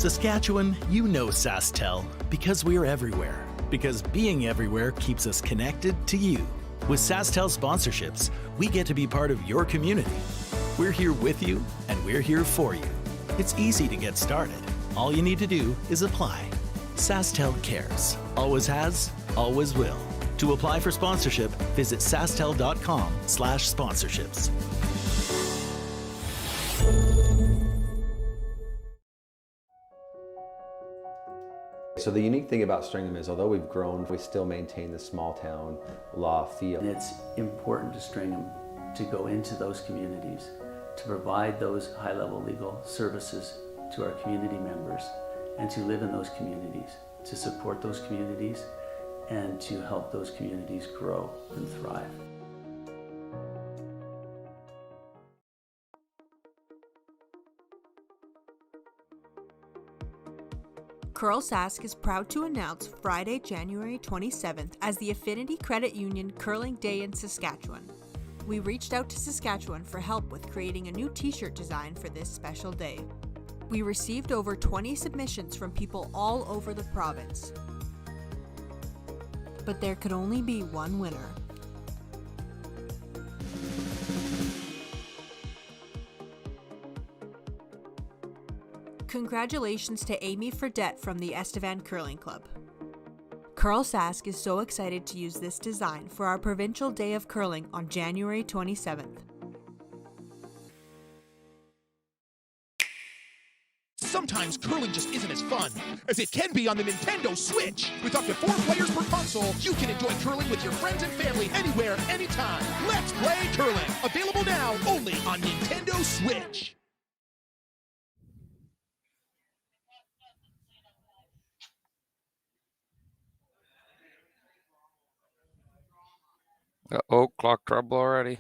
Saskatchewan, you know SaskTel because we're everywhere. Because being everywhere keeps us connected to you. With SaskTel sponsorships, we get to be part of your community. We're here with you, and we're here for you. It's easy to get started. All you need to do is apply. SaskTel cares. Always has, always will. To apply for sponsorship, visit sastel.com/sponsorships. So the unique thing about Stringham is, although we've grown, we still maintain the small town law feel. And it's important to Stringham to go into those communities, to provide those high-level legal services to our community members, and to live in those communities, to support those communities, and to help those communities grow and thrive. CURLSASK is proud to announce Friday, January 27th as the Affinity Credit Union Curling Day in Saskatchewan. We reached out to Saskatchewan for help with creating a new t-shirt design for this special day. We received over 20 submissions from people all over the province. But there could only be one winner. Congratulations to Amy Fredette from the Estevan Curling Club. CURLSASK is so excited to use this design for our Provincial Day of Curling on January 27th. Sometimes curling just isn't as fun as it can be on the Nintendo Switch. With up to 4 players per console, you can enjoy curling with your friends and family anywhere, anytime. Let's play curling. Available now only on Nintendo Switch. Uh-oh, clock trouble already.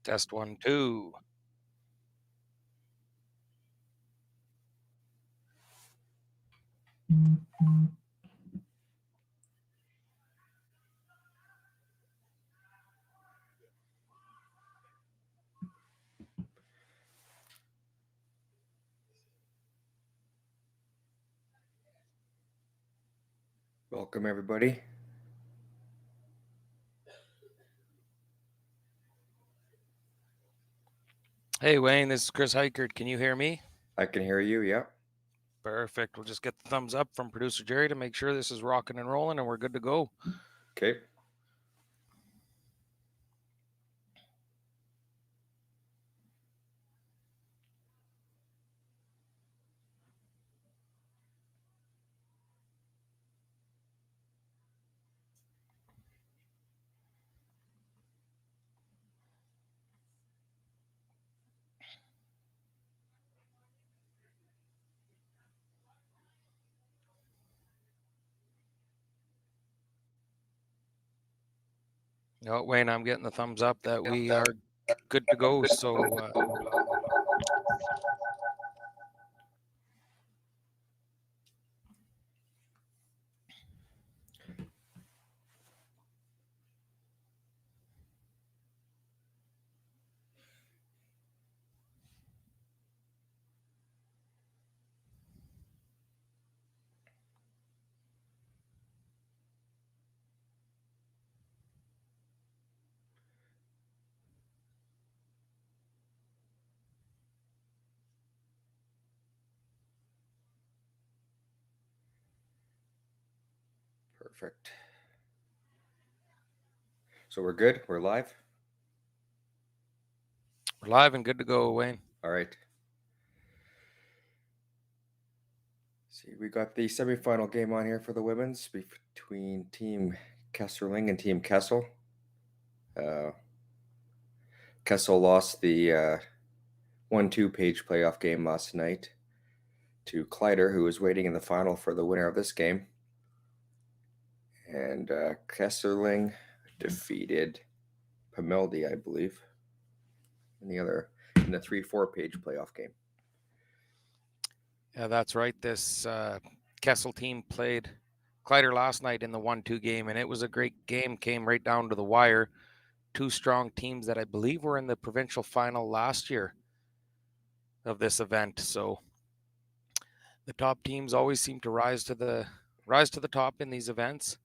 Test 1, 2. Welcome, everybody. Hey, Wayne, this is Chris Heichert. Can you hear me? I can hear you, yeah. Perfect. We'll just get the thumbs up from producer Jerry to make sure this is rocking and rolling and we're good to go. Okay. No, Wayne, I'm getting the thumbs up that we are good to go. So Perfect. So we're good. We're live. we're live and good to go, Wayne. All right. See, we got the semifinal game on here for the women's between Team Kesslering and Team Kessel. Kessel lost the 1-2 page playoff game last night to Kleider, who was waiting in the final for the winner of this game. And Kesslering defeated Pamildi, I believe, in the 3-4 page playoff game. Yeah, that's right. This Kessel team played Kleider last night in the 1-2 game, and it was a great game. Came right down to the wire. Two strong teams that I believe were in the provincial final last year of this event. So the top teams always seem to rise to the top in these events.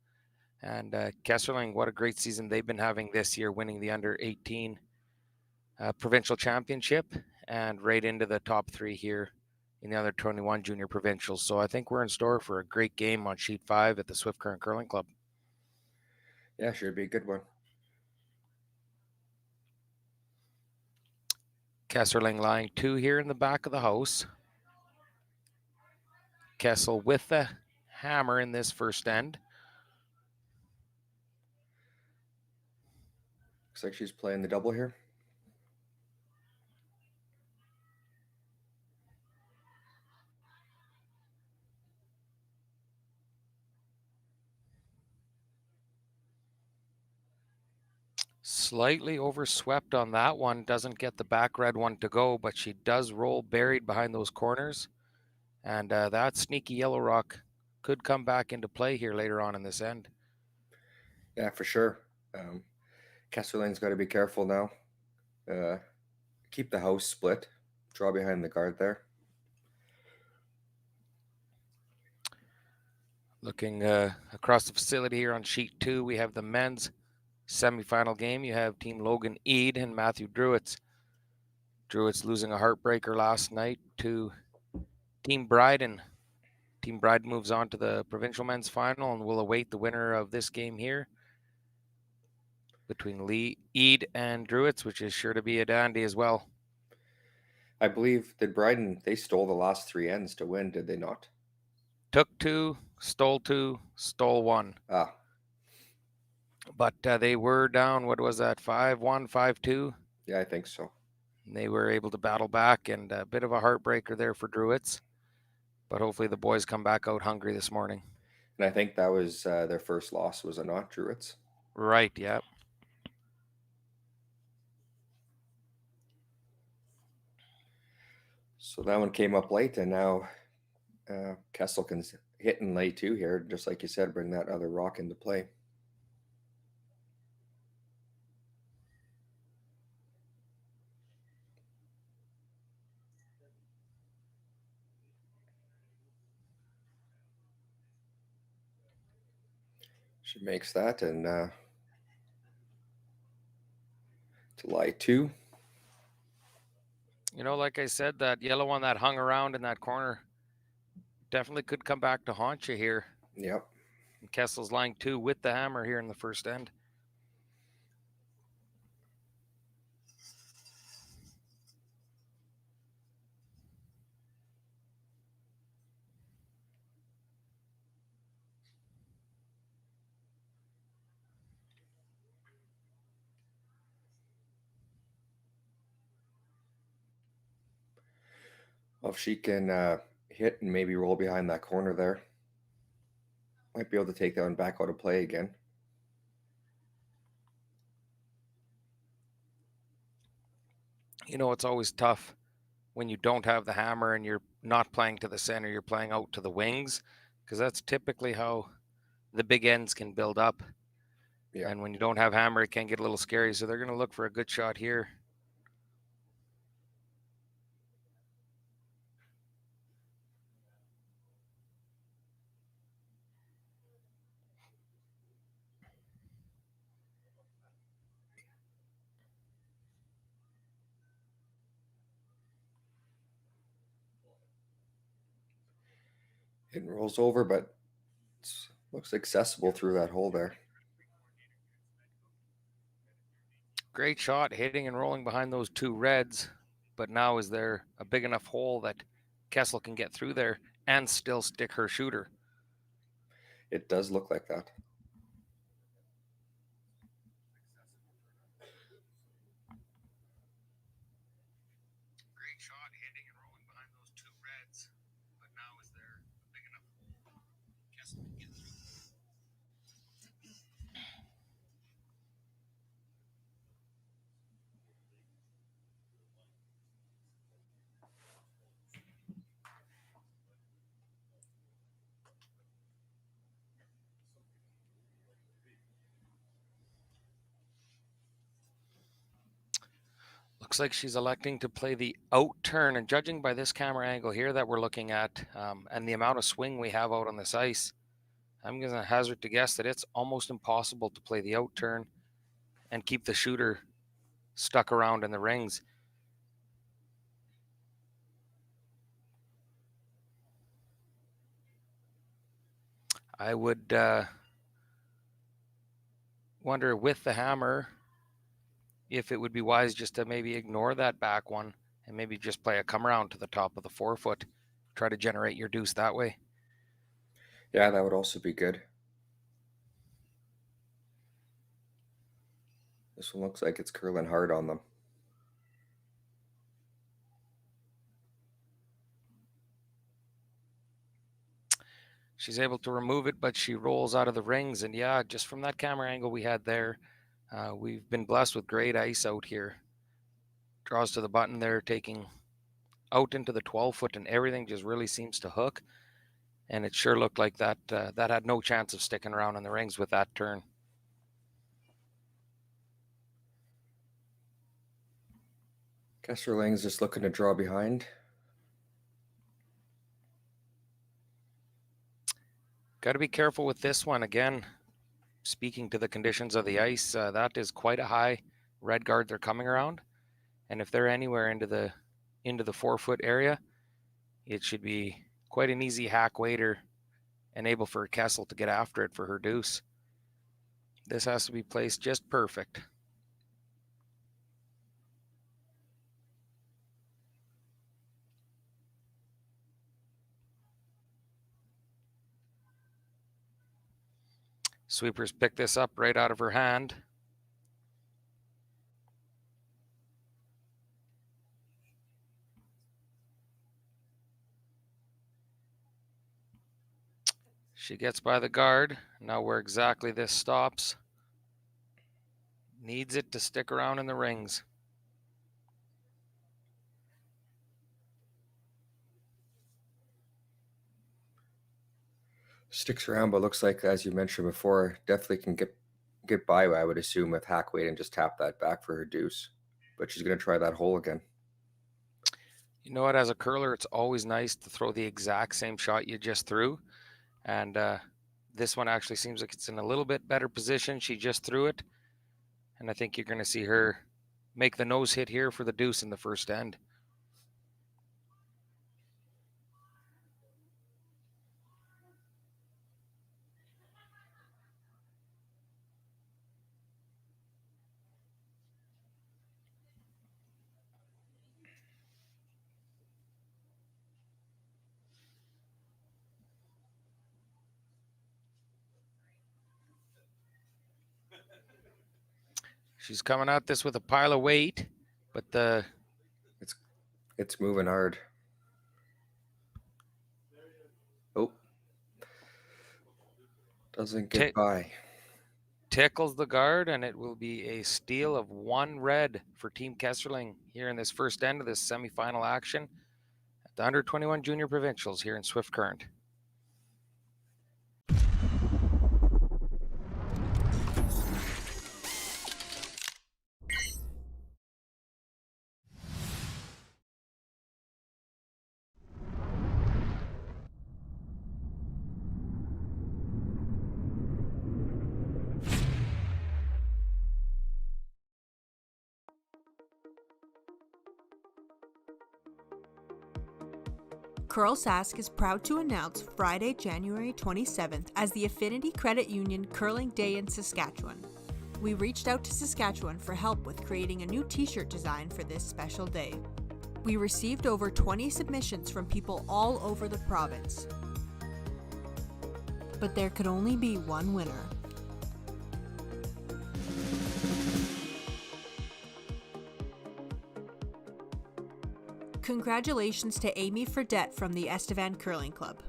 And Kesserling, what a great season they've been having this year, winning the under 18 provincial championship and right into the top 3 here in the under 21 junior provincials. So I think we're in store for a great game on sheet 5 at the Swift Current Curling Club. Yeah, should be a good one. Kesserling lying 2 here in the back of the house. Kessel with the hammer in this first end. Looks like she's playing the double here. Slightly overswept on that one. Doesn't get the back red one to go, but she does roll buried behind those corners. And that sneaky yellow rock could come back into play here later on in this end. Yeah, for sure. Kesserling's got to be careful now. Keep the house split. Draw behind the guard there. Looking across the facility here on sheet 2, we have the men's semifinal game. You have Team Logan Eade and Matthew Druitts. Druitts losing a heartbreaker last night to Team Bryden. Team Bryden moves on to the provincial men's final, and we'll await the winner of this game here between Eade and Druitts, which is sure to be a dandy as well. I believe that Bryden, they stole the last 3 ends to win, did they not? Took 2, stole 1. Ah. But they were down, what was that, 5-1, 5-2? Yeah, I think so. And they were able to battle back, and a bit of a heartbreaker there for Druitts. But hopefully the boys come back out hungry this morning. And I think that was their first loss, was it not, Druitts? Right, yeah. So that one came up late, and now Kessel can hit and lay 2 here, just like you said, bring that other rock into play. She makes that, and to lie 2. You know, like I said, that yellow one that hung around in that corner definitely could come back to haunt you here. Yep. And Kessel's lying 2 with the hammer here in the first end. Well, if she can hit and maybe roll behind that corner there, might be able to take that one back out of play again. You know, it's always tough when you don't have the hammer and you're not playing to the center, you're playing out to the wings, because that's typically how the big ends can build up. Yeah. And when you don't have hammer, it can get a little scary. So they're going to look for a good shot here. It rolls over, but looks accessible through that hole there. Great shot, hitting and rolling behind those two reds. But now is there a big enough hole that Kessel can get through there and still stick her shooter? It does look like that. Great shot, hitting and rolling behind those two reds. But now is there a big enough hole Kessel can get through? Looks like she's electing to play the out turn, and judging by this camera angle here that we're looking at and the amount of swing we have out on this ice, I'm going to hazard to guess that it's almost impossible to play the out turn and keep the shooter stuck around in the rings. I would wonder with the hammer if it would be wise just to maybe ignore that back one and maybe just play a come around to the top of the forefoot. Try to generate your deuce that way. Yeah, that would also be good. This one looks like it's curling hard on them. She's able to remove it, but she rolls out of the rings. And yeah, just from that camera angle we had there, we've been blessed with great ice out here. Draws to the button there, taking out into the 12-foot, and everything just really seems to hook. And it sure looked like that that had no chance of sticking around in the rings with that turn. Kesslering is just looking to draw behind. Got to be careful with this one. Again, speaking to the conditions of the ice, that is quite a high red guard they're coming around. And if they're anywhere into the 4-foot area, it should be quite an easy hack waiter and able for Kessel to get after it for her deuce. This has to be placed just perfect. Sweepers pick this up right out of her hand. She gets by the guard. Now where exactly this stops. Needs it to stick around in the rings. Sticks around, but looks like, as you mentioned before, definitely can get by, I would assume, with hack weight and just tap that back for her deuce. But she's going to try that hole again. You know what? As a curler, it's always nice to throw the exact same shot you just threw. And this one actually seems like it's in a little bit better position. She just threw it. And I think you're going to see her make the nose hit here for the deuce in the first end. She's coming at this with a pile of weight, but it's moving hard. Oh, doesn't get by. tickles the guard, and it will be a steal of 1 red for Team Kesslering here in this first end of this semifinal action at the Under 21 Junior Provincials here in Swift Current. CURLSASK is proud to announce Friday, January 27th as the Affinity Credit Union Curling Day in Saskatchewan. We reached out to Saskatchewan for help with creating a new t-shirt design for this special day. We received over 20 submissions from people all over the province. But there could only be one winner. Congratulations to Amy Fredette from the Estevan Curling Club.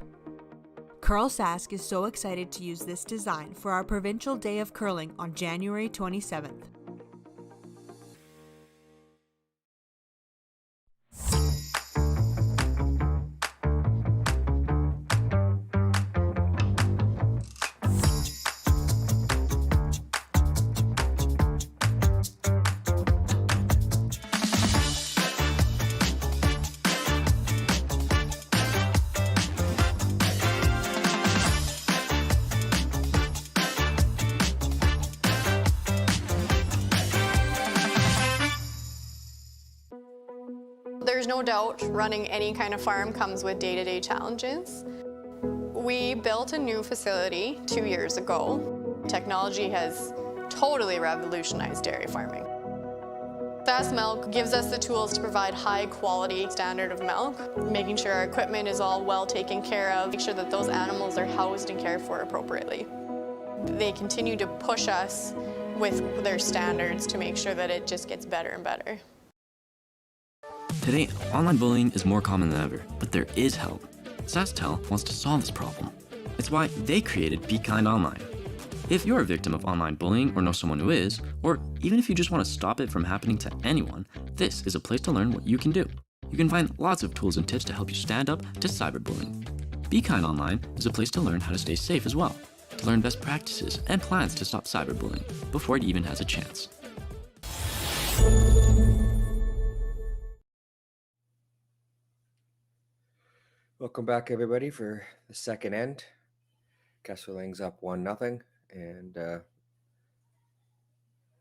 CURLSASK is so excited to use this design for our Provincial Day of Curling on January 27th. There's no doubt running any kind of farm comes with day-to-day challenges. We built a new facility 2 years ago. Technology has totally revolutionized dairy farming. Sask Milk gives us the tools to provide high quality standard of milk, making sure our equipment is all well taken care of, make sure that those animals are housed and cared for appropriately. They continue to push us with their standards to make sure that it just gets better and better. Today, online bullying is more common than ever, but there is help. SaskTel wants to solve this problem. It's why they created Be Kind Online. If you're a victim of online bullying or know someone who is, or even if you just want to stop it from happening to anyone, this is a place to learn what you can do. You can find lots of tools and tips to help you stand up to cyberbullying. Be Kind Online is a place to learn how to stay safe as well, to learn best practices and plans to stop cyberbullying before it even has a chance. Welcome back, everybody, for the second end. Kessling's up 1-0, and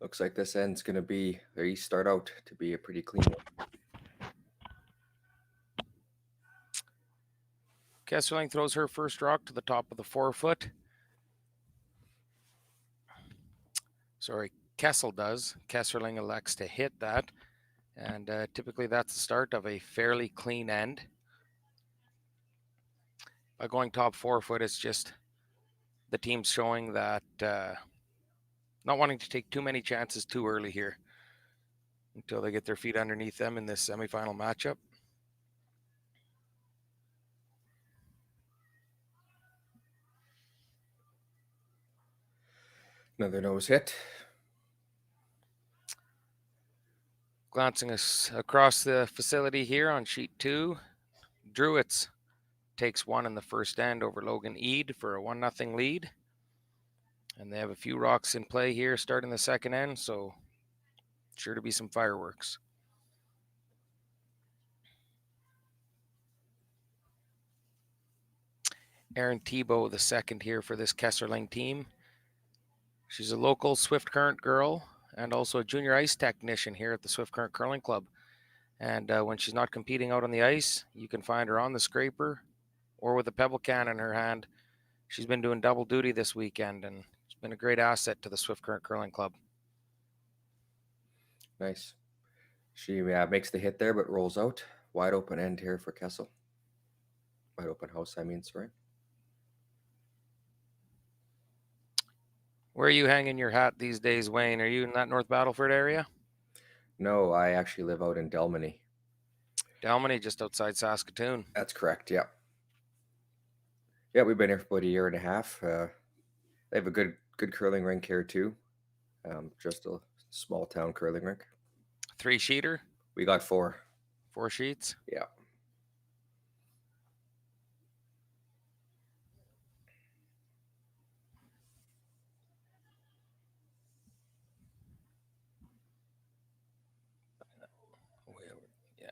looks like this end's going to be, they start out to be a pretty clean one. Kesslering throws her first rock to the top of the 4-foot. Sorry, Kessel does. Kesslering elects to hit that, and typically that's the start of a fairly clean end. By going top 4-foot, it's just the team showing that not wanting to take too many chances too early here until they get their feet underneath them in this semifinal matchup. Another nose hit. Glancing us across the facility here on sheet 2, Druids takes one in the first end over Logan Eade for a 1-0 lead. And they have a few rocks in play here starting the second end, so sure to be some fireworks. Erin Tebow, the second here for this Kesslering team. She's a local Swift Current girl and also a junior ice technician here at the Swift Current Curling Club. And when she's not competing out on the ice, you can find her on the scraper or with a pebble can in her hand. She's been doing double duty this weekend, and it's been a great asset to the Swift Current Curling Club. Nice. She makes the hit there, but rolls out. Wide open end here for Kessel. Wide open house, I mean, sorry. Where are you hanging your hat these days, Wayne? Are you in that North Battleford area? No, I actually live out in Delmany. Delmany, just outside Saskatoon. That's correct, yeah. Yeah, we've been here for about 1.5 years. They have a good good curling rink here too. Just a small town curling rink. 3-sheeter, We got 4. 4 sheets. Yeah. Yeah.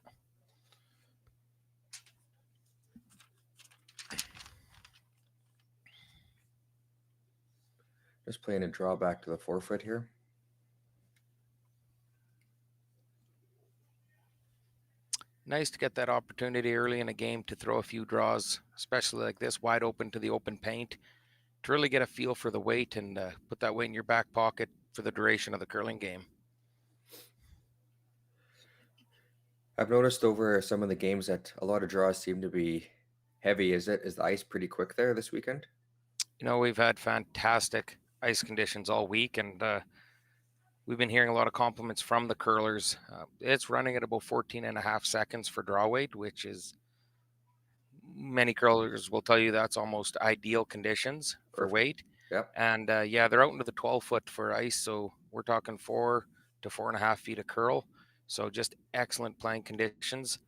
Just playing a draw back to the 4-foot here. Nice to get that opportunity early in a game to throw a few draws, especially like this, wide open to the open paint, to really get a feel for the weight and put that weight in your back pocket for the duration of the curling game. I've noticed over some of the games that a lot of draws seem to be heavy. Is the ice pretty quick there this weekend? You know, we've had fantastic ice conditions all week, and we've been hearing a lot of compliments from the curlers. It's running at about 14.5 seconds for draw weight, which is, many curlers will tell you that's almost ideal conditions for weight. Yep. And yeah, they're out into the 12-foot for ice, so we're talking 4 to 4.5 feet of curl. So just excellent playing conditions.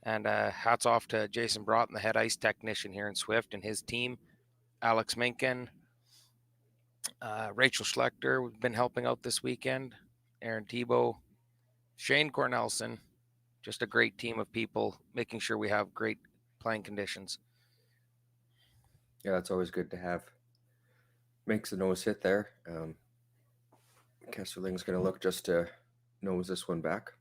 And hats off to Jason Broughton, the head ice technician here in Swift, and his team. Alex Minkin, Rachel Schlechter, we've been helping out this weekend. Aaron Tebow, Shane Cornelson, just a great team of people making sure we have great playing conditions. Yeah, that's always good to have. Makes the nose hit there. Kessling's going to look just to nose this one back.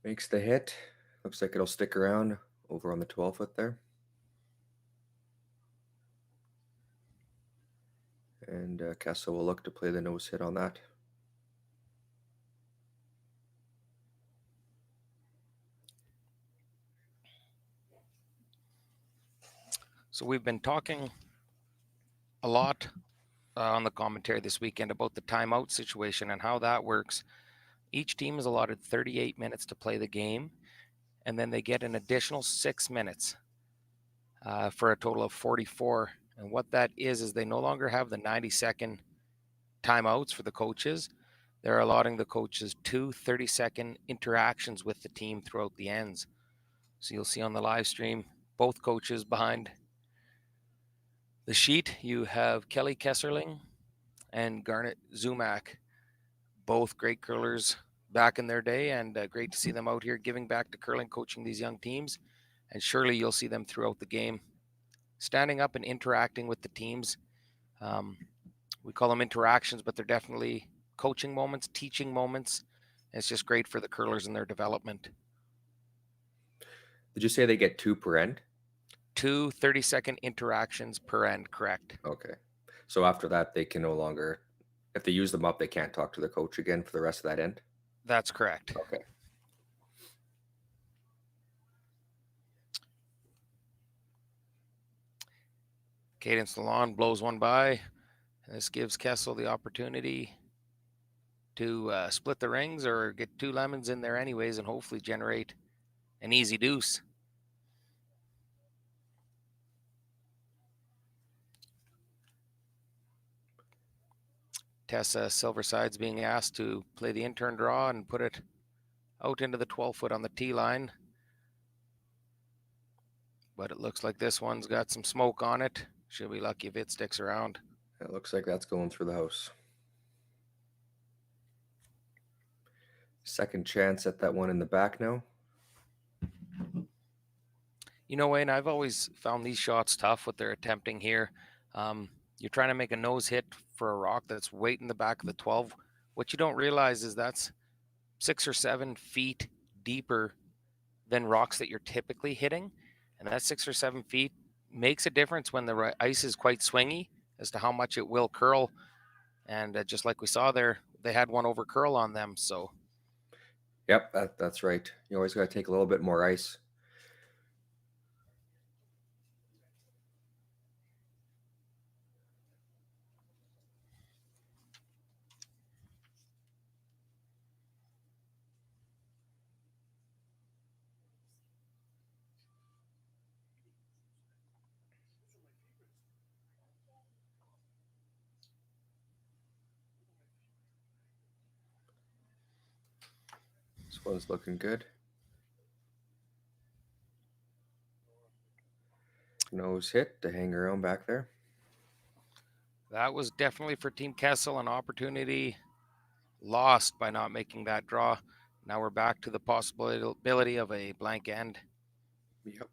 Makes the hit. Looks like it'll stick around over on the 12-foot there. And Kessel will look to play the nose hit on that. So we've been talking a lot on the commentary this weekend about the timeout situation and how that works. Each team is allotted 38 minutes to play the game, and then they get an additional 6 minutes for a total of 44. And what that is they no longer have the 90-second timeouts for the coaches. They're allotting the coaches 2 30-second interactions with the team throughout the ends. So you'll see on the live stream, both coaches behind the sheet. You have Cara Kesslering and Garnet Zumak, both great curlers back in their day, and great to see them out here giving back to curling, coaching these young teams. And surely you'll see them throughout the game, standing up and interacting with the teams. We call them interactions, but they're definitely coaching moments, teaching moments. It's just great for the curlers and their development. Did you say they get 2 per end? 2 30-second interactions per end, correct. Okay. So after that, they can no longer, if they use them up, they can't talk to the coach again for the rest of that end? That's correct. Okay. Cadence Lalonde blows one by. This gives Kessel the opportunity to split the rings or get 2 lemons in there anyways and hopefully generate an easy deuce. Tessa Silverside's being asked to play the intern draw and put it out into the 12-foot on the tee line. But it looks like this one's got some smoke on it. She'll be lucky if it sticks around. It looks like that's going through the house. Second chance at that one in the back now. You know, Wayne, I've always found these shots tough, what they're attempting here. You're trying to make a nose hit for a rock that's weight in the back of the 12. What you don't realize is that's 6 or 7 feet deeper than rocks that you're typically hitting. And that 6 or 7 feet makes a difference when the ice is quite swingy as to how much it will curl. And just like we saw there, they had one over curl on them. So, yep, that's right. You always got to take a little bit more ice. One's looking good. Nose hit to hang around back there. That was definitely for Team Kessel an opportunity lost by not making that draw. Now we're back to the possibility of a blank end. Yep.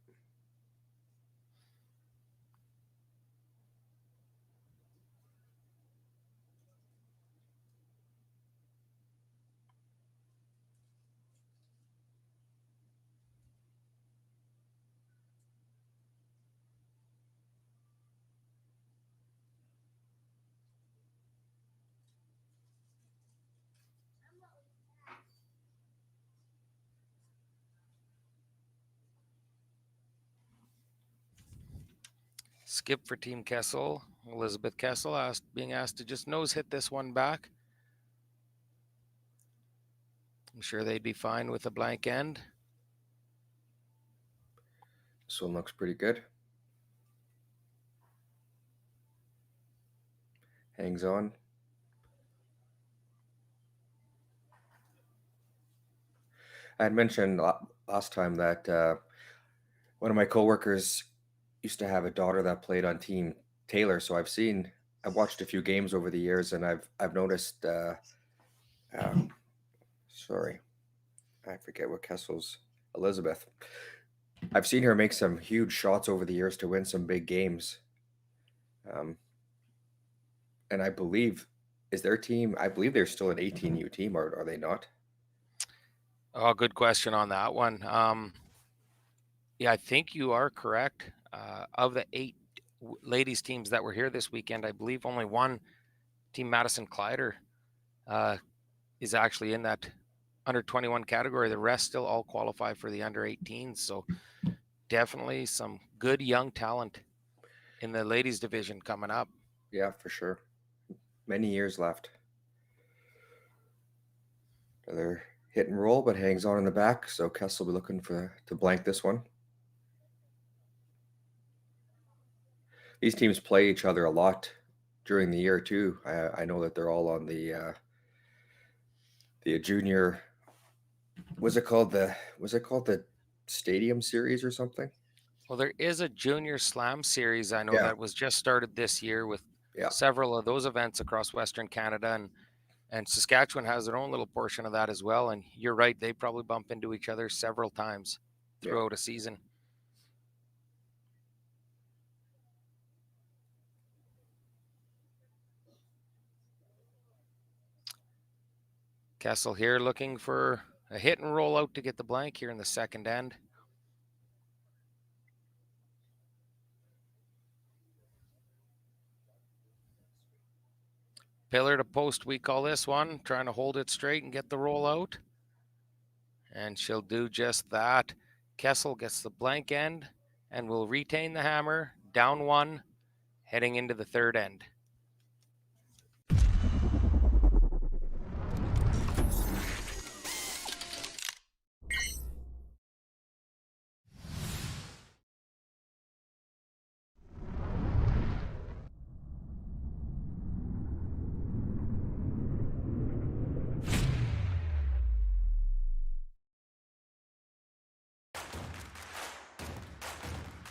Skip for Team Kessel. Elizabeth Kessel being asked to just nose hit this one back. I'm sure they'd be fine with a blank end. This one looks pretty good. Hangs on. I had mentioned last time that one of my coworkers used to have a daughter that played on Team Taylor, so I've watched a few games over the years, and I've noticed. Sorry, I forget what Kessel's Elizabeth. I've seen her make some huge shots over the years to win some big games. And I believe their team. I believe they're still an 18U team, or are they not? Oh, good question on that one. Yeah, I think you are correct. Of the 8 ladies teams that were here this weekend, I believe only one, Team Madison Kleider, is actually in that under 21 category. The rest still all qualify for the under 18s. So definitely some good young talent in the ladies division coming up. Yeah, for sure. Many years left. Another hit and roll, but hangs on in the back. So Kessel will be looking to blank this one. These teams play each other a lot during the year too. I know that they're all on the junior. Was it called the Stadium Series or something? Well, there is a junior slam series. I know that was just started this year with several of those events across Western Canada, and Saskatchewan has their own little portion of that as well. And you're right, they probably bump into each other several times throughout a season. Kessel here looking for a hit and roll out to get the blank here in the second end. Pillar to post, we call this one, trying to hold it straight and get the roll out. And she'll do just that. Kessel gets the blank end and will retain the hammer, down 1, heading into the third end.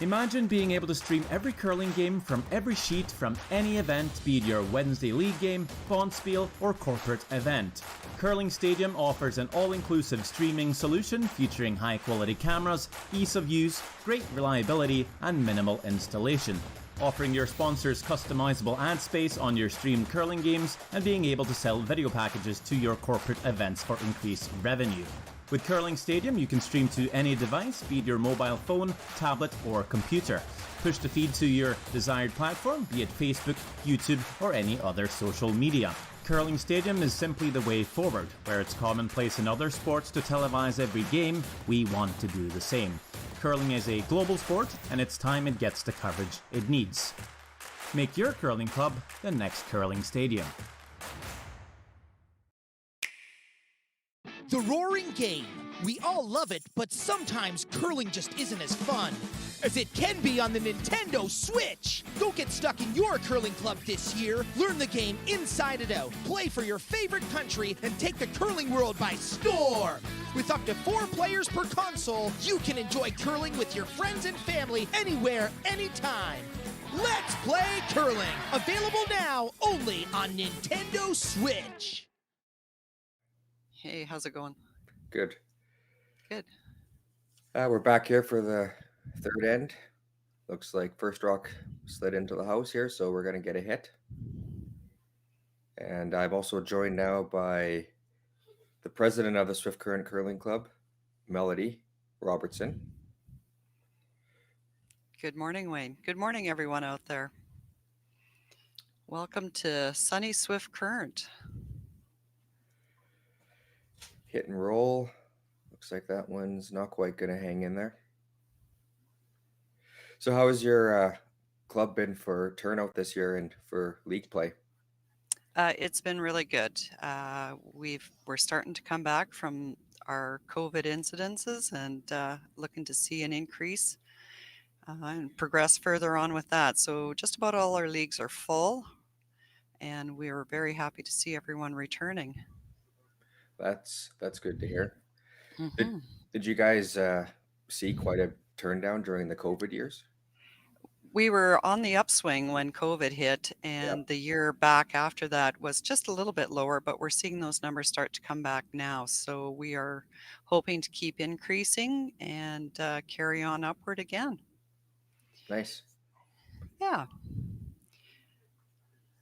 Imagine being able to stream every curling game from every sheet from any event, be it your Wednesday league game, bonspiel, or corporate event. Curling Stadium offers an all-inclusive streaming solution featuring high-quality cameras, ease of use, great reliability, and minimal installation. Offering your sponsors customizable ad space on your streamed curling games and being able to sell video packages to your corporate events for increased revenue. With Curling Stadium, you can stream to any device, be it your mobile phone, tablet, or computer. Push the feed to your desired platform, be it Facebook, YouTube, or any other social media. Curling Stadium is simply the way forward. Where it's commonplace in other sports to televise every game, we want to do the same. Curling is a global sport, and it's time it gets the coverage it needs. Make your curling club the next Curling Stadium. The Roaring Game, We all love it, but sometimes curling just isn't as fun as it can be on the Nintendo Switch. Go get stuck in your curling club this year. Learn the game inside and out. Play for your favorite country and take the curling world by storm. With up to 4 players per console, you can enjoy curling with your friends and family anywhere, anytime. Let's play curling. Available now only on Nintendo Switch. Hey, how's it going? Good. Good. We're back here for the third end. Looks like First Rock slid into the house here, so we're going to get a hit. And I'm also joined now by the president of the Swift Current Curling Club, Melody Robertson. Good morning, Wayne. Good morning, everyone out there. Welcome to sunny Swift Current. Hit and roll. Looks like that one's not quite going to hang in there. So how has your club been for turnout this year and for league play? It's been really good. We're starting to come back from our COVID incidences and looking to see an increase and progress further on with that. So just about all our leagues are full, and we're very happy to see everyone returning. That's good to hear. Mm-hmm. Did you guys see quite a turn down during the COVID years? We were on the upswing when COVID hit, and the year back after that was just a little bit lower, but we're seeing those numbers start to come back now. So we are hoping to keep increasing and carry on upward again. Nice. Yeah.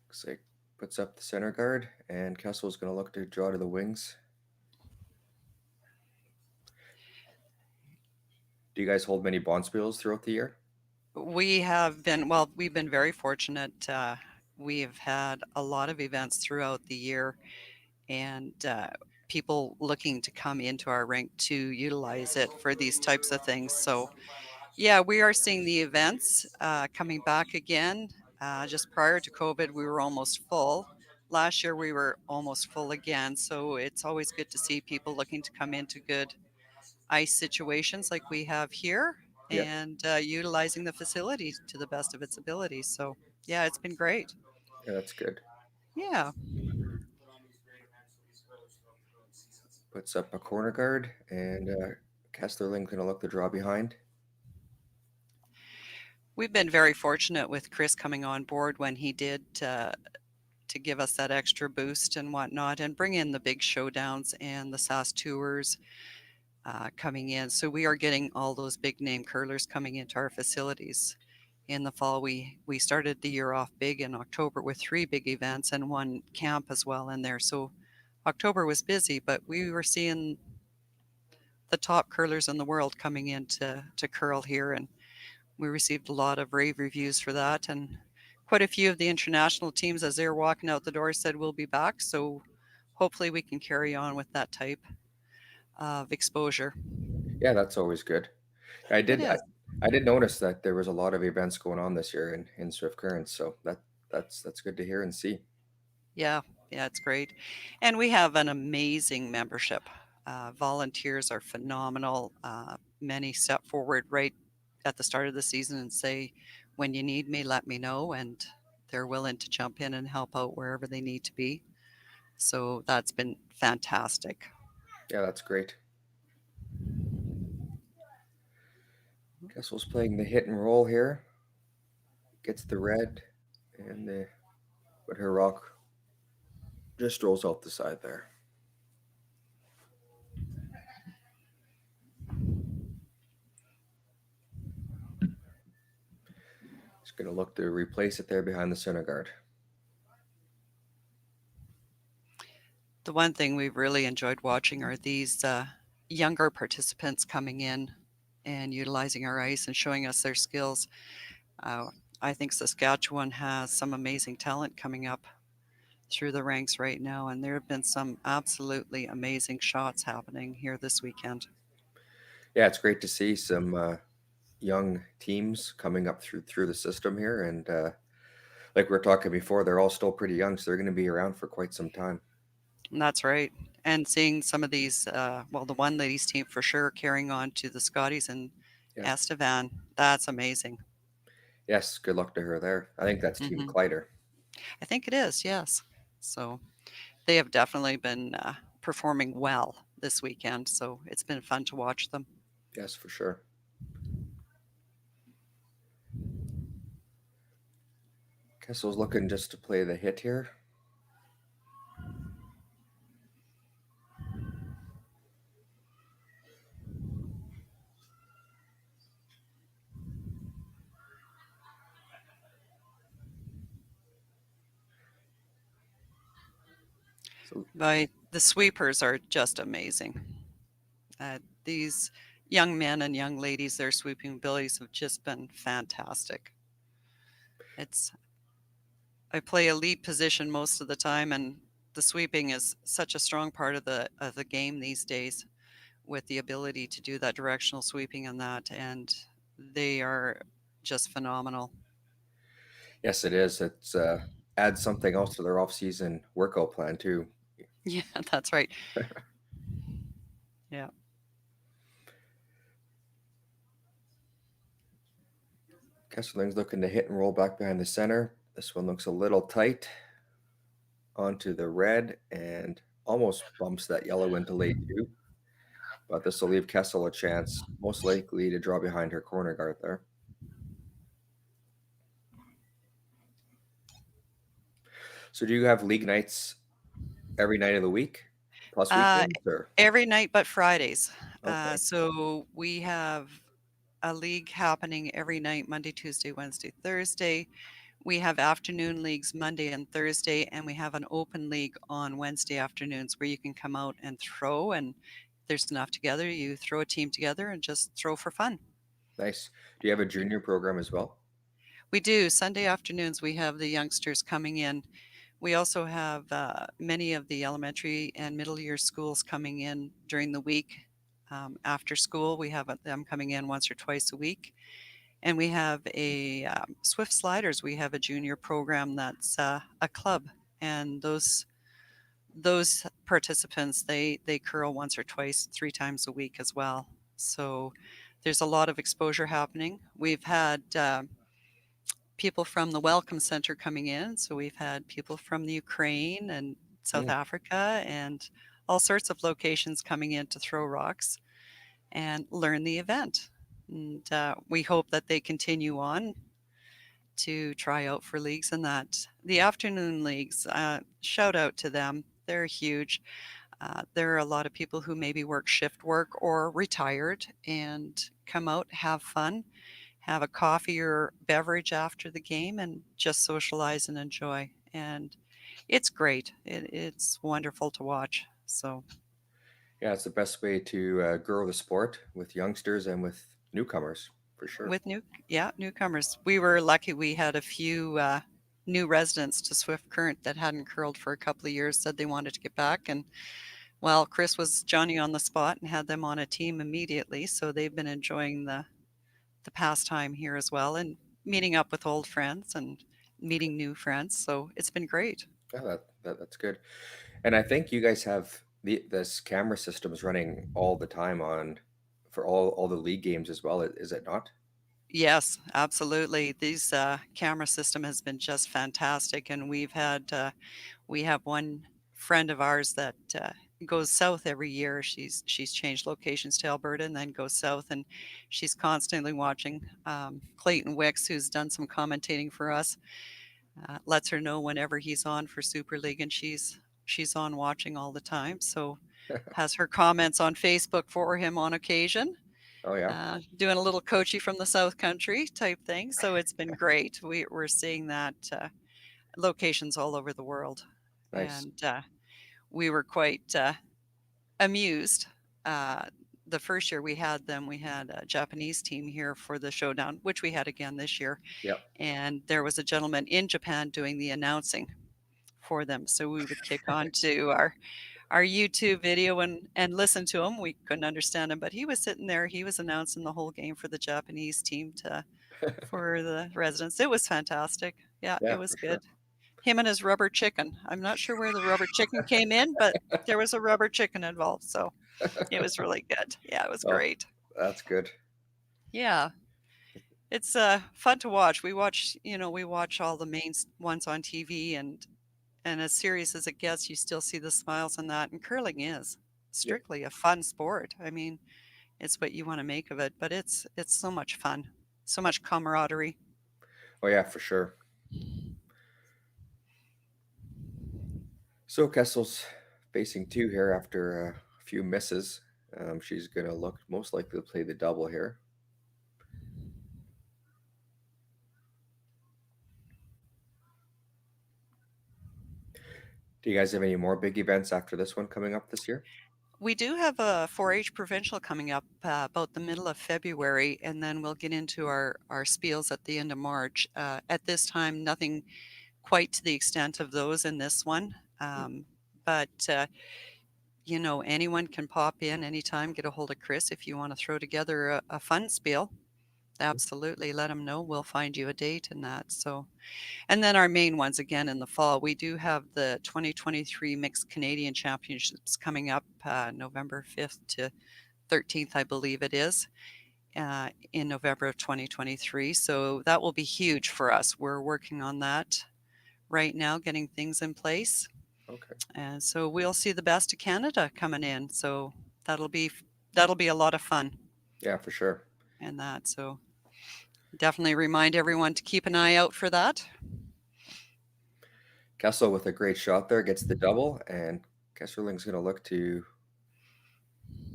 Looks like puts up the center guard, and Kessel's going to look to draw to the wings. Do you guys hold many bonspiels throughout the year? We've been very fortunate. We've had a lot of events throughout the year, and people looking to come into our rink to utilize it for these types of things. So yeah, we are seeing the events coming back again. Just prior to COVID, we were almost full. Last year, we were almost full again. So it's always good to see people looking to come into good ice situations like we have here and utilizing the facility to the best of its ability. So yeah, it's been great. Yeah, that's good. Yeah. Puts up a corner guard, and Kesslering going to look to draw behind. We've been very fortunate with Chris coming on board when he did to give us that extra boost and whatnot, and bring in the big showdowns and the SAS tours coming in. So we are getting all those big name curlers coming into our facilities. In the fall, we started the year off big in October with 3 big events and 1 camp as well in there. So October was busy, but we were seeing the top curlers in the world coming in to curl here, and we received a lot of rave reviews for that. And quite a few of the international teams, as they're walking out the door, said we'll be back. So hopefully we can carry on with that type of exposure. Yeah, that's always good. I did notice that there was a lot of events going on this year in Swift Current, so that's good to hear and see. Yeah, it's great. And we have an amazing membership. Volunteers are phenomenal. Many step forward right at the start of the season and say, when you need me, let me know. And they're willing to jump in and help out wherever they need to be. So that's been fantastic. Yeah, that's great. Kessel's playing the hit and roll here. Gets the red, but her rock just rolls out the side there. Just going to look to replace it there behind the center guard. The one thing we've really enjoyed watching are these younger participants coming in and utilizing our ice and showing us their skills. I think Saskatchewan has some amazing talent coming up through the ranks right now, and there have been some absolutely amazing shots happening here this weekend. Yeah, it's great to see some young teams coming up through the system here, and like we were talking before, they're all still pretty young, so they're going to be around for quite some time. And that's right. And seeing some of these, well, the one ladies team for sure carrying on to the Scotties and Yeah. Estevan, that's amazing. Yes, good luck to her there. I think that's Team Mhm. Kleider. I think it is, yes. So they have definitely been performing well this weekend. So it's been fun to watch them. Yes, for sure. Kessel's looking just to play the hit here. So, The sweepers are just amazing. These young men and young ladies, their sweeping abilities have just been fantastic. I play a lead position most of the time, and the sweeping is such a strong part of the game these days, with the ability to do that directional sweeping and that, and they are just phenomenal. yes, it is. It's adds something else to their off-season workout plan too. Yeah, that's right. Yeah. Kessling's looking to hit and roll back behind the center. This one looks a little tight. Onto the red and almost bumps that yellow into late two. But this will leave Kessel a chance, most likely to draw behind her corner guard there. So do you have league nights every night of the week plus weekends or? Every night but Fridays. Okay. So we have a league happening every night, Monday, Tuesday, Wednesday, Thursday. We have afternoon leagues Monday and Thursday, and we have an open league on Wednesday afternoons where you can come out and throw, and there's enough together. You throw a team together and just throw for fun. Nice. Do you have a junior program as well? We do. Sunday afternoons, we have the youngsters coming in. We also have many of the elementary and middle year schools coming in during the week. After school, we have them coming in once or twice a week. And we have a Swift Sliders. We have a junior program that's a club, and those participants they curl once or twice, 3 times a week as well. So there's a lot of exposure happening. We've had people from the Welcome Center coming in. So we've had people from the Ukraine and South Africa and all sorts of locations coming in to throw rocks and learn the event. And we hope that they continue on to try out for leagues and that. The afternoon leagues, shout out to them. They're huge. There are a lot of people who maybe work shift work or retired and come out, have fun, have a coffee or beverage after the game, and just socialize and enjoy. And it's great. It's wonderful to watch. So Yeah, it's the best way to grow the sport with youngsters and with newcomers for sure. with newcomers, we were lucky. We had a few new residents to Swift Current that hadn't curled for a couple of years, said they wanted to get back, and well, Chris was Johnny on the spot and had them on a team immediately. So they've been enjoying the pastime here as well, and meeting up with old friends and meeting new friends. So it's been great. Yeah, that's good. And I think you guys have this camera systems running all the time on for all the league games as well. Is it not? Yes, absolutely. These camera system has been just fantastic, and we have one friend of ours that goes south every year. She's changed locations to Alberta and then goes south, and she's constantly watching. Clayton Wicks, who's done some commentating for us, lets her know whenever he's on for Super League, and she's on watching all the time. So has her comments on Facebook for him on occasion. Oh yeah. Doing a little coachy from the South Country type thing. So it's been great. We're seeing that locations all over the world. Nice. And we were quite amused. The first year we had them, we had a Japanese team here for the showdown, which we had again this year. Yep. And there was a gentleman in Japan doing the announcing for them. So we would kick on to our YouTube video and listen to him. We couldn't understand him, but he was sitting there. He was announcing the whole game for the Japanese team for the residents. It was fantastic. Yeah, Yeah, it was for sure. good. him and his rubber chicken. I'm not sure where the rubber chicken came in, but there was a rubber chicken involved. So it was really good. Yeah, it was Oh, great. that's good. Yeah. It's fun to watch. We watch, we watch all the main ones on TV, and as serious as it gets, you still see the smiles and that. And curling is Yeah. strictly a fun sport. I mean, it's what you want to make of it, but it's so much fun, so much camaraderie. Oh yeah, for sure. So Kessel's facing two here after a few misses. She's going to look most likely to play the double here. Do you guys have any more big events after this one coming up this year? We do have a 4-H provincial coming up about the middle of February, and then we'll get into our spiels at the end of March. At this time, nothing quite to the extent of those in this one, but anyone can pop in anytime. Get a hold of Chris if you want to throw together a fun spiel. Absolutely, let him know. We'll find you a date and that. So, and then our main ones again in the fall. We do have the 2023 Mixed Canadian Championships coming up November 5th to 13th, I believe it is, in November of 2023. So that will be huge for us. We're working on that right now, getting things in place. Okay. And so we'll see the best of Canada coming in. So that'll be a lot of fun. Yeah, for sure. And that, so definitely remind everyone to keep an eye out for that. Kessel with a great shot there gets the double, and Kessling's going to look to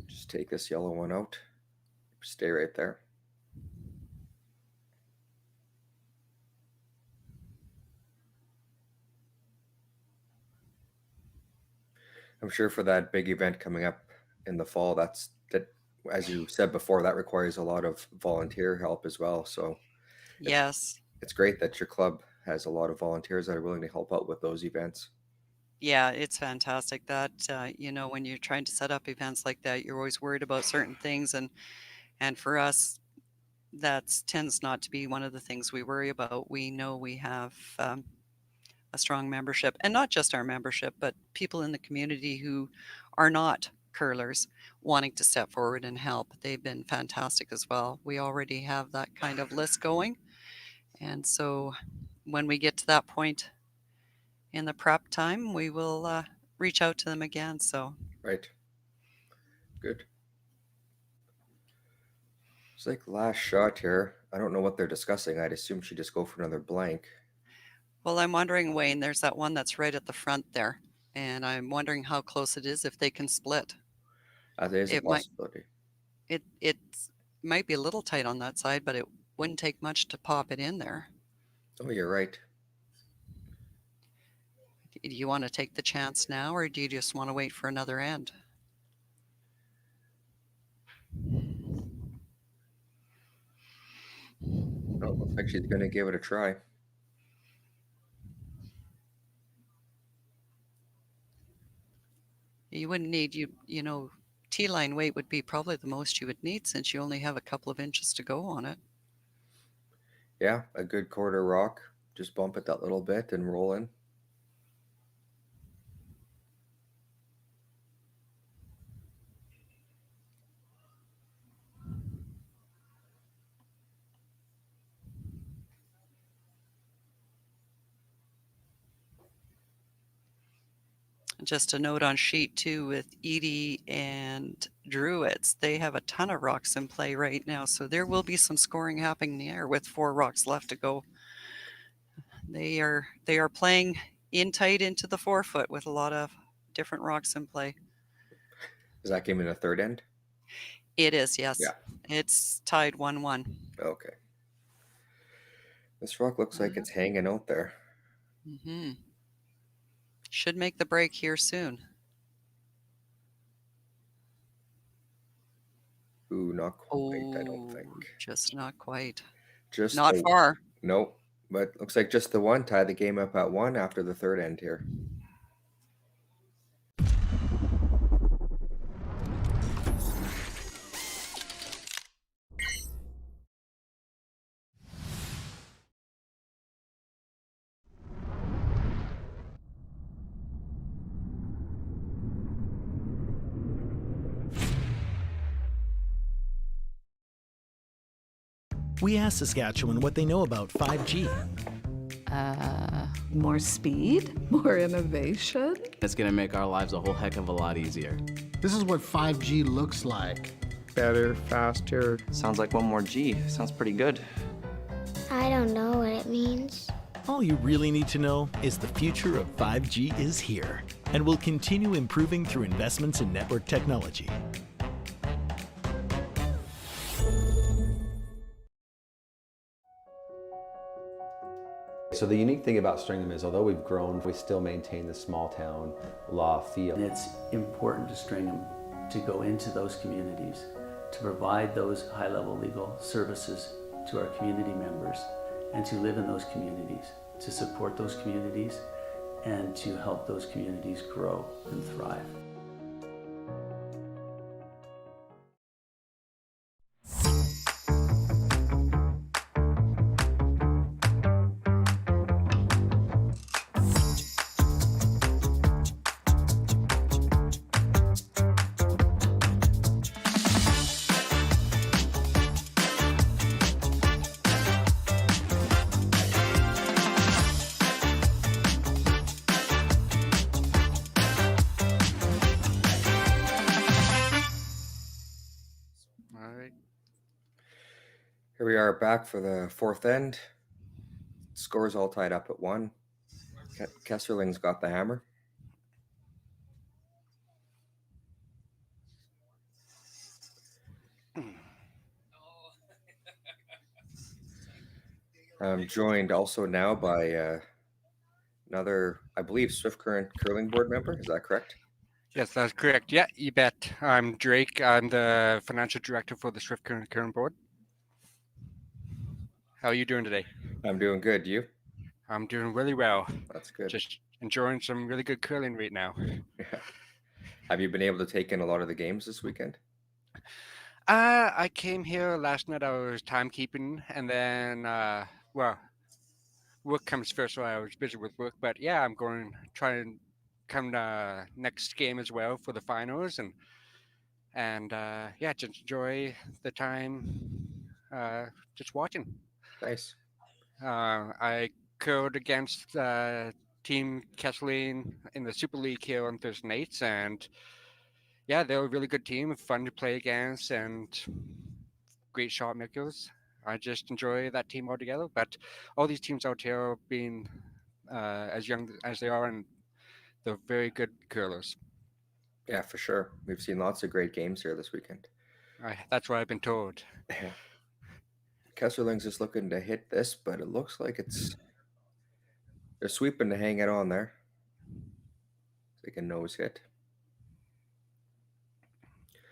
just take this yellow one out. Stay right there. I'm sure for that big event coming up in the fall, that, as you said before, that requires a lot of volunteer help as well. So Yes. it's great that your club has a lot of volunteers that are willing to help out with those events. Yeah, it's fantastic that, when you're trying to set up events like that, you're always worried about certain things. And for us, that tends not to be one of the things we worry about. We know we have a strong membership, and not just our membership, but people in the community who are not curlers wanting to step forward and help. They've been fantastic as well. We already have that kind of list going. And so when we get to that point in the prep time, we will reach out to them again. So Right. Good. It's like last shot here. I don't know what they're discussing. I'd assume she'd just go for another blank. well, I'm wondering, Wayne, there's that one that's right at the front there, and I'm wondering how close it is if they can split. There is a It might possibility. it might be a little tight on that side, but it wouldn't take much to pop it in there. Oh, you're right. Do you want to take the chance now, or do you just want to wait for another end? Oh, looks like she's going to give it a try. You wouldn't need, T-line weight would be probably the most you would need, since you only have a couple of inches to go on it. Yeah, a good quarter rock. Just bump it that little bit and roll in. Just a note on sheet 2 with Edie and Druids, they have a ton of rocks in play right now, so there will be some scoring happening there with 4 rocks left to go. They are playing in tight into the 4-foot with a lot of different rocks in play. Is that game in the third end? It is, yes. Yeah. It's tied 1-1. Okay. This rock looks like it's hanging out there. Mm-hmm. Should make the break here soon. Ooh, not quite, I don't think. Just not quite. Just Not far. Nope. But looks like just the one tied the game up at 1 after the third end here. We asked Saskatchewan what they know about 5G. More speed, more innovation. It's gonna make our lives a whole heck of a lot easier. This is what 5G looks like. Better, faster. Sounds like one more G. Sounds pretty good. I don't know what it means. All you really need to know is the future of 5G is here and will continue improving through investments in network technology. So the unique thing about Stringham is, although we've grown, we still maintain the small town law feel. And it's important to Stringham to go into those communities, to provide those high-level legal services to our community members, and to live in those communities, to support those communities, and to help those communities grow and thrive. Here we are back for the fourth end. Scores all tied up at 1. Kessling's got the hammer. I'm joined also now by another, I believe, Swift Current Curling Board member. Is that correct? Yes, that's correct. Yeah, you bet. I'm Drake. I'm the financial director for the Swift Current Board. How are you doing today? I'm doing good. You? I'm doing really well. That's good. Just enjoying some really good curling right now. Yeah. Have you been able to take in a lot of the games this weekend? I came here last night. I was timekeeping, and then, well, work comes first, so I was busy with work. But yeah, I'm going to try and come to next game as well for the finals, and yeah, just enjoy the time just watching. Nice. I curled against Team Kesslering in the Super League here on Thursday nights, and yeah, they're a really good team, fun to play against, and great shot makers. I just enjoy that team altogether. But all these teams out here are being as young as they are, and they're very good curlers. Yeah, for sure. We've seen lots of great games here this weekend. That's what I've been told. Kessling's just looking to hit this, but it looks like they're sweeping to hang it on there. It's like a nose hit.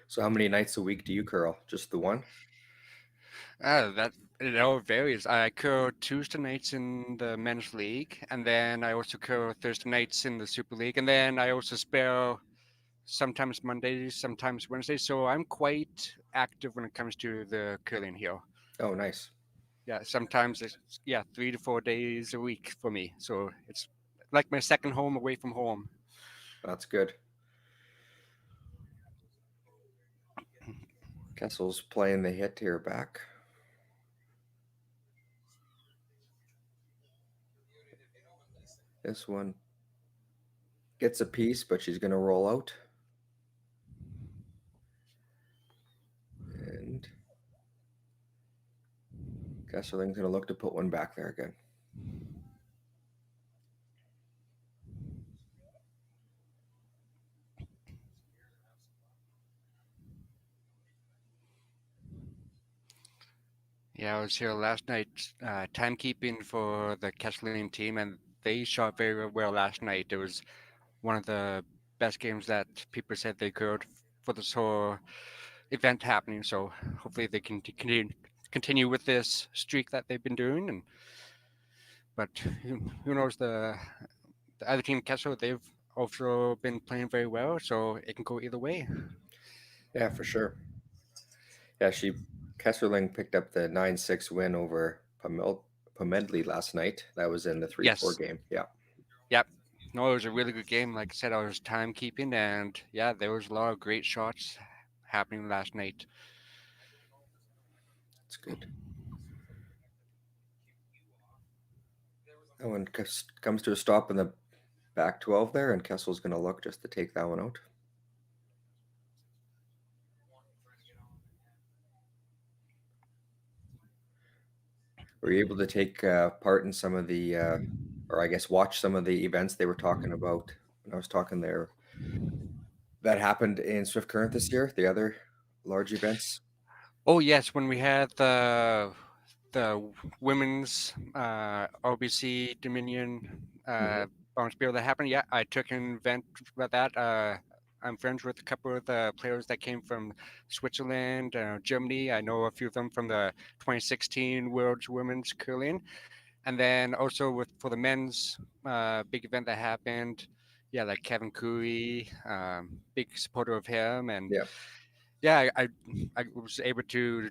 So how many nights a week do you curl? Just the one? That it all varies. I curl Tuesday nights in the men's league, and then I also curl Thursday nights in the Super League, and then I also spare sometimes Mondays, sometimes Wednesdays. So I'm quite active when it comes to the curling here. Oh, nice. Yeah, sometimes it's 3 to 4 days a week for me. So it's like my second home away from home. That's good. Kessel's playing the hit here back. This one gets a piece, but she's going to roll out. And Kessling's going to look to put one back there again. Yeah, I was here last night timekeeping for the Kesslering team, and they shot very well last night. It was one of the best games that people said they could for this whole event happening. So hopefully they can continue with this streak that they've been doing. But who knows, the other team, Kessel, they've also been playing very well, so it can go either way. Yeah, for sure. Yeah, Kesslering picked up the 9-6 win over Pomedley last night. That was in the 3-4 game. Yeah. Yep. No, it was a really good game. Like I said, I was timekeeping, and yeah, there was a lot of great shots happening last night. That's good. That one comes to a stop in the back 12 there, and Kessel's going to look just to take that one out. Were you able to take part in some of the, or I guess watch some of the events they were talking about when I was talking there that happened in Swift Current this year, the other large events? Oh yes, when we had the women's RBC Dominion bounce beer that happened, yeah, I took an event about that. I'm friends with a couple of the players that came from Switzerland, Germany. I know a few of them from the 2016 World's Women's Curling, and then also for the men's big event that happened. Yeah, like Kevin Curry, big supporter of him, and yeah, I was able to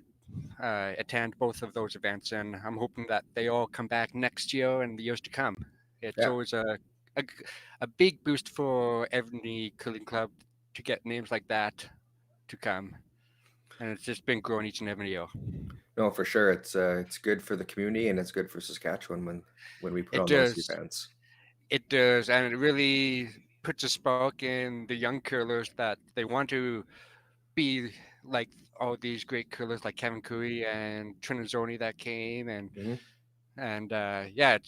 attend both of those events, and I'm hoping that they all come back next year and the years to come. It's always a big boost for every curling club to get names like that to come, and it's just been growing each and every year. No, for sure. It's good for the community, and it's good for Saskatchewan when we put It on those does. events. It does, and it really puts a spark in the young curlers that they want to be like all these great curlers like Kevin Curry and Trinazoni that came, and yeah, it's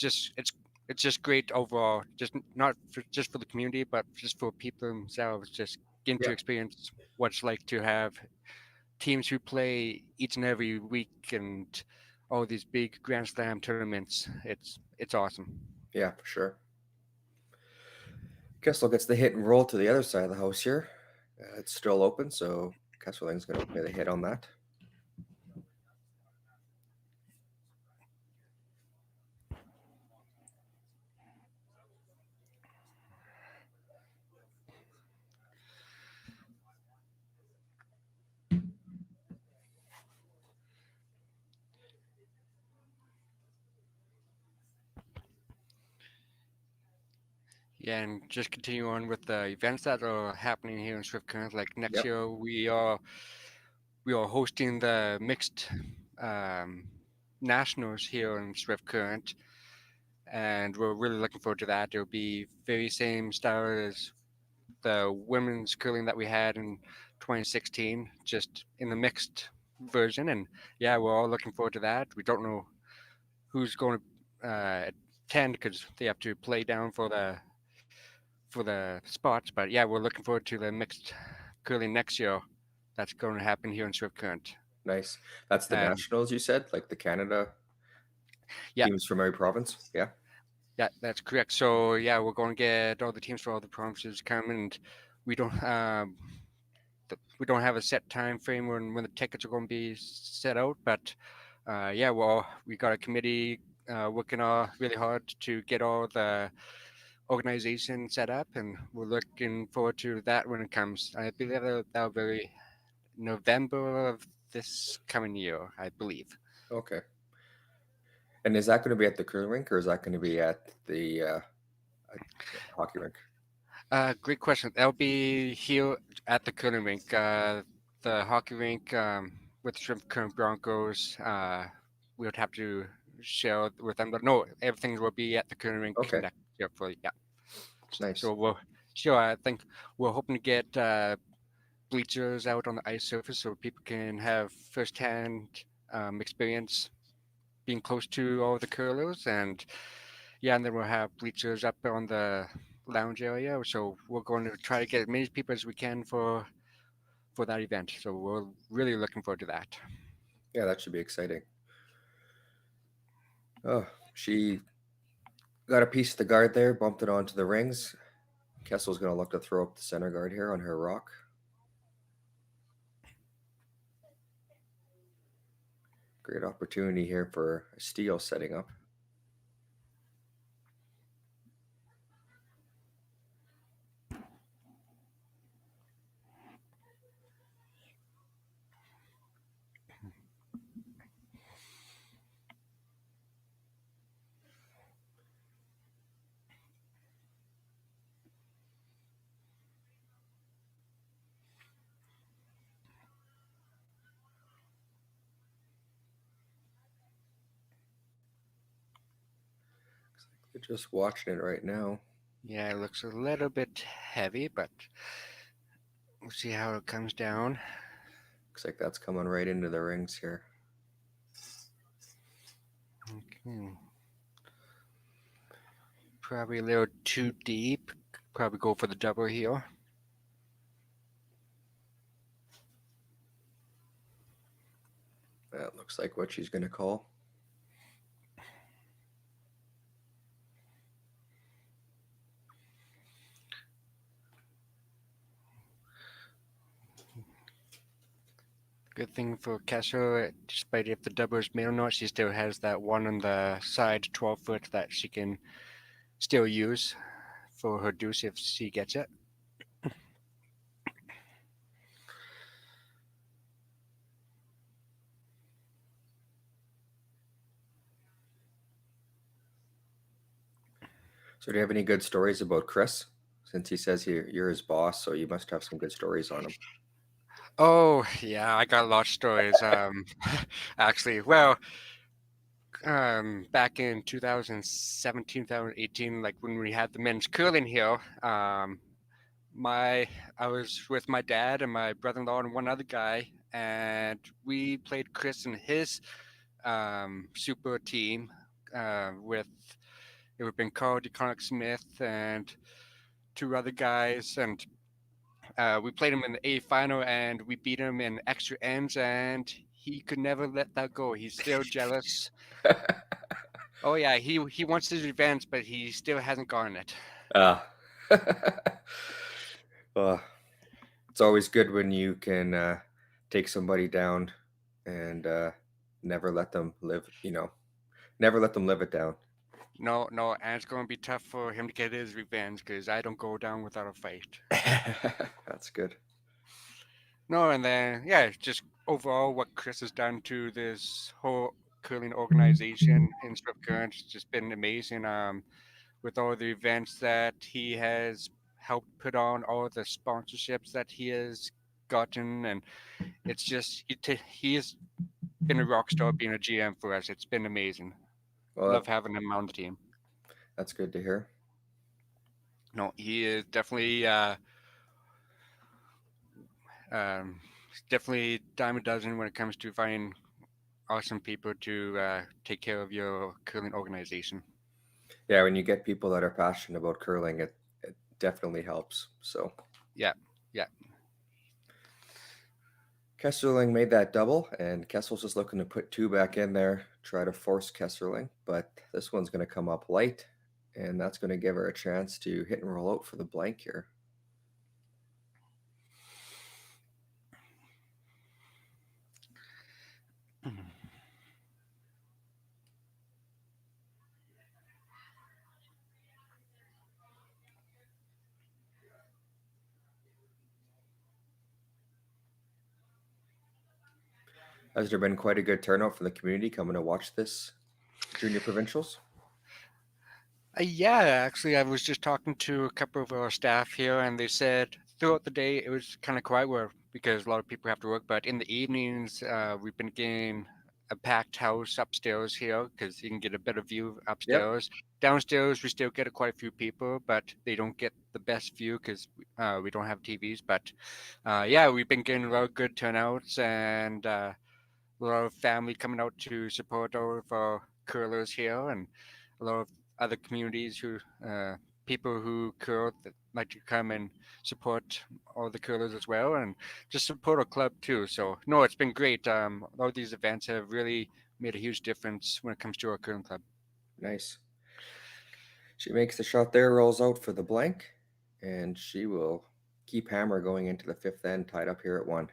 just great overall. Just not just for the community, but just for people themselves. Just getting to experience what it's like to have teams who play each and every week and all these big Grand Slam tournaments. It's awesome. Yeah, for sure. Kessel gets the hit and roll to the other side of the house here. It's still open, so Kessling's going to play the hit on that. Yeah, and just continue on with the events that are happening here in Swift Current. Like next year, we are hosting the mixed nationals here in Swift Current, and we're really looking forward to that. It'll be very same style as the women's curling that we had in 2016, just in the mixed version. And yeah, we're all looking forward to that. We don't know who's going to attend because they have to play down for the spots. But yeah, we're looking forward to the mixed curling next year. That's going to happen here in Swift Current. Nice. That's the nationals you said, like the Canada teams from every province. Yeah. Yeah, that's correct. So yeah, we're going to get all the teams for all the provinces coming, and we don't have a set time frame when the tickets are going to be set out. But yeah, well, we got a committee working really hard to get all the organization set up, and we're looking forward to that when it comes. I believe that'll be November of this coming year, I believe. Okay. And is that going to be at the curling rink, or is that going to be at the hockey rink? Great question. That'll be here at the curling rink. The hockey rink with Shrimp Current Broncos, we would have to share with them. But no, everything will be at the curling rink next year. Nice. So I think we're hoping to get bleachers out on the ice surface so people can have firsthand experience being close to all the curlers, and and then we'll have bleachers up on the lounge area. So we're going to try to get as many people as we can for that event. So we're really looking forward to that. Yeah, that should be exciting. Oh, she got a piece of the guard there, bumped it onto the rings. Kessel's going to look to throw up the center guard here on her rock. Great opportunity here for a steal setting up. Just watching it right now. Yeah, it looks a little bit heavy, but we'll see how it comes down. Looks like that's coming right into the rings here. Okay. Probably a little too deep. Probably go for the double heel. That looks like what she's going to call. Good thing for Kessel, despite if the double is made or not, she still has that one on the side 12 foot that she can still use for her deuce if she gets it. So do you have any good stories about Chris? Since he says you're his boss, so you must have some good stories on him. Oh, yeah, I got a lot of stories. Actually, well, back in 2017, 2018, like when we had the men's curling here, I was with my dad and my brother-in-law and one other guy, and we played Chris and his super team with it would have been Carl DeConnick Smith and two other guys, and we played him in the A final, and we beat him in extra ends, and he could never let that go. He's still jealous. Oh yeah, he wants his revenge, but he still hasn't gotten it. It's always good when you can take somebody down and never let them live. Never let them live it down. No, and it's going to be tough for him to get his revenge because I don't go down without a fight. That's good. No, and then, yeah, just overall what Chris has done to this whole curling organization in Swift Current has just been amazing. With all the events that he has helped put on, all the sponsorships that he has gotten, and it's just, he has been a rock star being a GM for us. It's been amazing. Well, love having him on the team. That's good to hear. No, he is definitely definitely dime a dozen when it comes to finding awesome people to take care of your curling organization. Yeah, when you get people that are passionate about curling, it definitely helps. So yeah. Kesslering made that double, and Kessel's just looking to put two back in there, try to force Kesslering, but this one's going to come up light, and that's going to give her a chance to hit and roll out for the blank here. Has there been quite a good turnout from the community coming to watch this junior provincials? Yeah, actually, I was just talking to a couple of our staff here, and they said throughout the day it was kind of quiet because a lot of people have to work, but in the evenings we've been getting a packed house upstairs here because you can get a better view upstairs. Yep. Downstairs we still get quite a few people, but they don't get the best view because we don't have TVs. But yeah, we've been getting a lot of good turnouts, and a lot of family coming out to support all of our curlers here, and a lot of other communities who people who curl that like to come and support all the curlers as well, and just support our club too. So no, it's been great. All these events have really made a huge difference when it comes to our curling club. Nice. She makes the shot there, rolls out for the blank, and she will keep hammer going into the fifth end, tied up here at 1.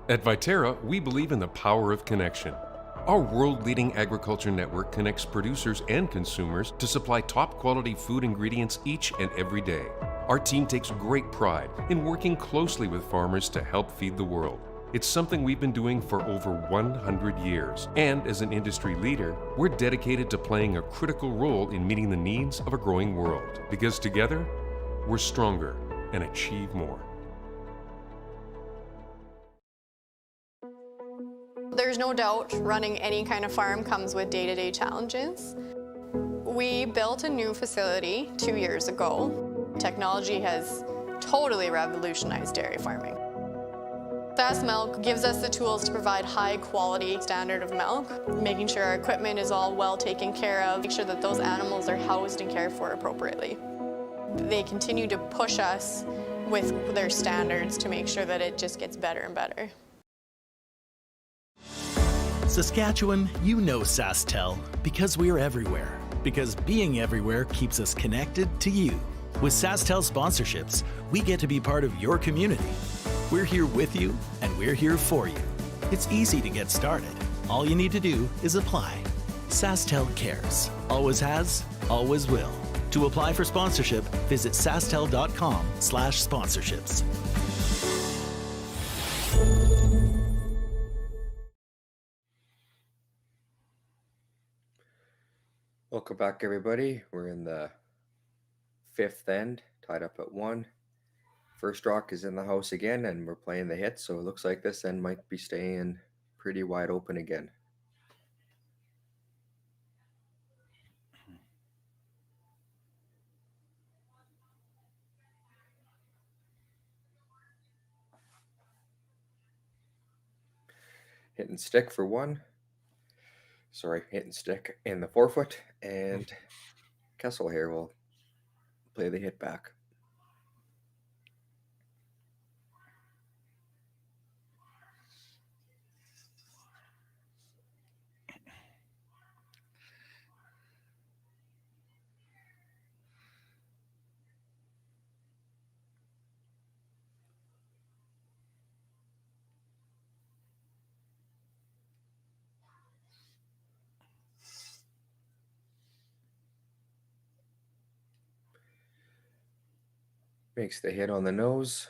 At Viterra, we believe in the power of connection. Our world-leading agriculture network connects producers and consumers to supply top-quality food ingredients each and every day. Our team takes great pride in working closely with farmers to help feed the world. It's something we've been doing for over 100 years. And as an industry leader, we're dedicated to playing a critical role in meeting the needs of a growing world. Because together, we're stronger and achieve more. There's no doubt running any kind of farm comes with day-to-day challenges. We built a new facility 2 years ago. Technology has totally revolutionized dairy farming. Sask Milk gives us the tools to provide high quality standard of milk, making sure our equipment is all well taken care of, make sure that those animals are housed and cared for appropriately. They continue to push us with their standards to make sure that it just gets better and better. Saskatchewan, you know SaskTel because we're everywhere. Because being everywhere keeps us connected to you. With SaskTel sponsorships, we get to be part of your community. We're here with you, and we're here for you. It's easy to get started. All you need to do is apply. SaskTel cares. Always has, always will. To apply for sponsorship, visit sastel.com/sponsorships. Welcome back, everybody. We're in the fifth end, tied up at 1. First rock is in the house again, and we're playing the hit, so it looks like this end might be staying pretty wide open again. Hit and stick for 1. Sorry, hit and stick in the 4-foot, and Kessel here will play the hit back. Makes the hit on the nose.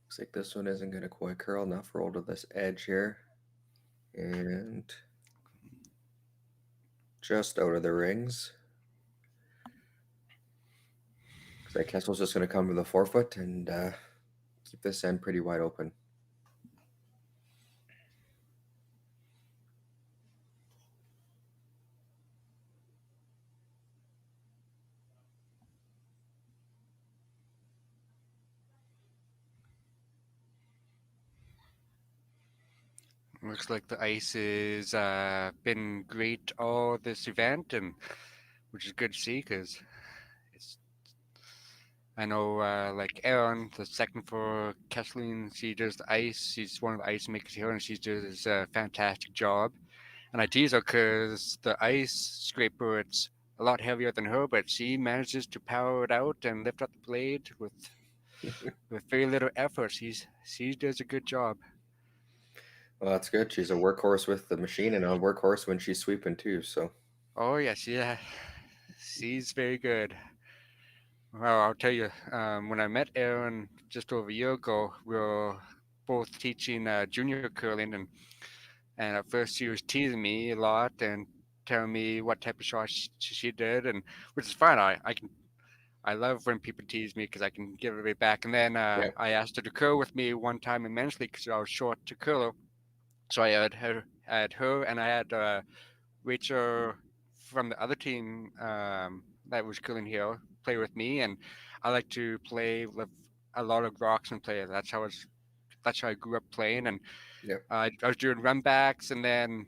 Looks like this one isn't going to quite curl enough. Roll to this edge here. And just out of the rings. Looks like Kessel's just going to come to the 4-foot and keep this end pretty wide open. Looks like the ice has been great all this event, and which is good to see because I know like Aaron, the second for Kesslering, she does the ice. She's one of the ice makers here, and she does a fantastic job. And I tease her because the ice scraper, it's a lot heavier than her, but she manages to power it out and lift up the blade with very little effort. She does a good job. Well, that's good. She's a workhorse with the machine and a workhorse when she's sweeping too. So. Oh yes, yeah, she's very good. Well, I'll tell you, when I met Aaron just over a year ago, we were both teaching junior curling, and at first she was teasing me a lot and telling me what type of shot she did, and which is fine. I love when people tease me because I can give it right back. And then I asked her to curl with me one time immensely because I was short to curl. So I had her and I had Rachel from the other team that was curling here play with me, and I like to play with a lot of rocks and play. That's how I grew up playing, and I was doing run backs and then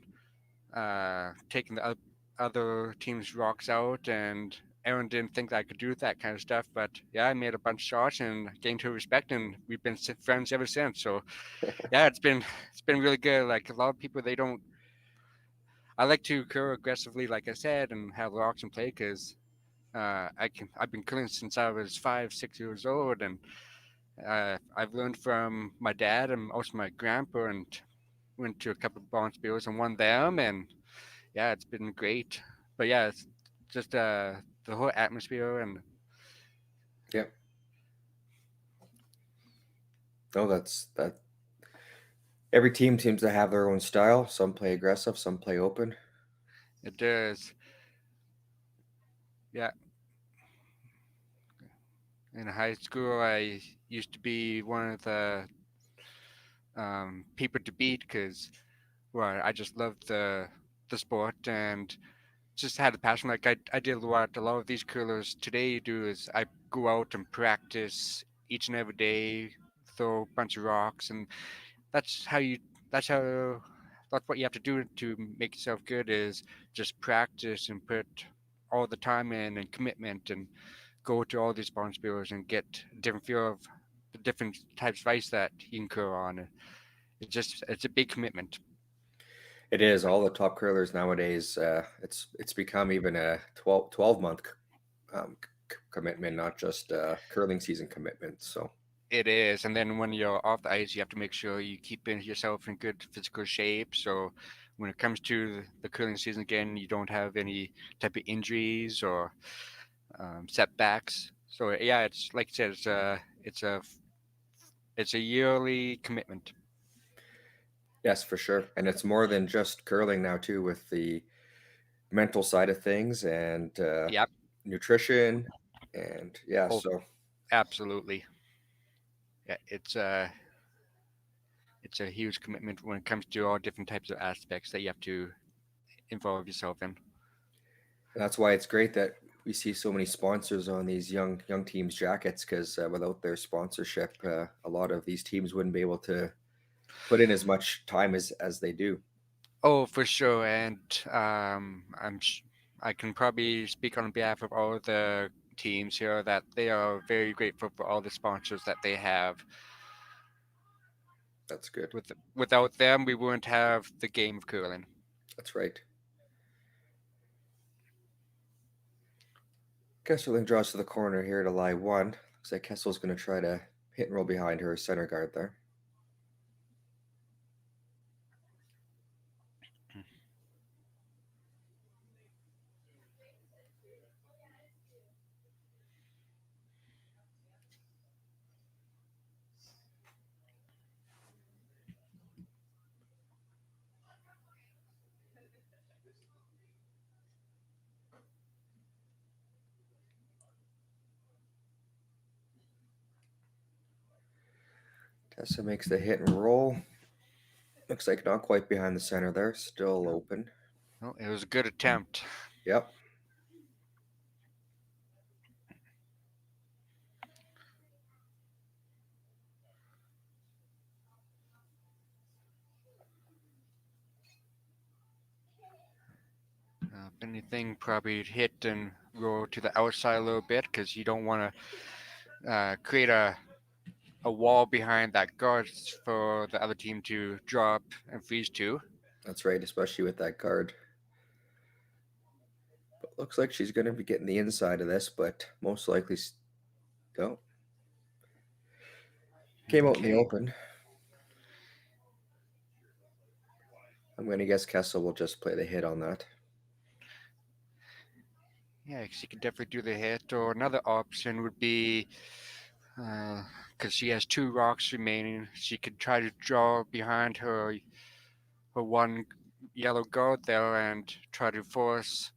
taking the other teams' rocks out, and Aaron didn't think that I could do that kind of stuff. But yeah, I made a bunch of shots and gained her respect, and we've been friends ever since. So yeah, it's been really good. Like a lot of people, they don't. I like to curl aggressively, like I said, and have rocks and play because I've been curling since I was 5, 6 years old, and I've learned from my dad and also my grandpa, and went to a couple of bronze bills and won them, and yeah, it's been great. But yeah, it's just the whole atmosphere and Yeah. No, that's that. Every team seems to have their own style. Some play aggressive, some play open. it does. Yeah. In high school, I used to be one of the people to beat because, well, I just loved the sport and just had a passion. Like I did what a lot of these curlers today do is I go out and practice each and every day, throw a bunch of rocks, and that's how you. That's how. That's what you have to do to make yourself good is just practice and put all the time in and commitment and go to all these barn spears and get a different feel of the different types of ice that you can curl on. It's a big commitment. It is. All the top curlers nowadays, it's become even a 12-month commitment, not just curling season commitment. So It is, and then when you're off the ice, you have to make sure you keep yourself in good physical shape. So when it comes to the curling season again, you don't have any type of injuries or setbacks. So yeah, it's like I said, it's a yearly commitment. yes, for sure. And it's more than just curling now too, with the mental side of things and Yep. nutrition, and yeah. Oh, So absolutely. Yeah, it's a huge commitment when it comes to all different types of aspects that you have to involve yourself in. that's why it's great that we see so many sponsors on these young teams' jackets, because without their sponsorship, a lot of these teams wouldn't be able to put in as much time as they do. Oh, for sure, and I can probably speak on behalf of all the teams here that they are very grateful for all the sponsors that they have. That's good. Without them, we wouldn't have the game of curling. That's right. Kesslering draws to the corner here to lie one. Looks like Kessel's going to try to hit and roll behind her center guard there. Tessa makes the hit and roll. Looks like not quite behind the center there. Still open. Well, it was a good attempt. Yep. If anything, probably hit and roll to the outside a little bit because you don't want to create a wall behind that guard for the other team to drop and freeze to. That's right, especially with that guard. But looks like she's going to be getting the inside of this, but most likely no. Came out in the open. I'm going to guess Kessel will just play the hit on that. Yeah, she could definitely do the hit. Or another option would be, because she has 2 rocks remaining, she could try to draw behind her one yellow guard there and try to force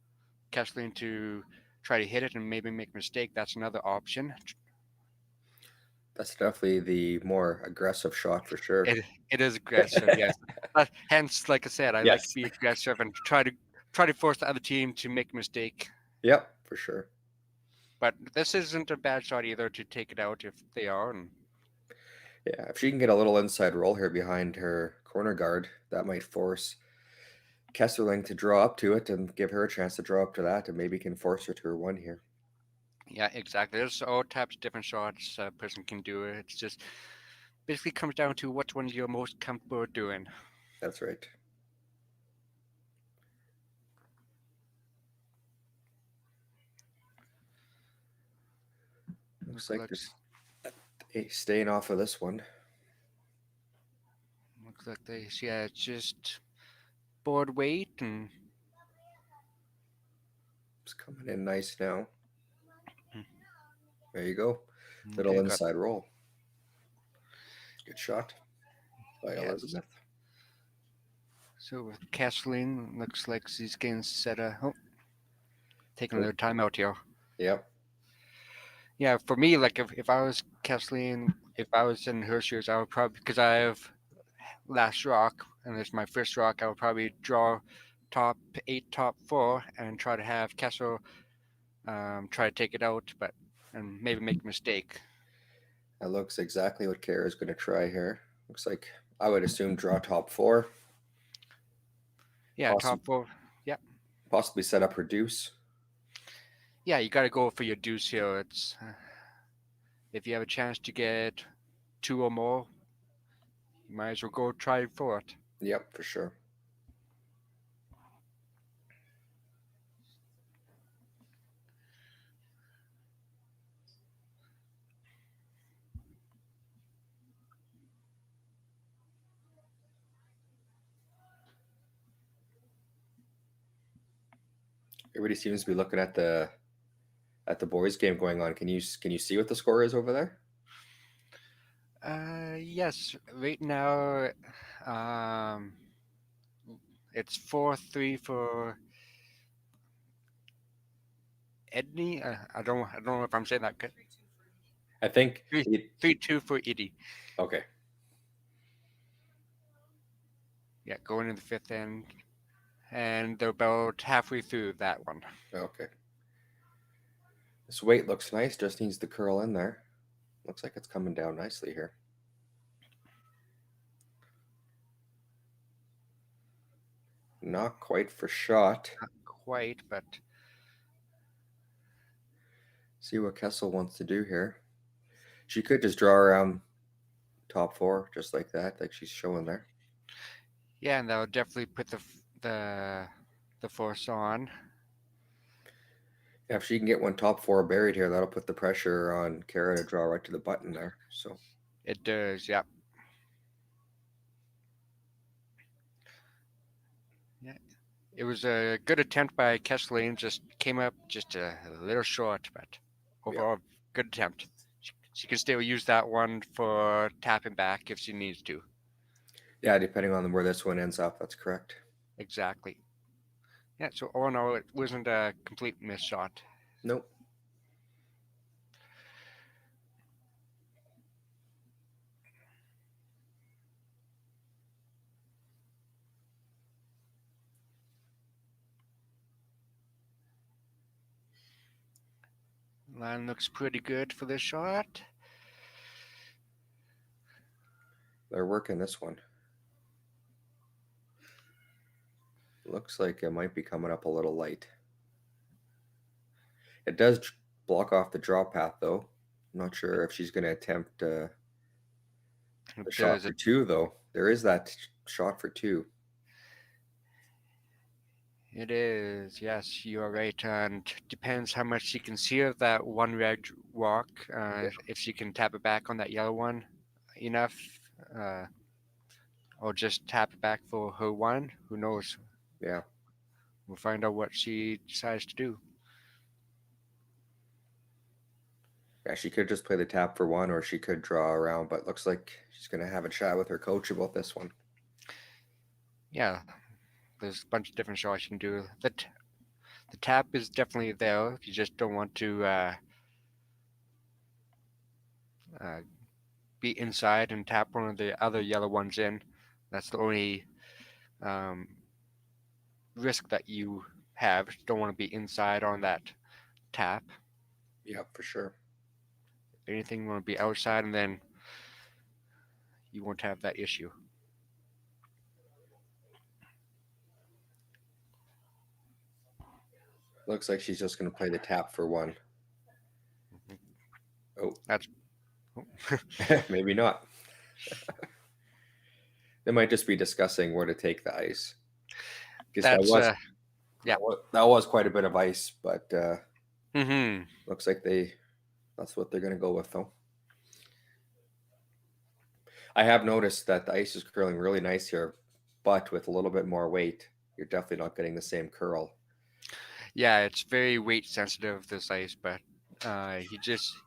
Kesslering to try to hit it and maybe make a mistake. That's another option. That's definitely the more aggressive shot for sure. It is aggressive, yes. Hence, like I said, I like to be aggressive and try to force the other team to make a mistake. Yep, for sure. But this isn't a bad shot either to take it out if they are. And yeah, if she can get a little inside roll here behind her corner guard, that might force Kesslering to draw up to it and give her a chance to draw up to that, and maybe can force her to her one here. Yeah, exactly. There's all types of different shots a person can do. It's just basically comes down to which one you're most comfortable doing. That's right. Looks like there's staying off of this one. Looks like yeah, just board weight and it's coming in nice now. There you go. Little Okay, inside roll. Good shot by Elizabeth. So with Kesslering, looks like she's getting set up. Oh, taking their time out here. Yep. Yeah, for me, like if I was Kesslering, if I was in her shoes, I would probably, because I have last rock and it's my first rock, I would probably draw top 8, top 4, and try to have Kessel try to take it out, and maybe make a mistake. That looks exactly what Cara is going to try here. Looks like I would assume draw top 4. Yeah, top 4. Yeah. Possibly set up her deuce. Yeah, you got to go for your deuce here. It's if you have a chance to get 2 or more, you might as well go try for it. Yep, for sure. Everybody seems to be looking at the boys' game going on. Can you see what the score is over there? Yes. Right now, it's 4-3 for Edney. I don't know if I'm saying that good. I think 3-2 for Edie. Okay. Yeah, going in the 5th end, and they're about halfway through that one. Okay. This weight looks nice. Just needs to curl in there. Looks like it's coming down nicely here. Not quite for shot. Not quite, but see what Kessel wants to do here. She could just draw around top 4 just like that, like she's showing there. Yeah, and that'll definitely put the force on. Yeah, if she can get one top 4 buried here, that'll put the pressure on Cara to draw right to the button there. So it does, yeah. Yeah, it was a good attempt by Kesslering. Just came up just a little short, but overall, good attempt. She can still use that one for tapping back if she needs to. Yeah, depending on where this one ends up, that's correct. Exactly. Yeah, so all in all, it wasn't a complete miss shot. Nope. Line looks pretty good for this shot. They're working this one. Looks like it might be coming up a little light. It does block off the draw path, though. I'm not sure if she's going to attempt the shot for 2, though. There is that shot for 2. It is, yes, you are right. And depends how much she can see of that one red rock. If she can tap it back on that yellow one enough, or just tap it back for her one. Who knows? Yeah. We'll find out what she decides to do. Yeah, she could just play the tap for 1, or she could draw around, but looks like she's going to have a chat with her coach about this one. Yeah, there's a bunch of different shots you can do. The tap is definitely there if you just don't want to be inside and tap one of the other yellow ones in. That's the only risk that you have. You don't want to be inside on that tap. Yeah, for sure. If anything, you want to be outside, and then you won't have that issue. Looks like she's just going to play the tap for one. Oh, that's maybe not. They might just be discussing where to take the ice. That's that was quite a bit of ice, but mm-hmm. Looks like that's what they're going to go with, though. I have noticed that the ice is curling really nice here, but with a little bit more weight, you're definitely not getting the same curl. Yeah, it's very weight sensitive, this ice, but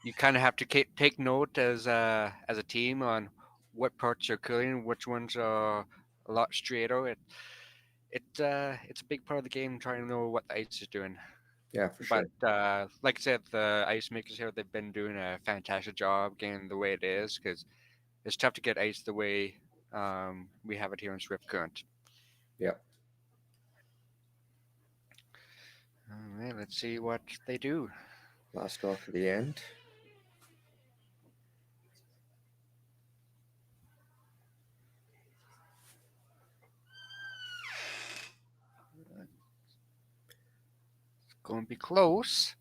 you kind of have to take note as a team on what parts are curling, which ones are a lot straighter. It's a big part of the game trying to know what the ice is doing. Yeah, for sure. But like I said, the ice makers here, they've been doing a fantastic job getting the way it is, because it's tough to get ice the way we have it here in Swift Current. Yep. All right, let's see what they do. Last off to the end. It's going to be close.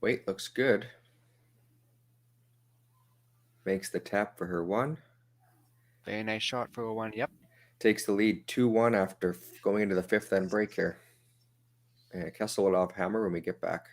Wait, looks good. Makes the tap for her one. Very nice shot for a one, yep. Takes the lead 2-1 after going into the fifth end break here. And Kessel will have hammer when we get back.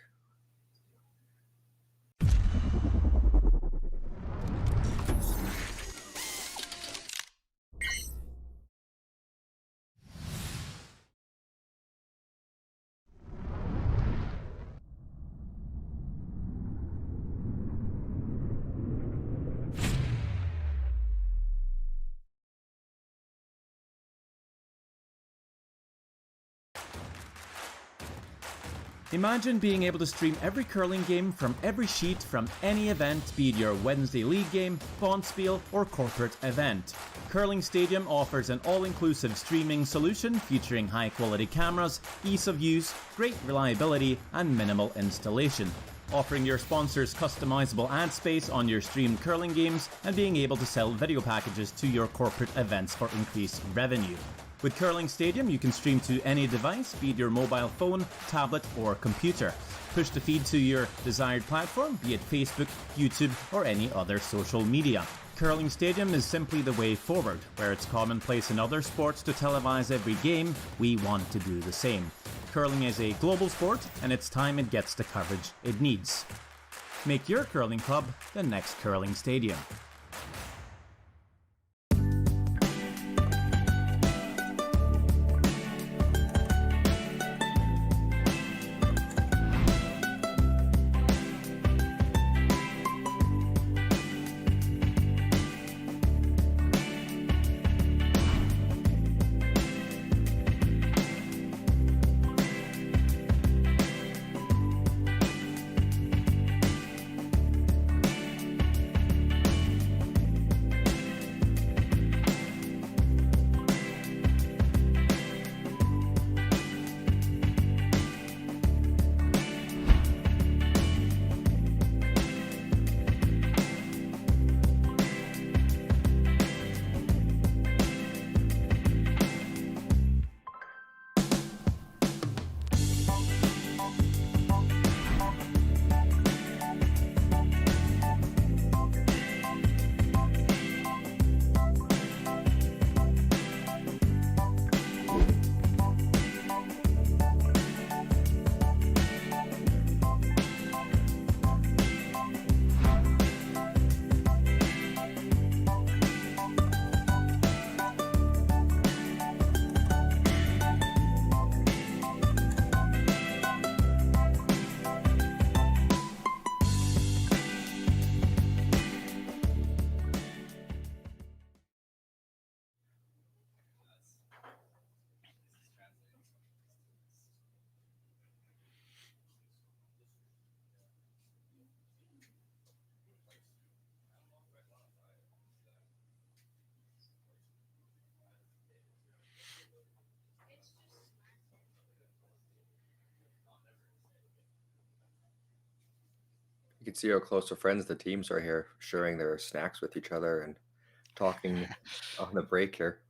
Imagine being able to stream every curling game from every sheet from any event, be it your Wednesday league game, bonspiel, or corporate event. Curling Stadium offers an all-inclusive streaming solution featuring high-quality cameras, ease of use, great reliability, and minimal installation. Offering your sponsors customizable ad space on your streamed curling games and being able to sell video packages to your corporate events for increased revenue. With Curling Stadium, you can stream to any device, be it your mobile phone, tablet, or computer. Push the feed to your desired platform, be it Facebook, YouTube, or any other social media. Curling Stadium is simply the way forward. Where it's commonplace in other sports to televise every game, we want to do the same. Curling is a global sport, and it's time it gets the coverage it needs. Make your curling club the next Curling Stadium. You can see how close of friends the teams are here, sharing their snacks with each other and talking on the break here.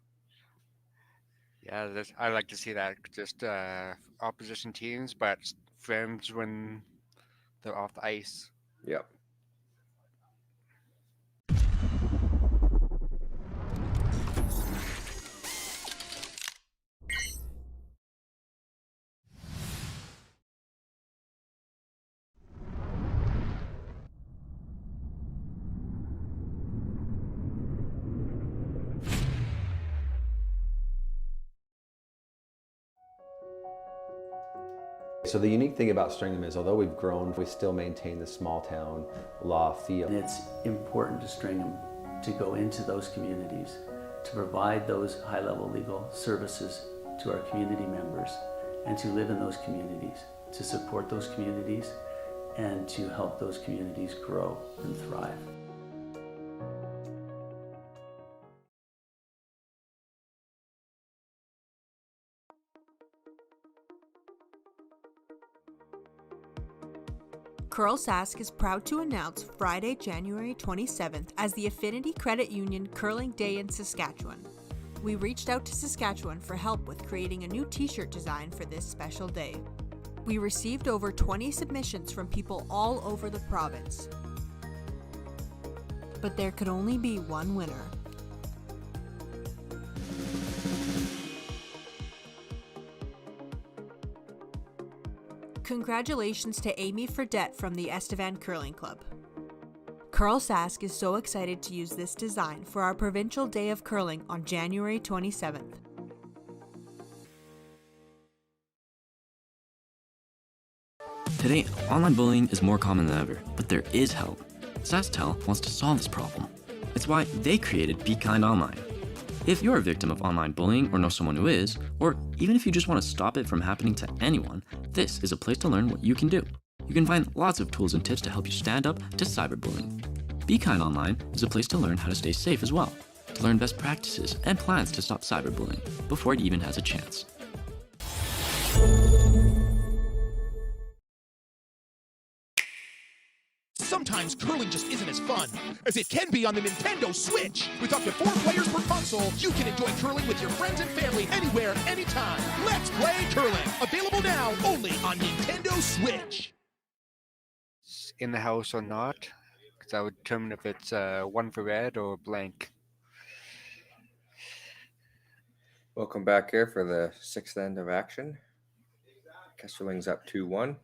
Yeah, I like to see that. Just opposition teams, but friends when they're off the ice. Yep. So the unique thing about Stringham is, although we've grown, we still maintain the small town law feel. And it's important to Stringham to go into those communities, to provide those high-level legal services to our community members, and to live in those communities, to support those communities, and to help those communities grow and thrive. CURLSASK is proud to announce Friday, January 27th as the Affinity Credit Union Curling Day in Saskatchewan. We reached out to Saskatchewan for help with creating a new t-shirt design for this special day. We received over 20 submissions from people all over the province. But there could only be one winner. Congratulations to Amy Fredette from the Estevan Curling Club. CURLSASK is so excited to use this design for our Provincial Day of Curling on January 27th. Today, online bullying is more common than ever, but there is help. SaskTel wants to solve this problem. It's why they created Be Kind Online. If you're a victim of online bullying or know someone who is, or even if you just want to stop it from happening to anyone, this is a place to learn what you can do. You can find lots of tools and tips to help you stand up to cyberbullying. Be Kind Online is a place to learn how to stay safe as well, to learn best practices and plans to stop cyberbullying before it even has a chance. Sometimes curling just isn't as fun as it can be on the Nintendo Switch. With up to 4 players per console, you can enjoy curling with your friends and family anywhere, anytime. Let's play curling. Available now only on Nintendo Switch. In the house or not, because I would determine if it's one for red or blank. Welcome back here for the sixth end of action. Kessling's up 2-1.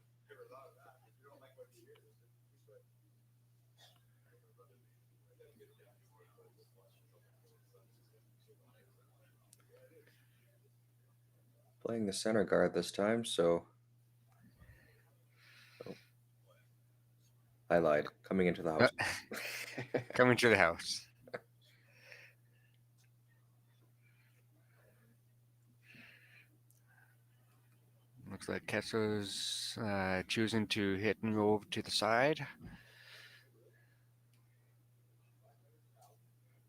Playing the center guard this time, so I lied. Coming into the house. Coming to the house. Looks like Kessel's choosing to hit and roll to the side.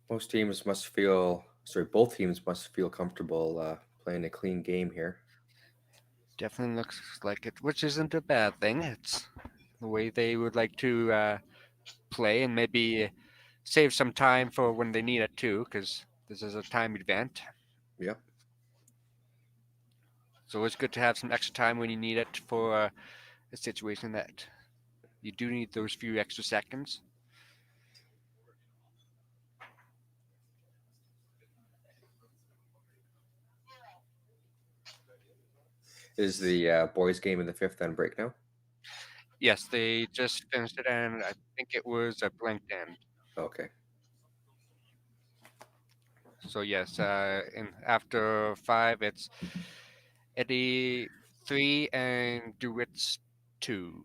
Both teams must feel comfortable playing a clean game here. Definitely looks like it, which isn't a bad thing. It's the way they would like to play and maybe save some time for when they need it too, because this is a timed event. Yep. So it's good to have some extra time when you need it for a situation that you do need those few extra seconds. Is the boys' game in the fifth on break now? Yes, they just finished it, and I think it was a blank end. Okay. So yes, and after 5, it's Eddie 3 and DeWitt's 2.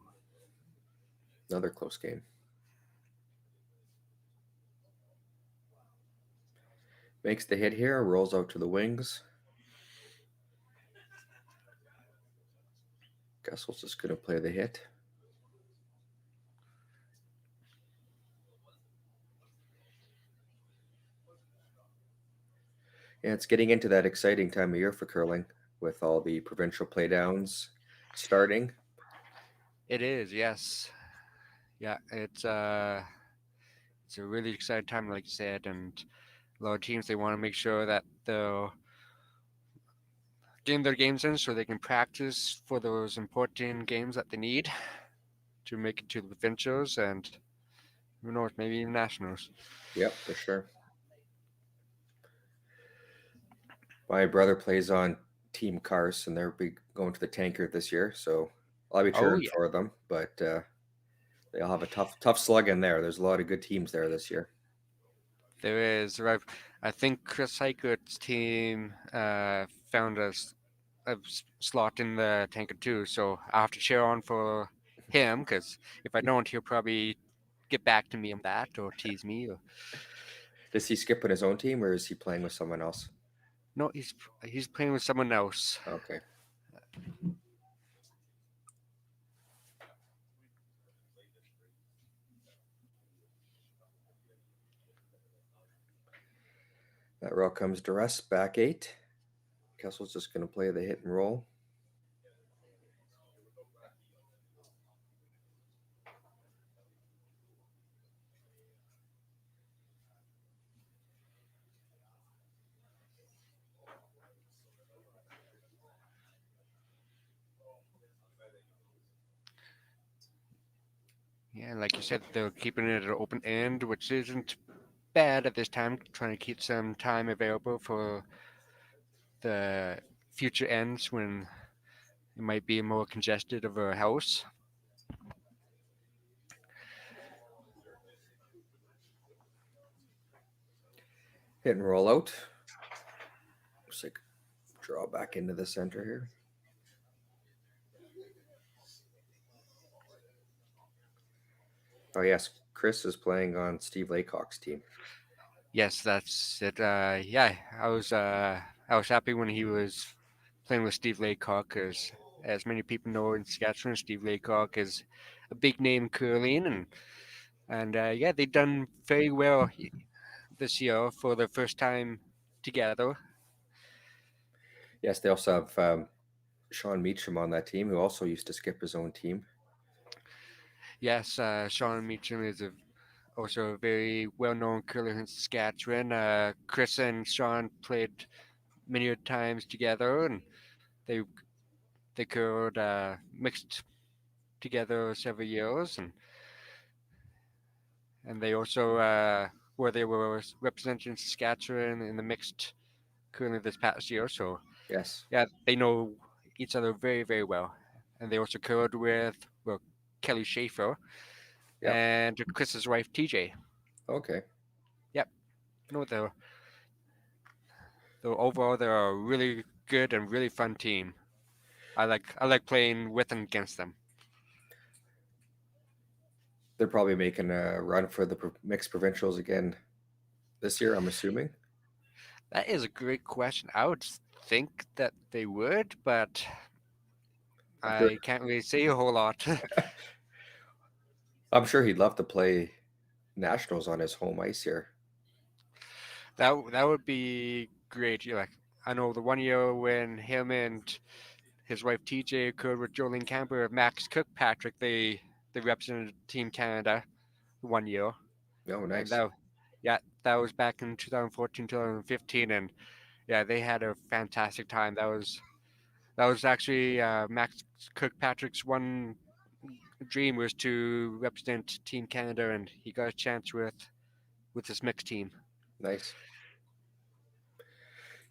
Another close game. Makes the hit here, rolls out to the wings. Kessel's just going to play the hit. Yeah, it's getting into that exciting time of year for curling with all the provincial playdowns starting. It is, yes. Yeah, it's a really exciting time, like you said, and a lot of teams, they want to make sure that getting their games in so they can practice for those important games that they need to make it to the provincials and who knows, maybe even nationals. Yep, for sure. My brother plays on Team Cars, and they're going to the Tanker this year, so I'll be cheering for them. But they all have a tough slug in there. There's a lot of good teams there this year. There is. I think Chris Heikert's team found a slot in the Tanker too, so I have to cheer on for him because if I don't, he'll probably get back to me on that or tease me. Does he skip on his own team, or is he playing with someone else? No, he's playing with someone else. Okay. That row comes to rest, back 8. Kessel's just going to play the hit and roll. Yeah, like you said, they're keeping it at an open end, which isn't bad at this time, trying to keep some time available for the future ends when it might be more congested of a house. Hit and roll out. Just like draw back into the center here. Oh yes, Chris is playing on Steve Laycock's team. Yes, that's it. Yeah, I was happy when he was playing with Steve Laycock because, as many people know in Saskatchewan, Steve Laycock is a big name in curling, and yeah, they've done very well this year for the first time together. Yes, they also have Sean Meacham on that team, who also used to skip his own team. Yes, Sean Meacham is also a very well-known curler in Saskatchewan. Chris and Sean played many times together, and they curled mixed together several years, and they also they were representing Saskatchewan in the mixed curling this past year. So yes, yeah, they know each other very, very well, and they also curled with Kelly Schaefer and Chris's wife TJ. Okay. Yep. No, they're overall they're a really good and really fun team. I like playing with and against them. They're probably making a run for the mixed provincials again this year, I'm assuming. That is a great question. I would think that they would, but I can't really say a whole lot. I'm sure he'd love to play nationals on his home ice here. That would be great. Like I know the one year when him and his wife TJ occurred with Jolene Camper, Max Kirkpatrick, they represented Team Canada 1 year. Oh, nice. And that was back in 2014, 2015, and yeah, they had a fantastic time. That was actually Max Kirkpatrick's one dream was to represent Team Canada, and he got a chance with his mixed team. Nice.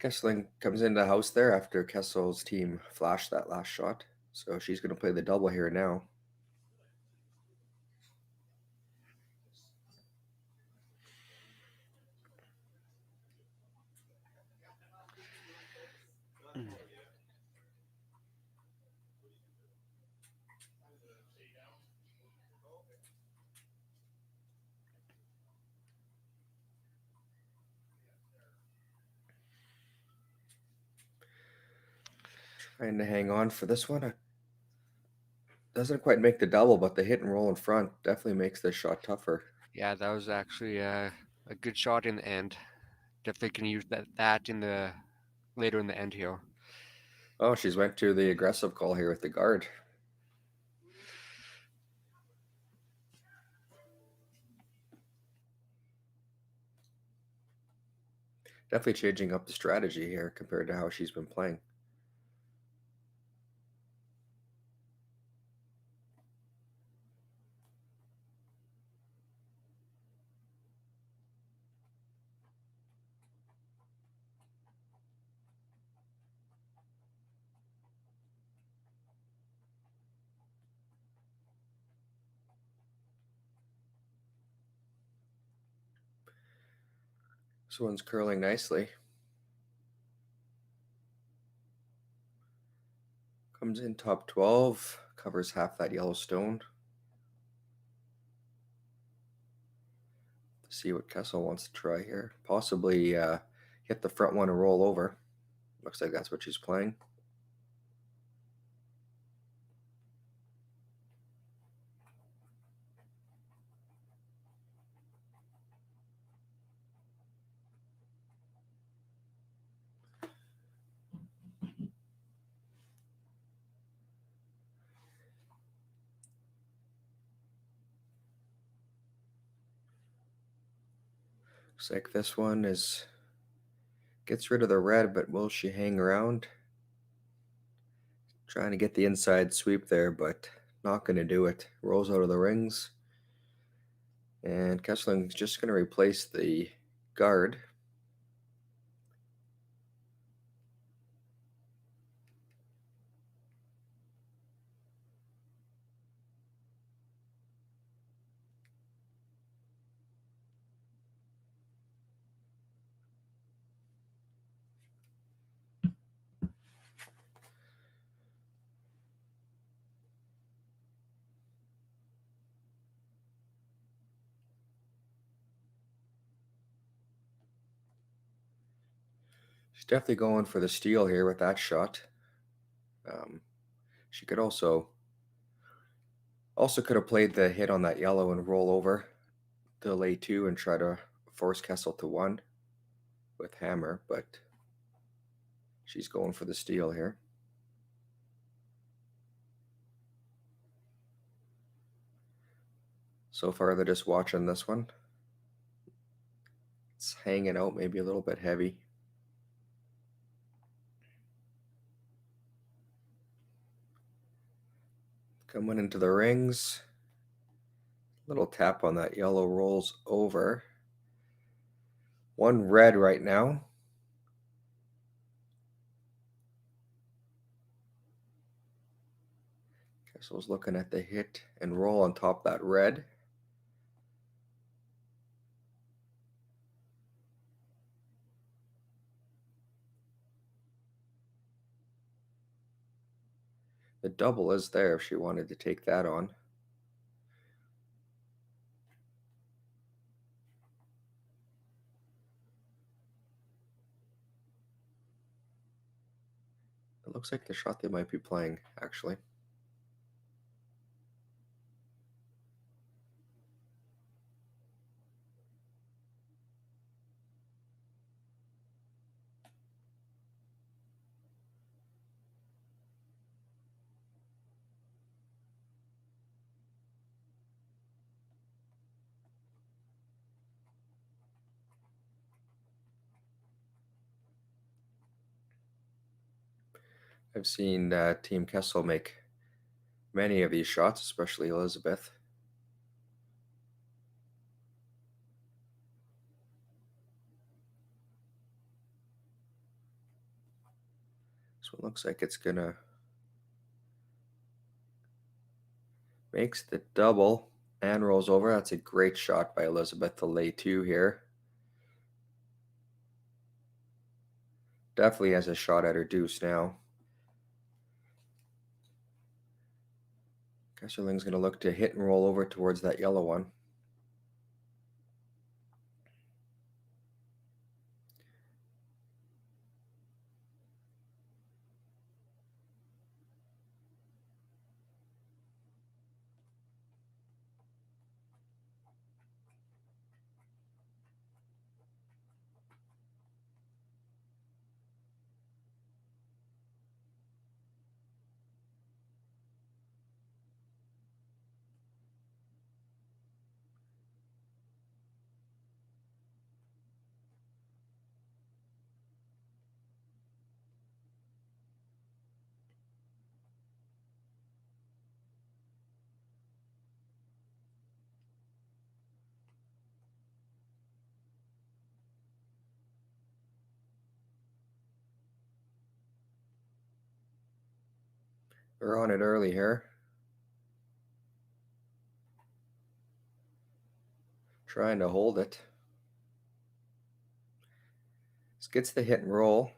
Kesslering comes into the house there after Kessel's team flashed that last shot. So she's going to play the double here now. Trying to hang on for this one. Doesn't quite make the double, but the hit and roll in front definitely makes this shot tougher. Yeah, that was actually a good shot in the end. Definitely can use that in the later in the end here. Oh, she's went to the aggressive call here with the guard. Definitely changing up the strategy here compared to how she's been playing. This one's curling nicely. Comes in top 12, covers half that yellow stone. See what Kessel wants to try here. Possibly hit the front one and roll over. Looks like that's what she's playing. Looks like this one gets rid of the red, but will she hang around? Trying to get the inside sweep there, but not going to do it. Rolls out of the rings. And Kessling's just going to replace the guard. She's definitely going for the steal here with that shot. She could also could have played the hit on that yellow and roll over the lay 2 and try to force Kessel to 1 with hammer, but she's going for the steal here. So far they're just watching this one. It's hanging out, maybe a little bit heavy. Coming into the rings. Little tap on that yellow, rolls over. One red right now. Kessel's looking at the hit and roll on top of that red. The double is there if she wanted to take that on. It looks like the shot they might be playing, actually. I've seen Team Kessel make many of these shots, especially Elizabeth. So it looks like it's gonna makes the double and rolls over. That's a great shot by Elizabeth to lay 2 here. Definitely has a shot at her deuce now. Kessling's going to look to hit and roll over towards that yellow one. We're on it early here. Trying to hold it. Gets the hit and roll,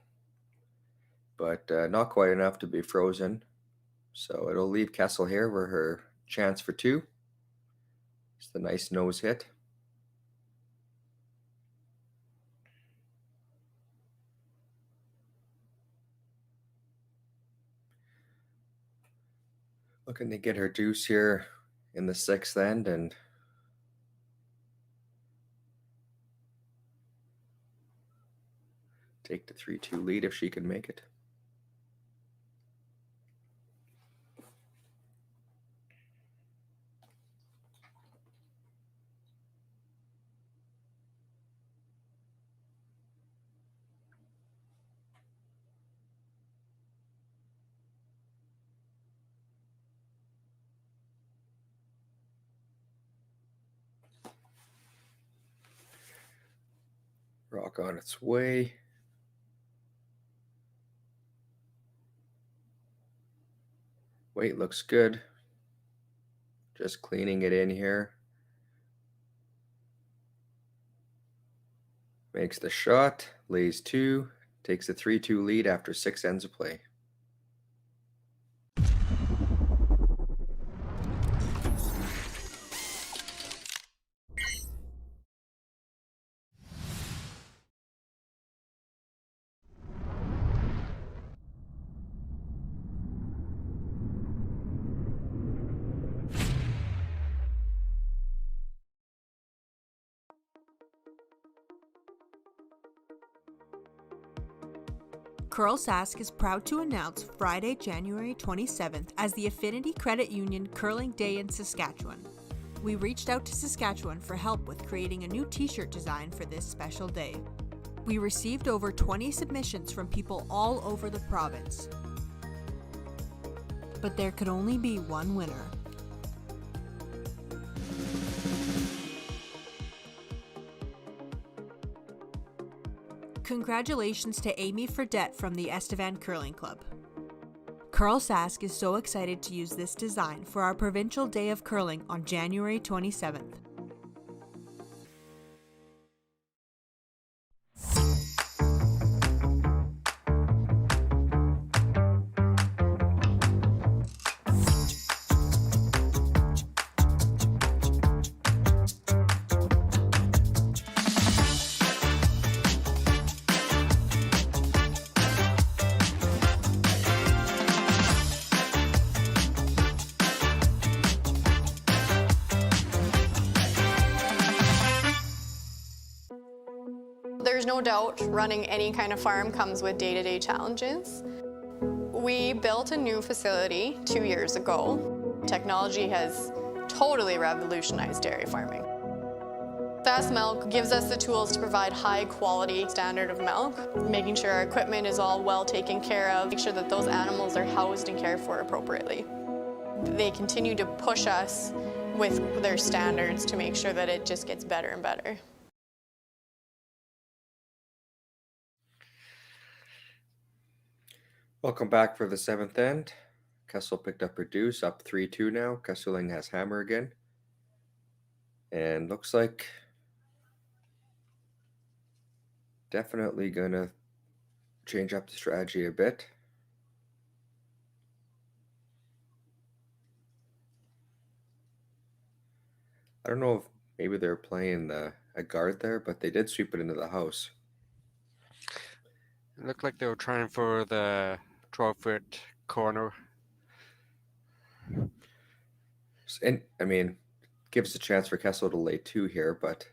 but not quite enough to be frozen. So it'll leave Kessel here for her chance for 2. It's the nice nose hit. Looking to get her deuce here in the 6th end and take the 3-2 lead if she can make it. Rock on its way. Weight looks good. Just cleaning it in here. Makes the shot, lays 2, takes a 3-2 lead after 6 ends of play. CURLSASK is proud to announce Friday, January 27th as the Affinity Credit Union Curling Day in Saskatchewan. We reached out to Saskatchewan for help with creating a new t-shirt design for this special day. We received over 20 submissions from people all over the province. But there could only be one winner. Congratulations to Amy Fredette from the Estevan Curling Club. CURLSASK is so excited to use this design for our Provincial Day of Curling on January 27th. There's no doubt running any kind of farm comes with day-to-day challenges. We built a new facility 2 years ago. Technology has totally revolutionized dairy farming. Fast Milk gives us the tools to provide high quality standard of milk, making sure our equipment is all well taken care of, make sure that those animals are housed and cared for appropriately. They continue to push us with their standards to make sure that it just gets better and better. Welcome back for the 7th end. Kessel picked up her deuce, up 3-2 now. Kesslering has hammer again. And looks like definitely gonna change up the strategy a bit. I don't know if maybe they're playing a guard there, but they did sweep it into the house. It looked like they were trying for the 12-foot corner. And I mean, gives a chance for Kessel to lay 2 here, but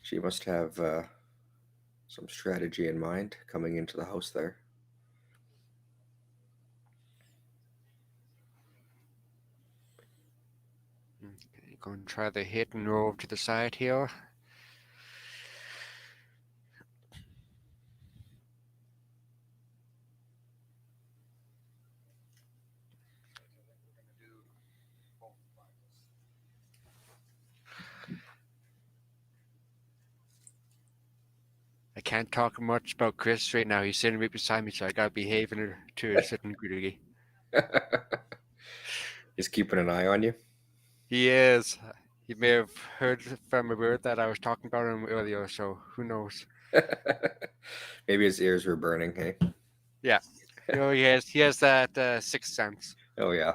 she must have some strategy in mind coming into the house there. Okay, go and try the hit and roll to the side here. I can't talk much about Chris right now. He's sitting right beside me, so I gotta behave to a certain degree. He's keeping an eye on you. He is. He may have heard from a bird that I was talking about him earlier, so who knows? Maybe his ears were burning, hey? Yeah. He has that sixth sense. Oh, yeah.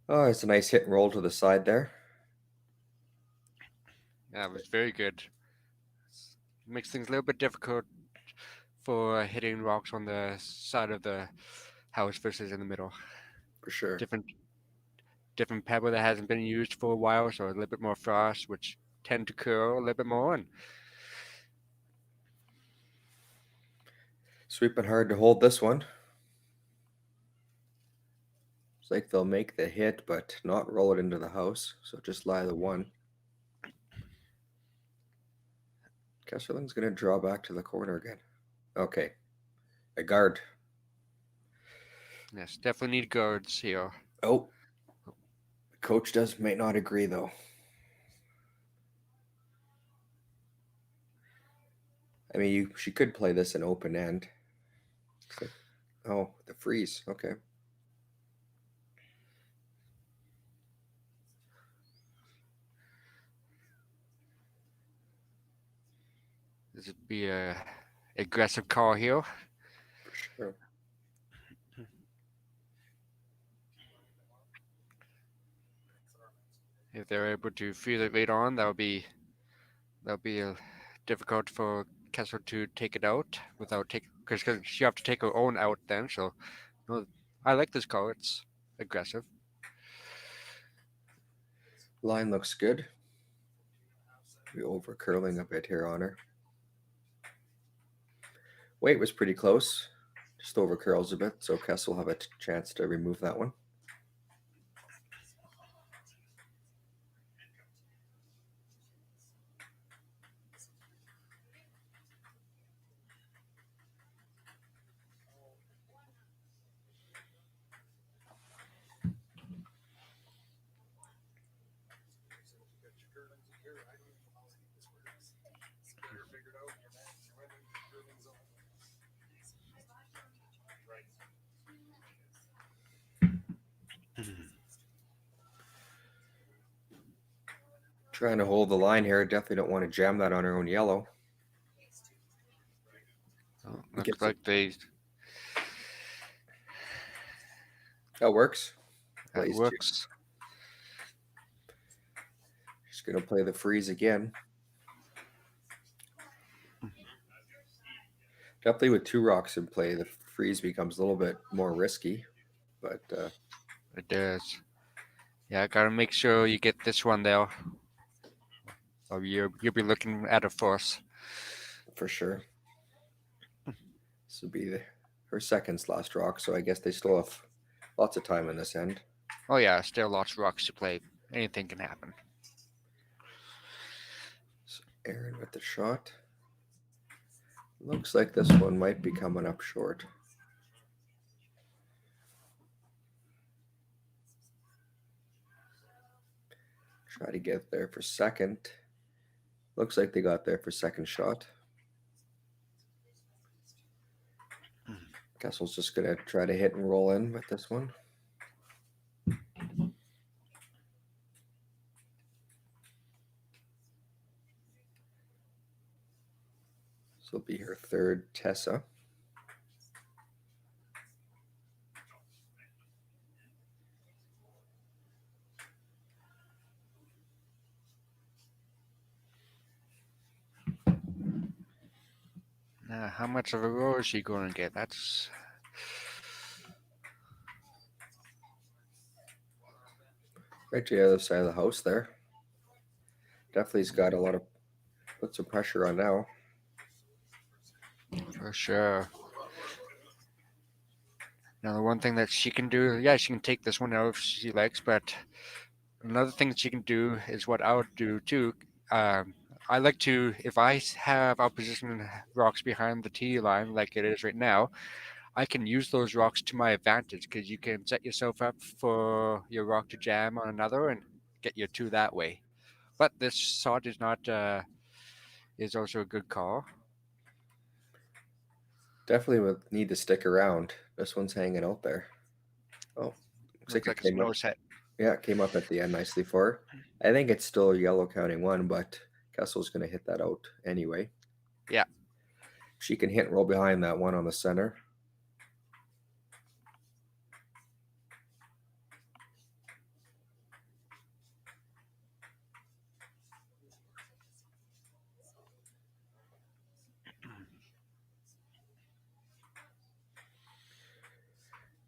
Oh, it's a nice hit and roll to the side there. Yeah, it was very good. Makes things a little bit difficult for hitting rocks on the side of the house versus in the middle. For sure. Different pebble that hasn't been used for a while, so a little bit more frost, which tend to curl a little bit more. And Sweeping hard to hold this one. It's like they'll make the hit, but not roll it into the house. So just lie the one. Kessling's going to draw back to the corner again. Okay. A guard. yes, definitely need guards here. Oh. The coach may not agree, though. I mean, she could play this an open end. Oh, the freeze. Okay. This would be a aggressive call here. For sure. If they're able to feel it right on, that'll be difficult for Kessel to take it out without because she have to take her own out then. So, no, I like this call. It's aggressive. Line looks good. We over curling a bit here on her. Weight was pretty close. Just over curls a bit, so Kessel will have a chance to remove that one. Trying to hold the line here. Definitely don't want to jam that on her own yellow. Oh, looks like that works. That works. She's going to play the freeze again. Definitely with two rocks in play, the freeze becomes a little bit more risky, but it does. Yeah, gotta make sure you get this one there, or you'll be looking at a force. For sure. This will be her second last rock, so I guess they still have lots of time in this end. Oh yeah, still lots of rocks to play. Anything can happen. So Aaron with the shot. Looks like this one might be coming up short. Try to get there for second. Looks like they got there for second shot. Kessel's just going to try to hit and roll in with this one. This will be her third Tessa. Now, how much of a roll is she going to get? That's right to the other side of the house there. Definitely's got a lot of, put some pressure on now. For sure. Now, the one thing that she can do, yeah, she can take this one out if she likes, but another thing that she can do is what I would do too. I like to, if I have opposition rocks behind the tee line like it is right now, I can use those rocks to my advantage because you can set yourself up for your rock to jam on another and get your two that way. But this shot is not, is also a good call. Definitely would need to stick around. This one's hanging out there. Oh, looks like a snow set. Yeah, it came up at the end nicely for her. I think it's still yellow counting one, but Kessel's going to hit that out anyway. Yeah. She can hit and roll behind that one on the center.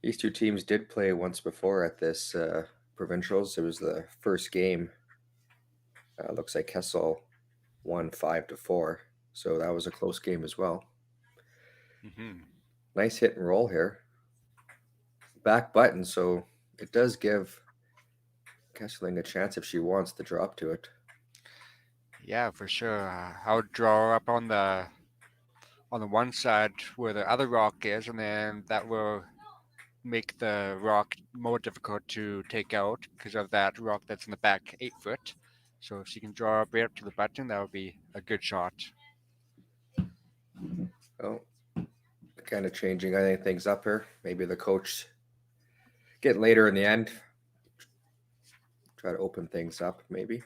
These two teams did play once before at this Provincials. It was the first game. Looks like Kessel won 5-4, so that was a close game as well. Nice hit and roll here. Back button, so it does give Kesslering a chance if she wants to drop to it. Yeah, for sure. I would draw up on the one side where the other rock is, and then that will make the rock more difficult to take out because of that rock that's in the back 8 foot. So if she can draw up right up to the button, that would be a good shot. Oh, kind of changing, I think, things up here. Maybe the coach getting later in the end. Try to open things up, maybe.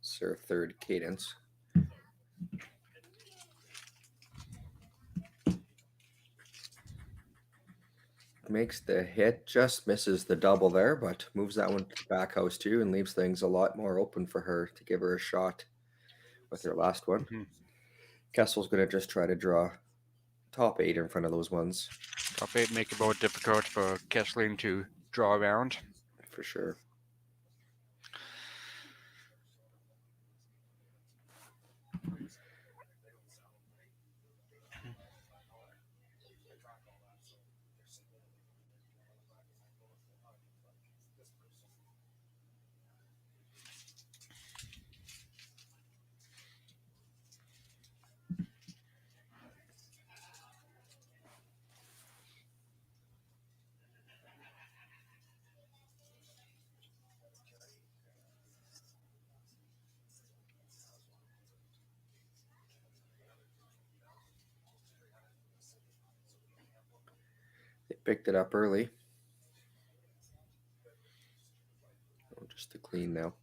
It's their third cadence. Makes the hit, just misses the double there, but moves that one to the back house too and leaves things a lot more open for her to give her a shot with her last one. Kessel's going to just try to draw top 8 in front of those ones. Top 8 make it more difficult for Kesslering to draw around. For sure. They picked it up early. Oh, just to clean now.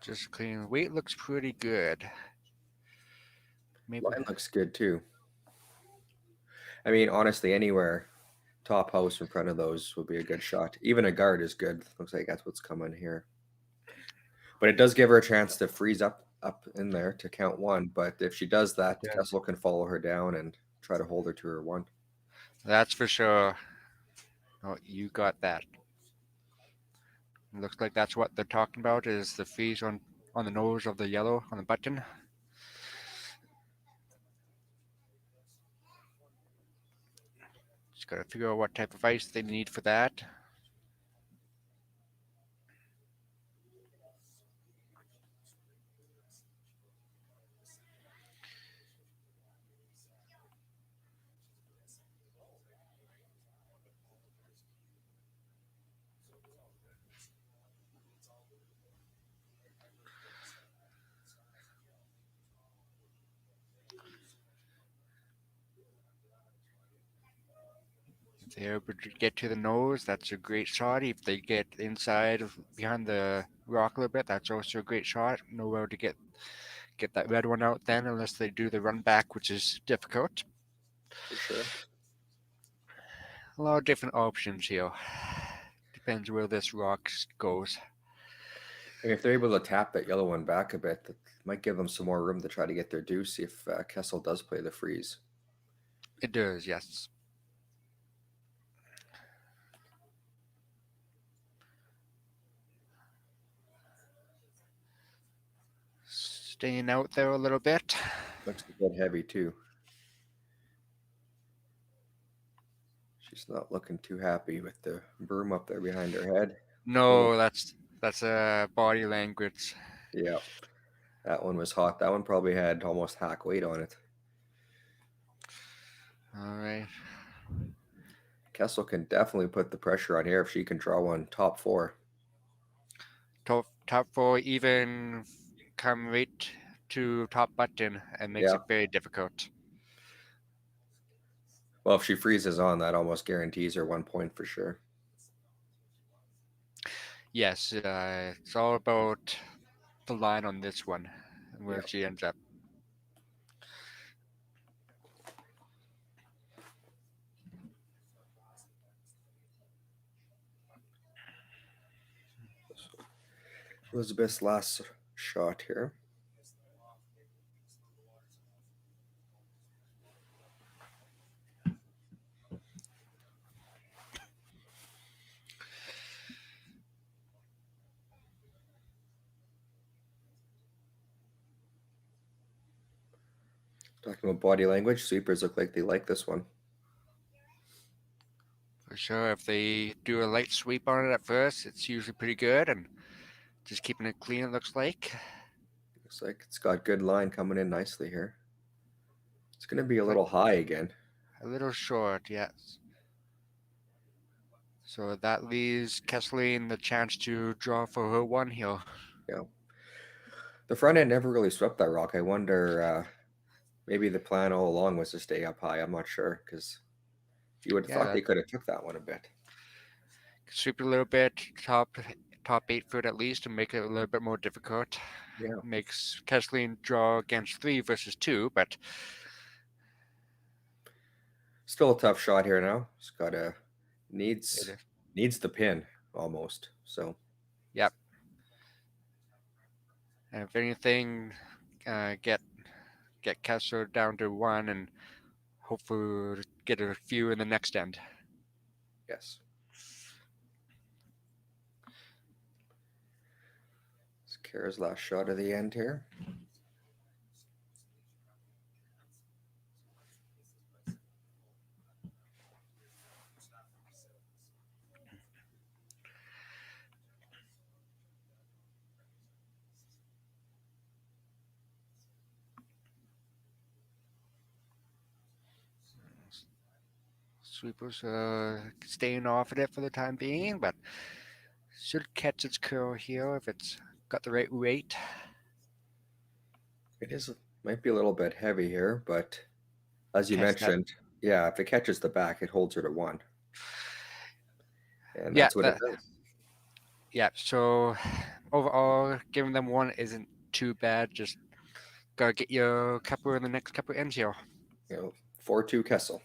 Just clean. Weight looks pretty good. Maybe Line looks good too. I mean, honestly, anywhere top house in front of those would be a good shot. Even a guard is good. Looks like that's what's coming here. But it does give her a chance to freeze up in there to count 1. But if she does that, Kessel can follow her down and try to hold her to her 1. That's for sure. Oh, you got that. It looks like that's what they're talking about, is the freeze on the nose of the yellow on the button. Just got to figure out what type of ice they need for that. If they're able to get to the nose, that's a great shot. If they get inside behind the rock a little bit, that's also a great shot. Nowhere to get that red one out then, unless they do the run back, which is difficult. For sure. A lot of different options here. Depends where this rock goes. I mean, if they're able to tap that yellow one back a bit, that might give them some more room to try to get their deuce if Kessel does play the freeze. It does, yes. Staying out there a little bit. Looks a bit heavy too. She's not looking too happy with the broom up there behind her head. No, that's body language. Yeah, that one was hot. That one probably had almost hack weight on it. All right. Kessel can definitely put the pressure on here if she can draw one top 4. Top 4 even come right to top button and makes Yeah. it very difficult. Well, if she freezes on, that almost guarantees her 1 point for sure. Yes, it's all about the line on this one and where she ends up. Elizabeth's last shot here. Talking about body language, sweepers look like they like this one. For sure, if they do a light sweep on it at first, it's usually pretty good, and just keeping it clean, it looks like. Looks like it's got good line coming in nicely here. It's going to be a little high again. A little short, yes. So that leaves Kesslering the chance to draw for her one here. Yeah. The front end never really swept that rock. I wonder, maybe the plan all along was to stay up high. I'm not sure, because you would have thought they could have took that one a bit. Sweep it a little bit, top 8 foot at least, to make it a little bit more difficult. Yeah. Makes Kesslering draw against 3 versus 2, but still a tough shot here now. It's got a needs the pin almost. So yep. And if anything, get Kessel down to 1 and hopefully get a few in the next end. Yes. It's Cara's last shot of the end here. Sweepers staying off of it for the time being, but should catch its curl here if it's got the right weight. It is might be a little bit heavy here, but as you mentioned, yeah, if it catches the back, it holds her to 1. And that's what it does. Yeah, so overall, giving them 1 isn't too bad. Just gotta get your couple in the next couple ends here. 4-2 Kessel.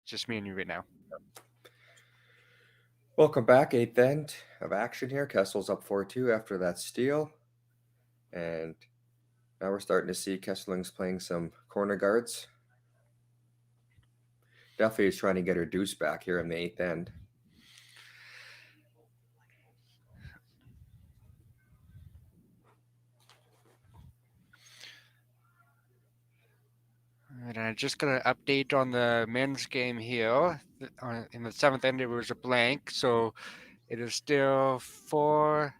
Just me and you right now. Welcome back, 8th end of action here. Kessel's up 4-2 after that steal. And now we're starting to see Kessling's playing some corner guards. Duffy is trying to get her deuce back here in the 8th end. And I just got an update on the men's game here. In the 7th end, it was a blank, so it is still 4-3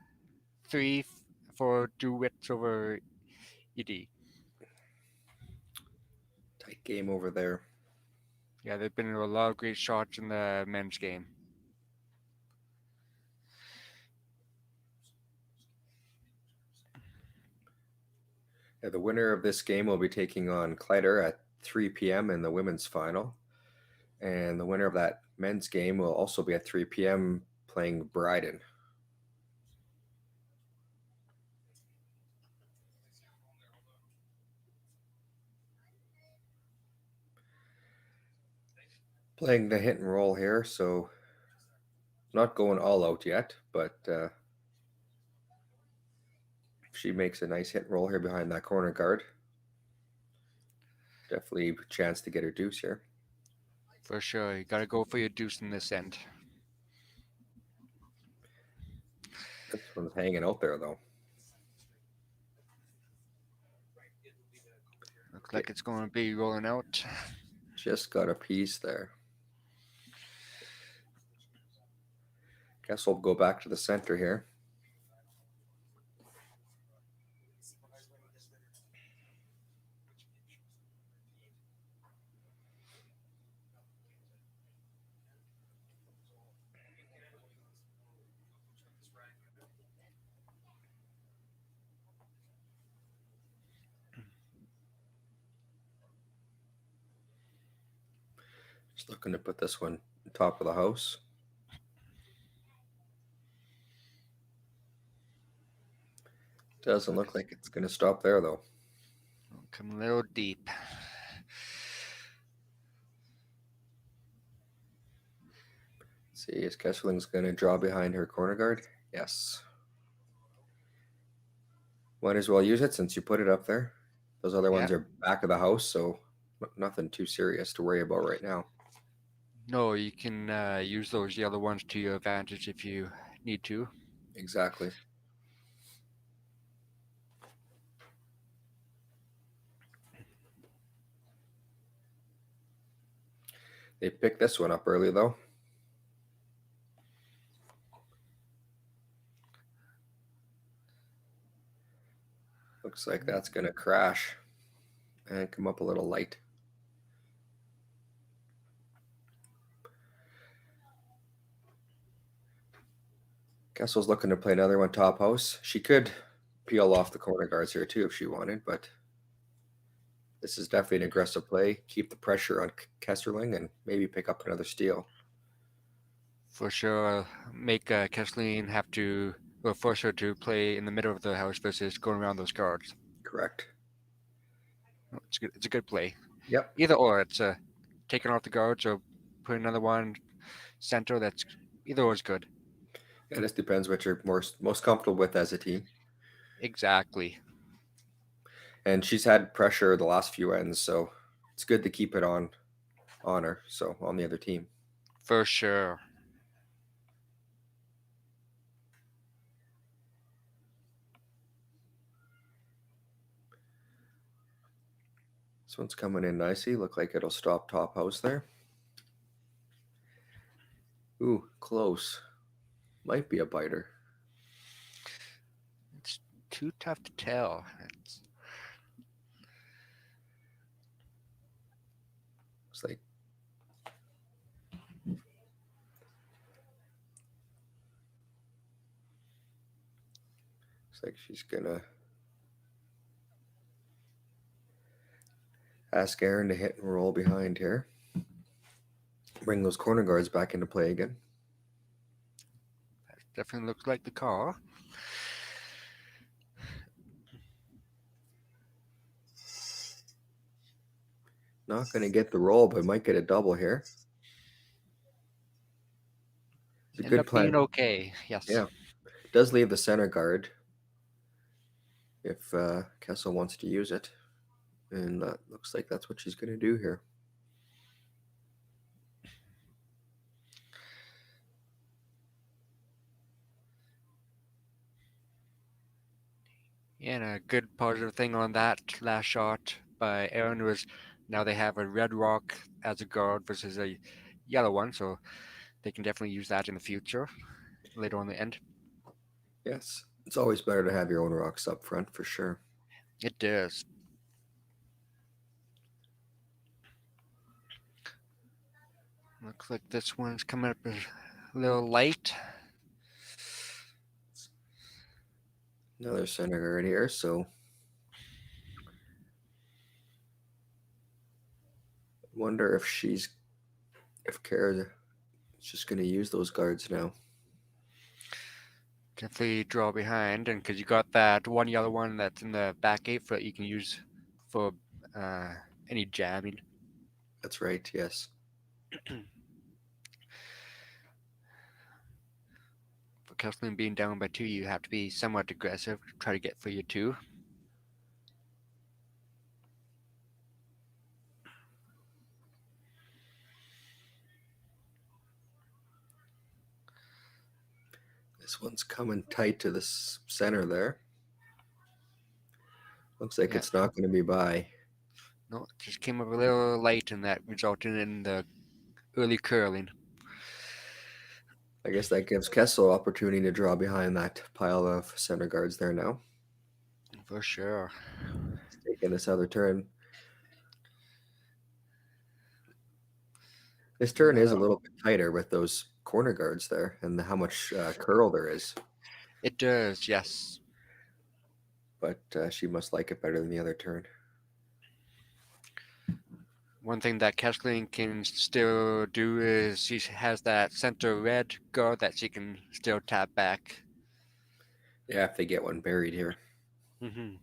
for Dewitt over ED. Tight game over there. Yeah, there've been a lot of great shots in the men's game. Yeah, the winner of this game will be taking on Clyder at 3 p.m. in the women's final. And the winner of that men's game will also be at 3 p.m. playing Bryden. Playing the hit and roll here, so not going all out yet, but she makes a nice hit and roll here behind that corner guard. Definitely a chance to get her deuce here. For sure. You got to go for your deuce in this end. This one's hanging out there, though. Looks like it's going to be rolling out. Just got a piece there. Guess we'll go back to the center here. Just looking to put this one top of the house. Doesn't look like it's going to stop there, though. Come a little deep. Let's see, is Kessling's going to draw behind her corner guard? Yes. Might as well use it since you put it up there. Those other ones are back of the house, so nothing too serious to worry about right now. No, you can use the other ones to your advantage if you need to. Exactly. They picked this one up early, though. Looks like that's going to crash and come up a little light. Kessel's looking to play another one top house. She could peel off the corner guards here too if she wanted, but this is definitely an aggressive play. Keep the pressure on Kesslering and maybe pick up another steal. For sure, make Kesslering have to, well, force her to play in the middle of the house versus going around those guards. Correct. It's good. It's a good play. Yep. Either or, it's taking off the guards or put another one center. That's either or is good. Yeah, this depends what you're most comfortable with as a team. Exactly. And she's had pressure the last few ends, so it's good to keep it on her. So on the other team. For sure. This one's coming in nicely. Look like it'll stop top house there. Ooh, close. Might be a biter. It's too tough to tell. Looks like she's gonna ask Aaron to hit and roll behind here. Bring those corner guards back into play again. That definitely looks like the call. Not going to get the roll, but might get a double here. It's a Good up plan. being okay. Yes. Yeah. Does leave the center guard if Kessel wants to use it. And that looks like that's what she's going to do here. Yeah, and a good positive thing on that last shot by Aaron was now they have a red rock as a guard versus a yellow one, so they can definitely use that in the future later on the end. Yes. It's always better to have your own rocks up front for sure. It does. Looks like this one's coming up a little light. Another center guard here, so wonder if Kara's just going to use those guards now. Definitely draw behind, and because you got that one yellow one that's in the back 8-foot you can use for any jamming. That's right, yes. For Kesslering being down by 2, you have to be somewhat aggressive to try to get for your 2. This one's coming tight to the center there. Looks like it's not going to be by. No, it just came up a little light, and that resulted in the early curling. I guess that gives Kessel opportunity to draw behind that pile of center guards there now. For sure. He's taking this other turn. This turn is a little bit tighter with those corner guards there and how much curl there is. It does, yes. But she must like it better than the other turn. One thing that Kesslering can still do is she has that center red guard that she can still tap back. Yeah, if they get one buried here. Mm-hmm.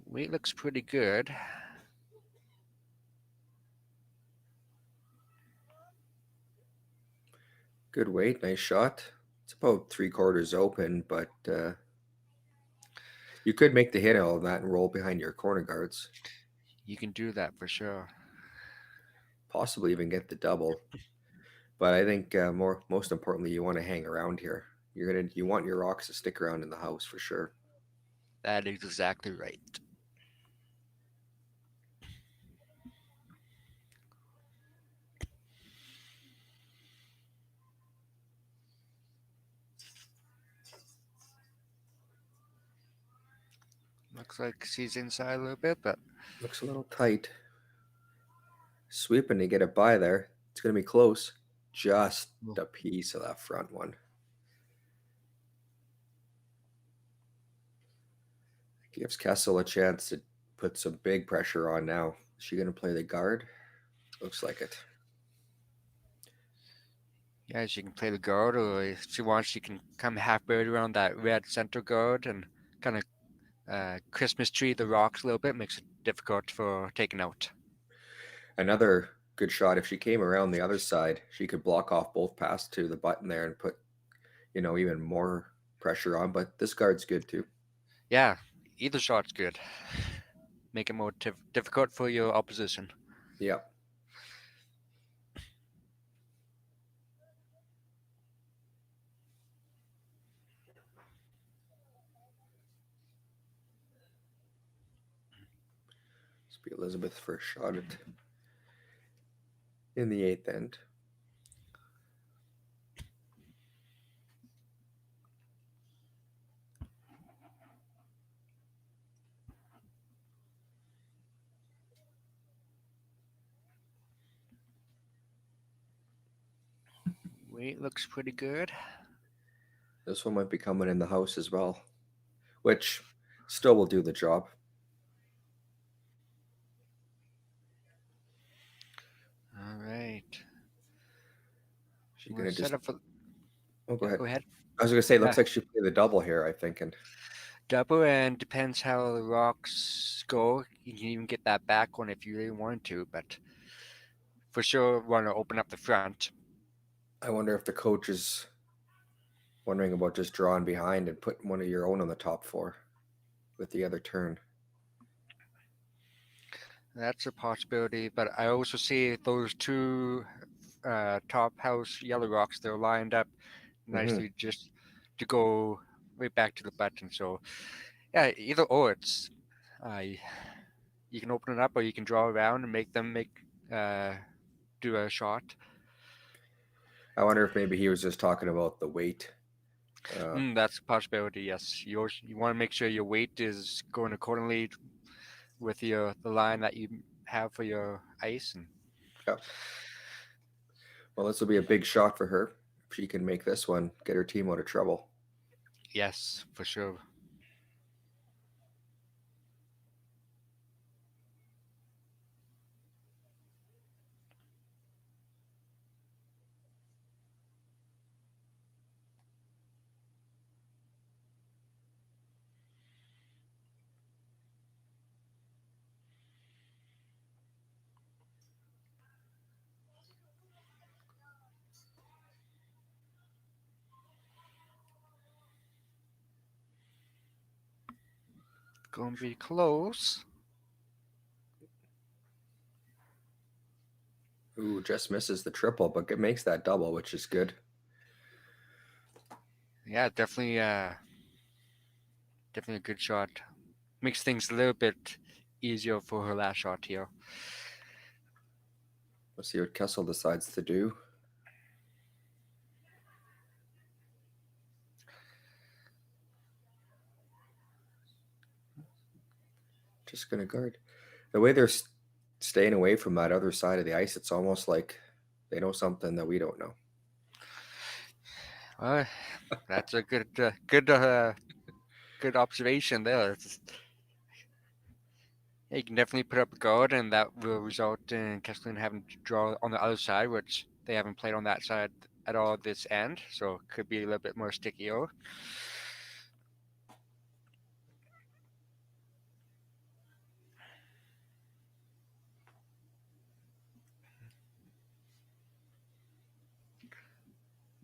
Weight looks pretty good. Good weight, nice shot. It's about 3/4 open, but you could make the hit out of that and roll behind your corner guards. You can do that for sure. Possibly even get the double. But I think most importantly, you want to hang around here. You want your rocks to stick around in the house for sure. That is exactly right. Looks like she's inside a little bit, but looks a little tight. Sweeping to get it by there. It's going to be close. Just a piece of that front one. Gives Kessel a chance to put some big pressure on now. Is she going to play the guard? Looks like it. Yeah, she can play the guard, or if she wants, she can come half buried around that red center guard and kind of Christmas tree the rocks a little bit, makes it difficult for taking out. Another good shot, if she came around the other side, she could block off both passes to the button there and put, even more pressure on. But this guard's good too. Yeah, either shot's good. Make it more difficult for your opposition. Yeah. This will be Elizabeth's first shot at in the 8th end. Weight looks pretty good. This one might be coming in the house as well, which still will do the job. All right. She's gonna just set up for... Oh, go ahead. Go ahead. I was gonna say, it looks like she played the double here, I think. And double, and depends how the rocks go. You can even get that back one if you really want to, but for sure want to open up the front. I wonder if the coach is wondering about just drawing behind and putting one of your own on the top four with the other turn. That's a possibility, but I also see those two top house yellow rocks, they're lined up nicely just to go right back to the button. So yeah, either or, it's you can open it up or you can draw around and make them do a shot. I wonder if maybe he was just talking about the weight. That's a possibility, yes. You want to make sure your weight is going accordingly with the line that you have for your ice. And yeah. Well, this will be a big shot for her. If she can make this one, get her team out of trouble. Yes, for sure. Going to be close. Ooh, just misses the triple, but it makes that double, which is good. Yeah, definitely a good shot. Makes things a little bit easier for her last shot here. Let's see what Kessel decides to do. Just going to guard. The way they're staying away from that other side of the ice, it's almost like they know something that we don't know. That's a good observation there. Yeah, you can definitely put up a guard, and that will result in Kesslering having to draw on the other side, which they haven't played on that side at all this end, so it could be a little bit more stickier.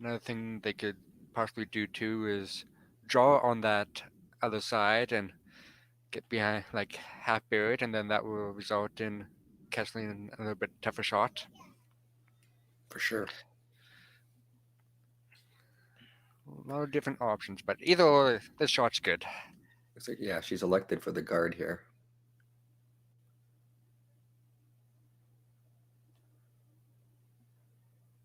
Another thing they could possibly do too is draw on that other side and get behind, like half buried, and then that will result in Kesslering a little bit tougher shot. For sure. A lot of different options, but either or, this shot's good. Looks like, yeah, she's elected for the guard here.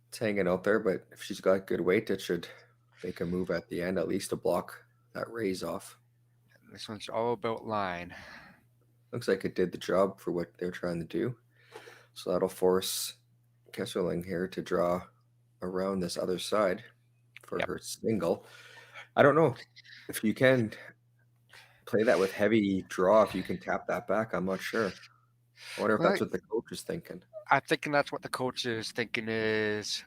It's hanging out there, but if she's got good weight, it should make a move at the end, at least to block that raise off. This one's all about line. Looks like it did the job for what they're trying to do. So that'll force Kesslering here to draw around this other side for her single. I don't know if you can play that with heavy draw, if you can tap that back. I'm not sure. I wonder if that's what the coach is thinking. I'm thinking that's what the coach is thinking is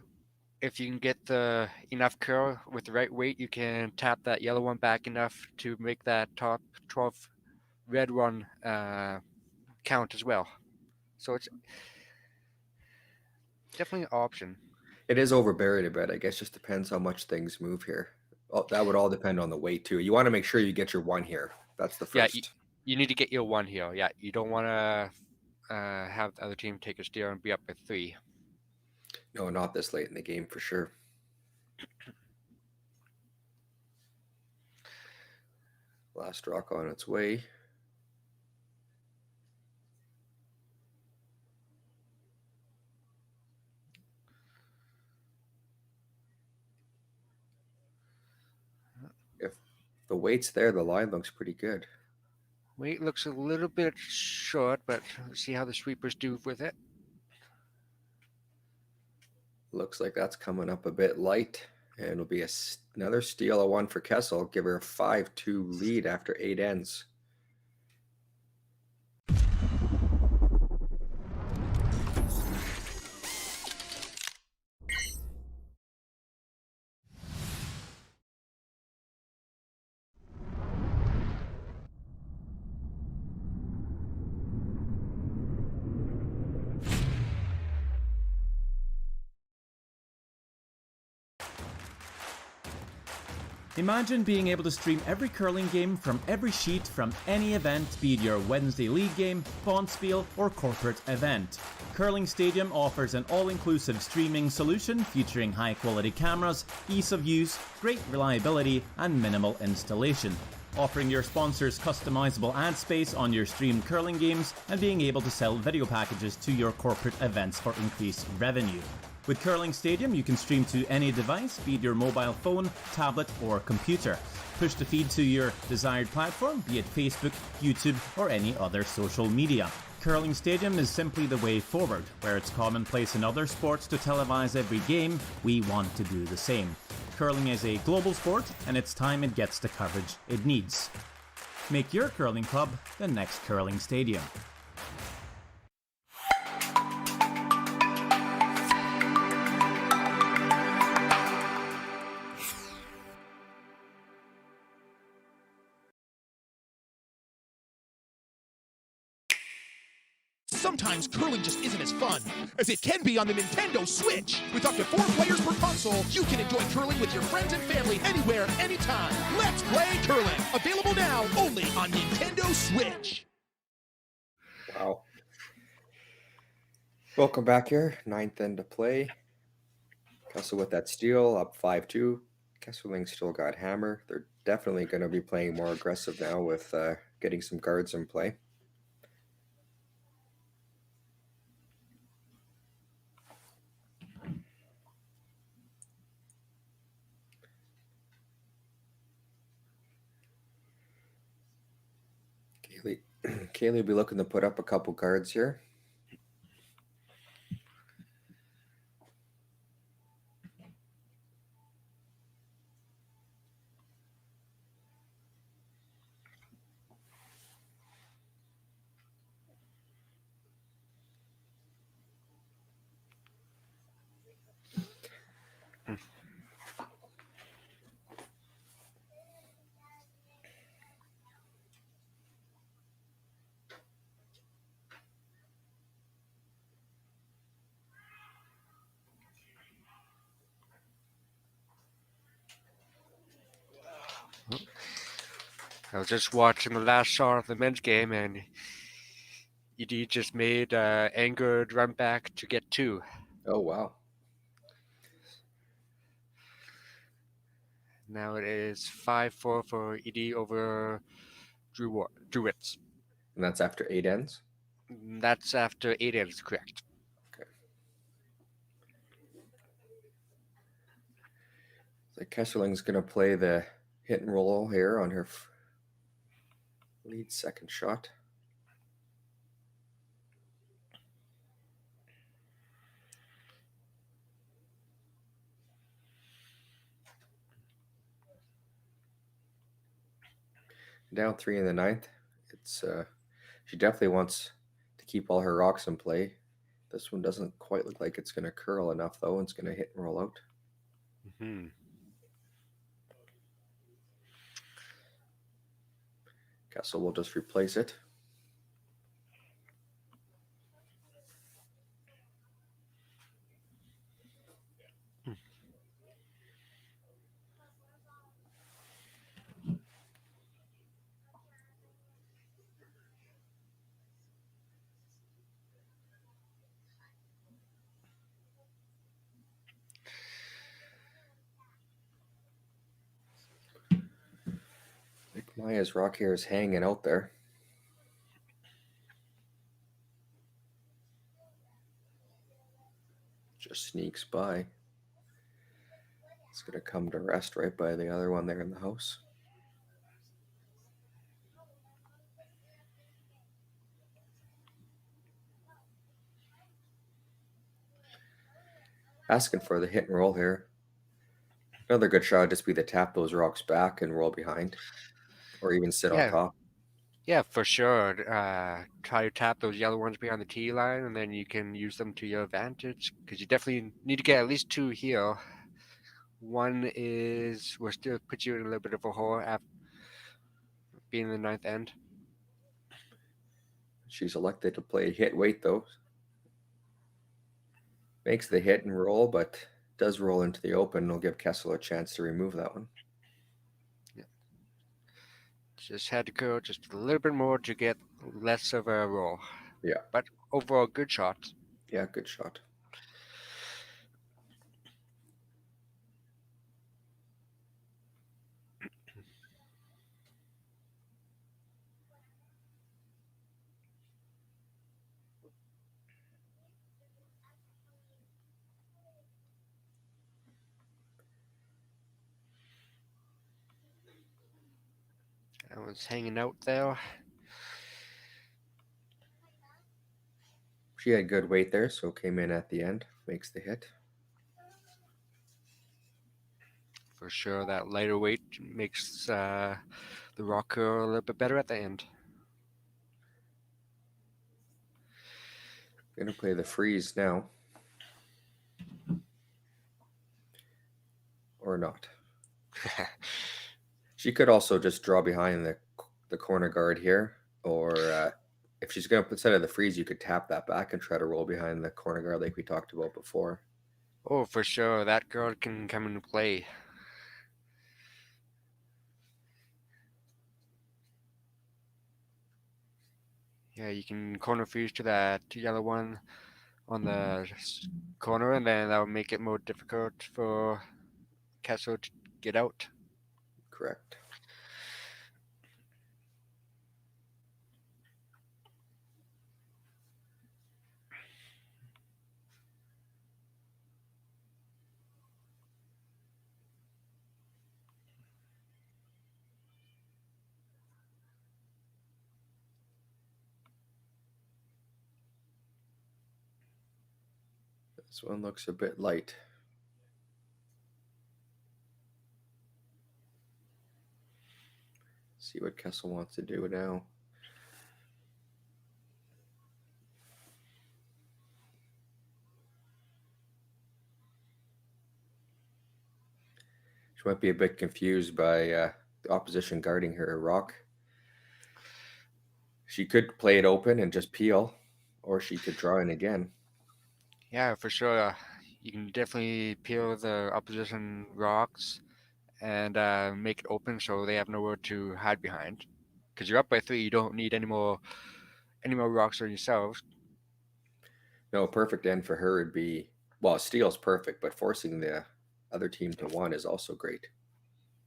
if you can get the enough curl with the right weight, you can tap that yellow one back enough to make that top 12 red one count as well. So it's definitely an option. It is overburied a bit. I guess just depends how much things move here. That would all depend on the weight too. You want to make sure you get your one here. That's the first. Yeah, you need to get your one here. Yeah, you don't want to have the other team take a steal and be up by 3. No, not this late in the game for sure. Last rock on its way. If the weight's there, the line looks pretty good. Weight looks a little bit short, but let's see how the sweepers do with it. Looks like that's coming up a bit light, and it'll be another steal of 1 for Kessel. Give her a 5-2 lead after 8 ends. Imagine being able to stream every curling game from every sheet from any event, be it your Wednesday league game, bonspiel, or corporate event. Curling Stadium offers an all-inclusive streaming solution featuring high-quality cameras, ease of use, great reliability, and minimal installation. Offering your sponsors customizable ad space on your streamed curling games and being able to sell video packages to your corporate events for increased revenue. With Curling Stadium, you can stream to any device, be it your mobile phone, tablet, or computer. Push the feed to your desired platform, be it Facebook, YouTube, or any other social media. Curling Stadium is simply the way forward. Where it's commonplace in other sports to televise every game, we want to do the same. Curling is a global sport, and it's time it gets the coverage it needs. Make your curling club the next Curling Stadium. Sometimes curling just isn't as fun as it can be on the Nintendo Switch. With up to 4 players per console, you can enjoy curling with your friends and family anywhere, anytime. Let's play curling. Available now only on Nintendo Switch. Wow. Welcome back here. 9th end to play. Kessel with that steal, up 5-2. Kesslering still got hammer. They're definitely going to be playing more aggressive now with getting some guards in play. Kaylee will be looking to put up a couple guards here. I was just watching the last shot of the men's game, and ED just made angered run back to get 2. Oh, wow. Now it is 5-4 for ED over Druids. And that's after 8 ends? That's after 8 ends, correct. Okay. So Kessling's going to play the hit and roll here on her lead second shot. Down 3 in the 9th. It's she definitely wants to keep all her rocks in play. This one doesn't quite look like it's going to curl enough, though. It's going to hit and roll out. Mm-hmm. Kessel will just replace it. Maya's rock here is hanging out there. Just sneaks by. It's going to come to rest right by the other one there in the house. Asking for the hit and roll here. Another good shot would just be to tap those rocks back and roll behind. Or even sit on top. Yeah, for sure. Try to tap those yellow ones behind the tee line, and then you can use them to your advantage. Because you definitely need to get at least 2 here. One will still put you in a little bit of a hole after being in the 9th end. She's elected to play hit weight, though. Makes the hit and roll, but does roll into the open. It'll give Kessel a chance to remove that one. Just had to curl just a little bit more to get less of a roll. Yeah. But overall, good shot. Yeah, good shot. That was hanging out there. She had good weight there, so came in at the end, makes the hit. For sure, that lighter weight makes the rock curl a little bit better at the end. Gonna play the freeze now. Or not. She could also just draw behind the corner guard here, or if she's going to instead of the freeze, you could tap that back and try to roll behind the corner guard like we talked about before. Oh, for sure, that guard can come into play. Yeah, you can corner freeze to that yellow one on the corner, and then that will make it more difficult for Kessel to get out. Correct. This one looks a bit light. See what Kessel wants to do now. She might be a bit confused by the opposition guarding her rock. She could play it open and just peel, or she could draw in again. Yeah, for sure. You can definitely peel the opposition rocks and make it open so they have nowhere to hide behind. Because you're up by 3, you don't need any more rocks on yourselves. No, perfect end for her would be, well, steal's perfect, but forcing the other team to 1 is also great.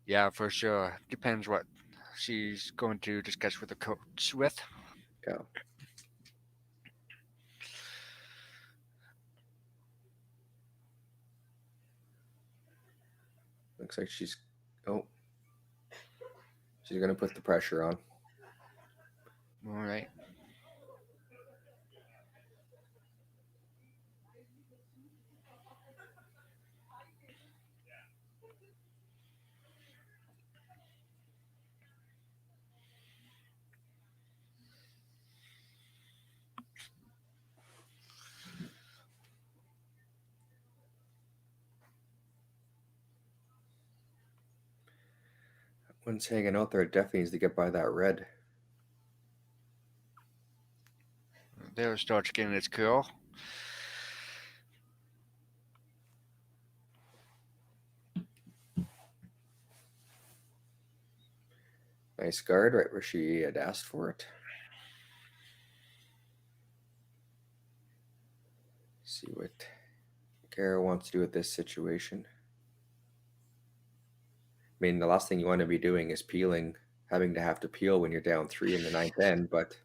Yeah, for sure. Depends what she's going to discuss with the coach with. Yeah. Looks like she's going to put the pressure on. All right. One's hanging out there. It definitely needs to get by that red. There it starts getting its curl. Nice guard right where she had asked for it. See what Cara wants to do with this situation. I mean, the last thing you want to be doing is peeling, having to have to peel when you're down 3 in the 9th end, but...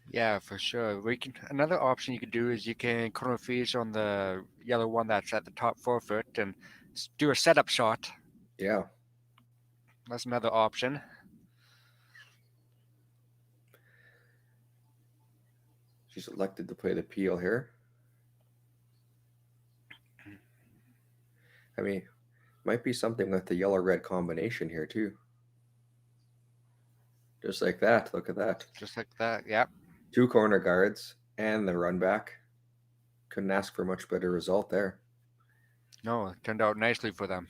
Yeah, for sure. Another option you could do is you can corner freeze on the yellow one that's at the top 4 foot and do a setup shot. Yeah. That's another option. She's elected to play the peel here. I mean, might be something with the yellow-red combination here, too. Just like that. Look at that. Just like that, yeah. 2 corner guards and the run back. Couldn't ask for a much better result there. No, it turned out nicely for them.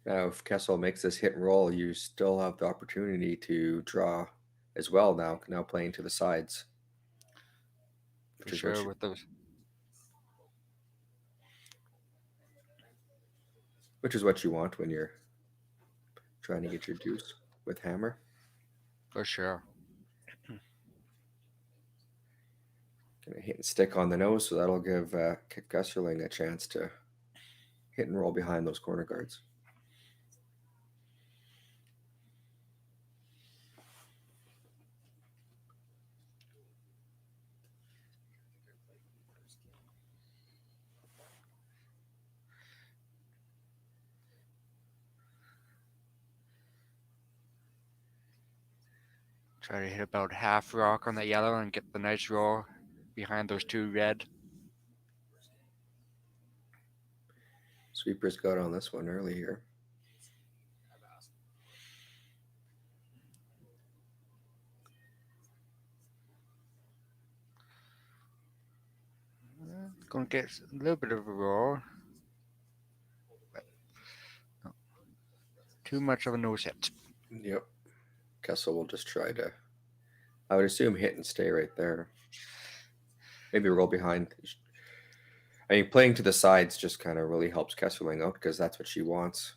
Now, if Kessel makes this hit and roll, you still have the opportunity to draw as well now playing to the sides. For sure, with those. Which is what you want when you're trying to get your deuce with hammer. For sure. Gonna hit and stick on the nose, so that'll give Kesslering a chance to hit and roll behind those corner guards. Try to hit about half rock on the yellow and get the nice roll behind those two red. Sweepers got on this one early here. Going to get a little bit of a roll. But no, too much of a nose hit. Yep. Kessel will just try to, I would assume, hit and stay right there. Maybe roll behind. I mean, playing to the sides just kind of really helps Kesslering out because that's what she wants.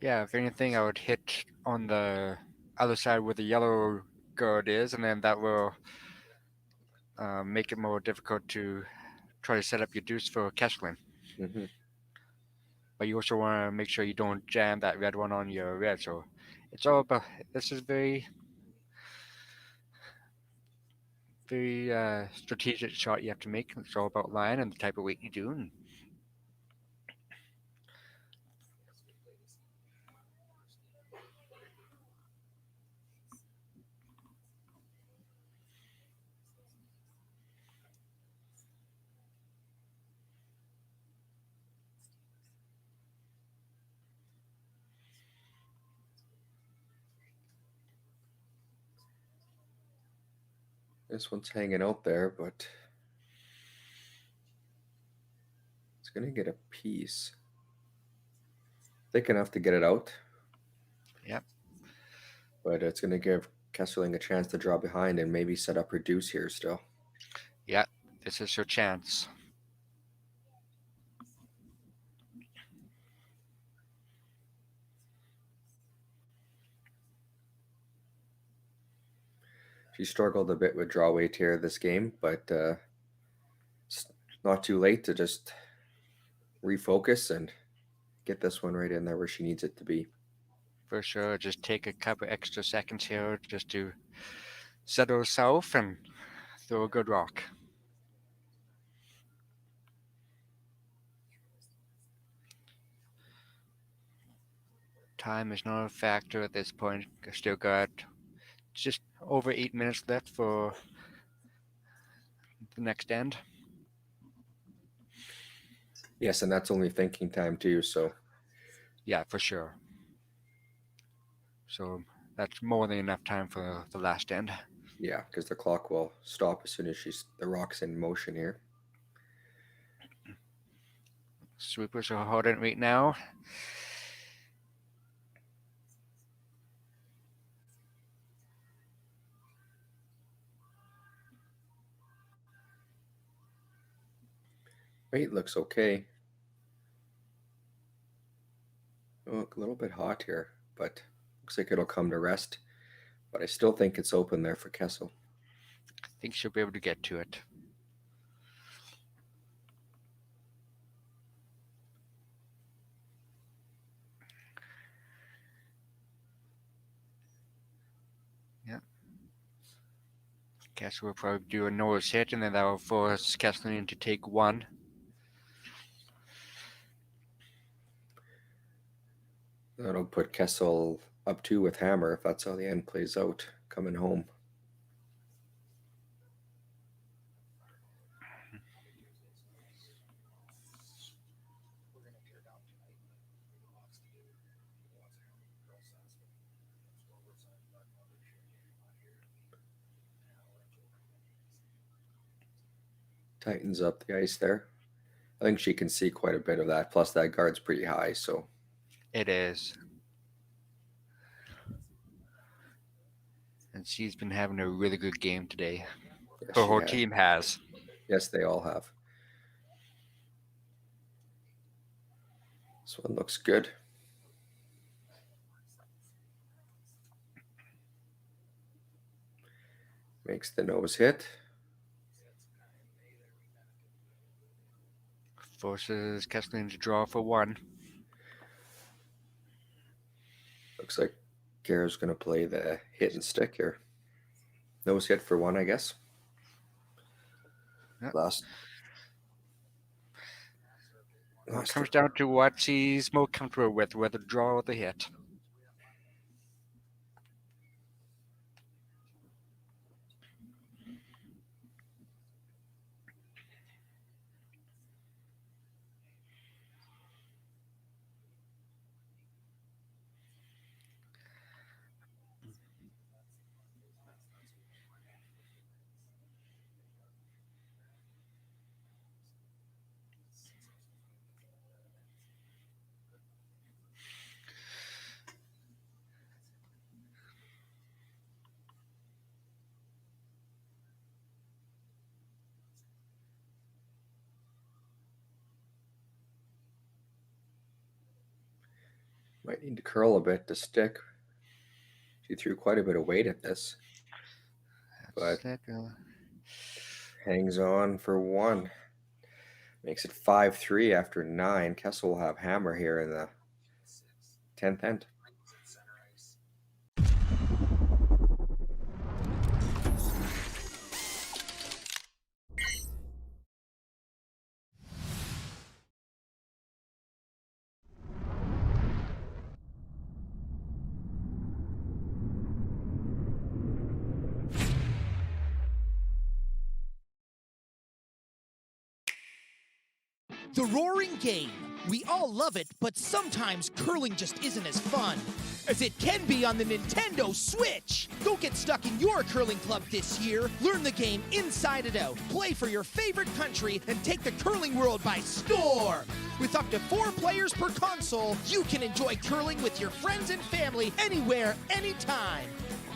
Yeah, if anything, I would hit on the other side where the yellow guard is, and then that will make it more difficult to try to set up your deuce for Kesslering. Mm-hmm. But you also want to make sure you don't jam that red one on your red. So it's all about, this is very strategic shot you have to make. It's all about line and the type of weight you do. And This one's hanging out there, but it's going to get a piece. Thick enough to get it out. Yep. But it's going to give Kesslering a chance to draw behind and maybe set up her deuce here still. yeah, this is your chance. She struggled a bit with draw weight here this game, but it's not too late to just refocus and get this one right in there where she needs it to be. For sure, just take a couple extra seconds here just to settle herself and throw a good rock. Time is not a factor at this point. I still got just over 8 minutes left for the next end. Yes, and that's only thinking time too, so. Yeah, for sure. So that's more than enough time for the last end. Yeah, because the clock will stop as soon as the rock's in motion here. Sweepers are holding right now. Weight looks okay. Oh, a little bit hot here, but looks like it'll come to rest. But I still think it's open there for Kessel. I think she'll be able to get to it. Yeah. Kessel will probably do a nose hit, and then that will force Kesslering to take one. That'll put Kessel up 2 with hammer if that's how the end plays out, coming home. Tightens up the ice there. I think she can see quite a bit of that. Plus that guard's pretty high, so. It is. And she's been having a really good game today. Yes, Her she whole has. team has. Yes, they all have. This one looks good. Makes the nose hit. Forces Kesslering to draw for one. Looks like Cara's going to play the hit and stick here. Nose hit for one, I guess. Yep. Last It comes down to what she's more comfortable with, whether draw or the hit. Might need to curl a bit to stick. She threw quite a bit of weight at this. But hangs on for one. Makes it 5-3 after 9. Kessel will have hammer here in the 10th end. The roaring game. We all love it, but sometimes curling just isn't as fun as it can be on the Nintendo Switch. Don't get stuck in your curling club this year. Learn the game inside and out. Play for your favorite country and take the curling world by storm. With up to 4 players per console, you can enjoy curling with your friends and family anywhere, anytime.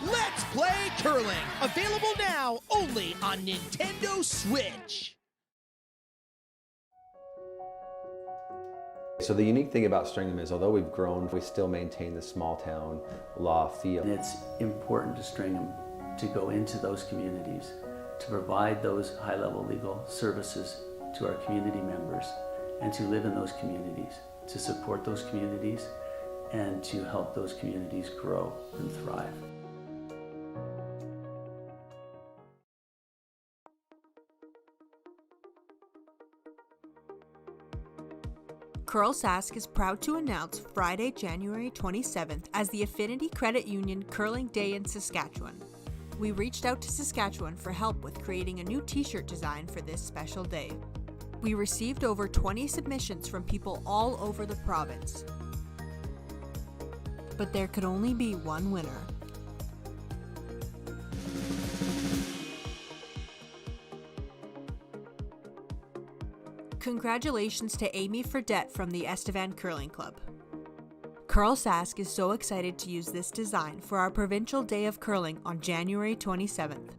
Let's play curling. Available now only on Nintendo Switch. So the unique thing about Stringham is, although we've grown, we still maintain the small town law feel. And it's important to Stringham to go into those communities, to provide those high-level legal services to our community members, and to live in those communities, to support those communities, and to help those communities grow and thrive. CURLSASK is proud to announce Friday, January 27th as the Affinity Credit Union Curling Day in Saskatchewan. We reached out to Saskatchewan for help with creating a new t-shirt design for this special day. We received over 20 submissions from people all over the province. But there could only be one winner. Congratulations to Amy Fredette from the Estevan Curling Club. CURLSASK is so excited to use this design for our Provincial Day of Curling on January 27th.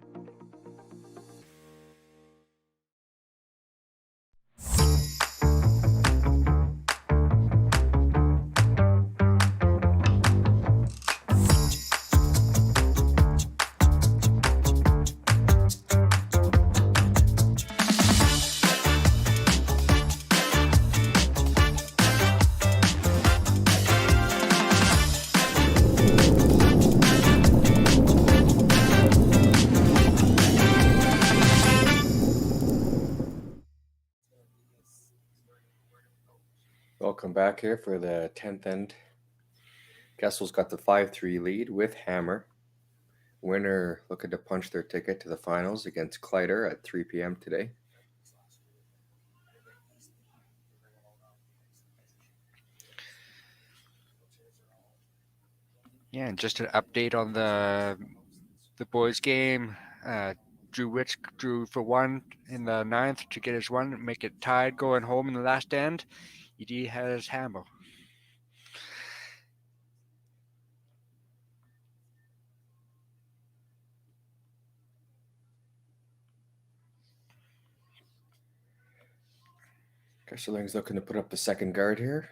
Welcome back here for the 10th end. Kessel's got the 5-3 lead with hammer. Winner looking to punch their ticket to the finals against Kleider at 3 p.m. today. Yeah, and just an update on the boys' game. Drew Rich drew for one in the 9th to get his one, make it tied going home in the last end. ED has hammer. Kessling's looking to put up the second guard here.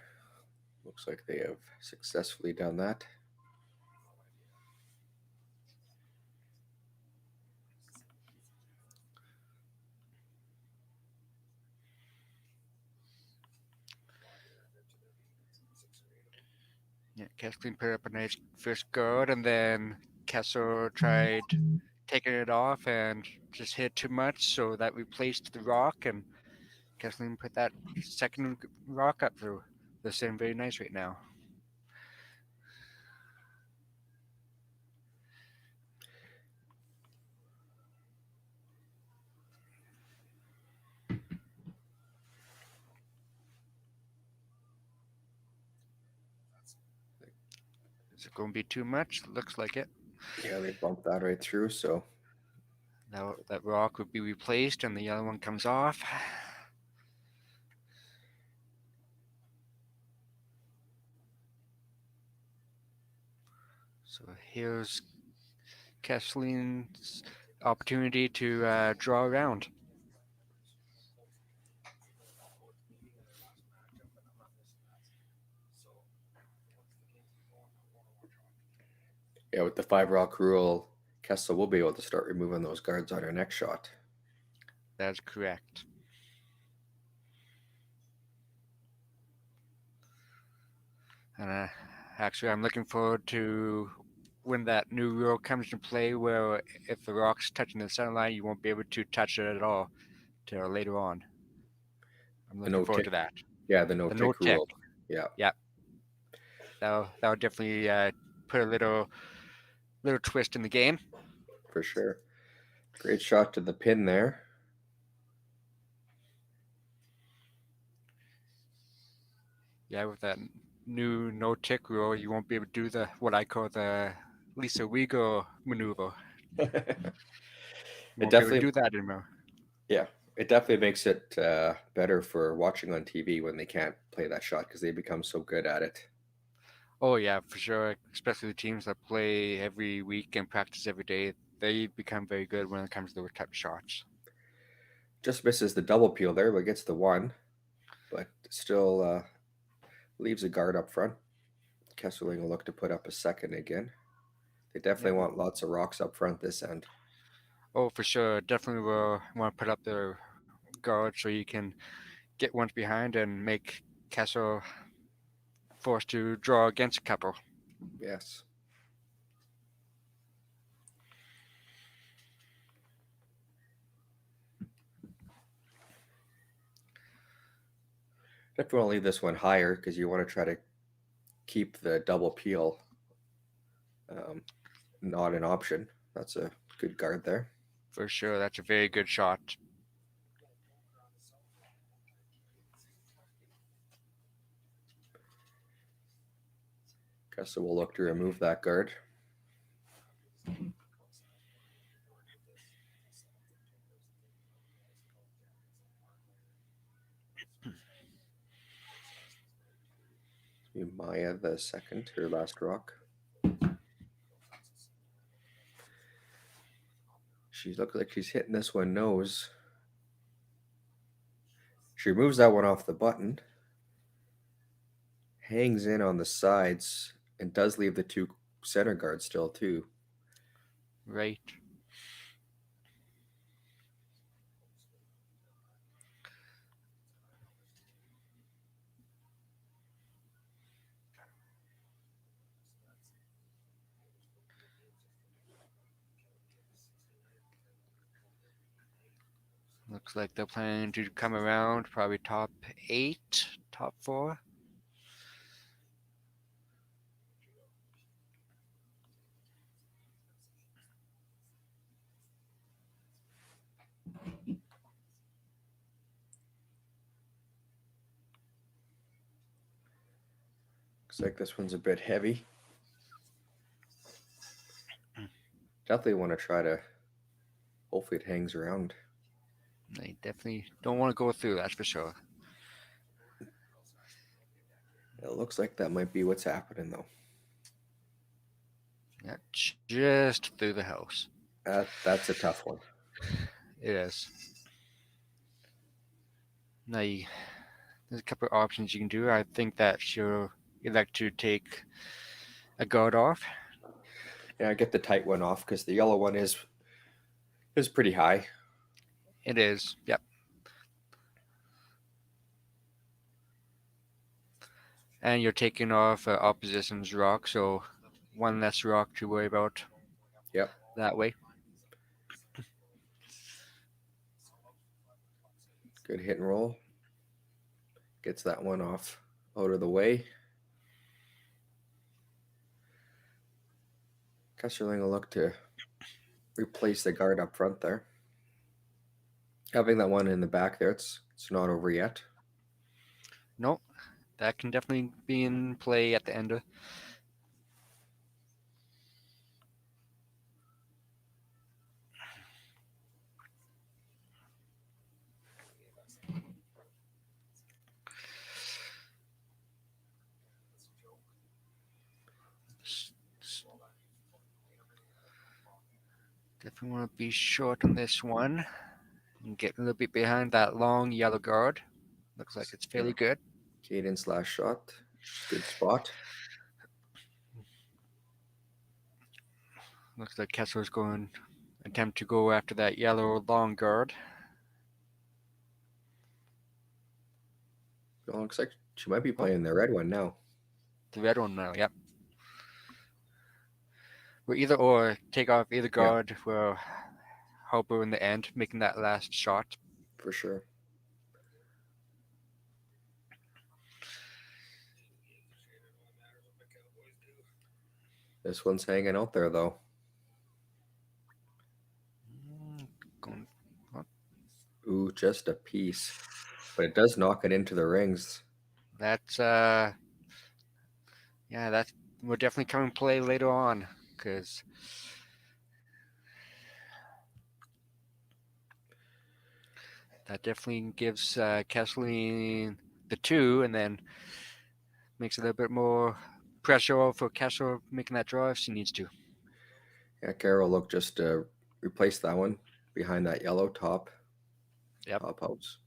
Looks like they have successfully done that. Yeah, Kesslering put up a nice first guard, and then Kessel tried taking it off and just hit too much, so that replaced the rock, and Kesslering put that second rock up through. They're sitting very nice right now. Is it going to be too much? Looks like it. Yeah, they bumped that right through, so Now that rock would be replaced and the other one comes off. So here's Kessling's opportunity to draw around. yeah, with the 5 rock rule, Kessel will be able to start removing those guards on her next shot. That's correct. And actually, I'm looking forward to when that new rule comes into play, where if the rock's touching the center line, you won't be able to touch it at all till later on. I'm looking forward to that. Yeah, the no-tick rule. Yeah. Yeah. That'll definitely put a little twist in the game. For sure. Great shot to the pin there. Yeah, with that new no-tick rule, you won't be able to do what I call the Lisa Weigel maneuver. It definitely do that anymore. Yeah, it definitely makes it better for watching on TV when they can't play that shot because they become so good at it. Oh yeah, for sure. Especially the teams that play every week and practice every day, they become very good when it comes to those type of shots. Just misses the double peel there, but gets the 1, but still leaves a guard up front. Kesslering will look to put up a second again. They definitely want lots of rocks up front this end. Oh, for sure. Definitely will want to put up their guard so you can get ones behind and make Kessel forced to draw against a couple. Yes. Definitely want to leave this one higher because you want to try to keep the double peel not an option. That's a good guard there. For sure. That's a very good shot. Kessel will look to remove that guard. Maya the second, her last rock. She looks like she's hitting this one nose. She removes that one off the button. Hangs in on the sides and does leave the 2 center guards still too. Right. Looks like they're planning to come around probably top 8, top 4. Looks like this one's a bit heavy. Definitely want to try to, hopefully it hangs around. They definitely don't want to go through, that's for sure. It looks like that might be what's happening though. Yeah, just through the house. That's a tough one. It is. Now you There's a couple of options you can do. I think that she'll elect to take a guard off. Yeah, get the tight one off because the yellow one is pretty high. It is, yep. And you're taking off opposition's rock, so one less rock to worry about. Yep. That way. Good hit and roll. Gets that one off out of the way. Kesslering will look to replace the guard up front there. Having that one in the back there, it's not over yet. No, that can definitely be in play at the end of. Definitely want to be short on this one and get a little bit behind that long yellow guard. Looks like it's fairly good. Cadence last shot. Good spot. Looks like Kessel's going to attempt to go after that yellow long guard. It looks like she might be playing the red one now. The red one now, yep. We'll either or take off either guard. We'll help her in the end, making that last shot. For sure. This one's hanging out there, though. Ooh, just a piece. But it does knock it into the rings. That's, yeah, that will definitely come in play later on, because that definitely gives Kesslering the 2, and then makes it a little bit more pressure for Kessel making that draw if she needs to. Yeah, Cara will look just to replace that one behind that yellow top. Yep. Top house.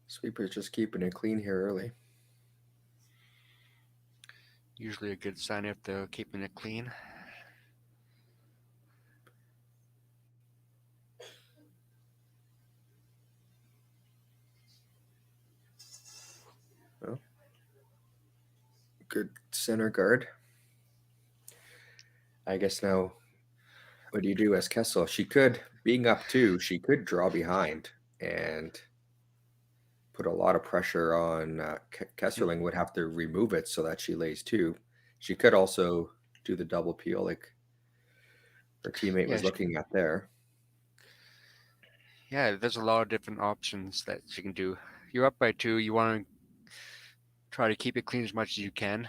Sweeper's just keeping it clean here early. Usually a good sign if they're keeping it clean. Well, good center guard. I guess now, what do you do as Kessel? She could, being up 2, she could draw behind and put a lot of pressure on Kesslering. Would have to remove it so that she lays 2. She could also do the double peel like her teammate was looking at there. Yeah, there's a lot of different options that she can do. You're up by 2. You want to try to keep it clean as much as you can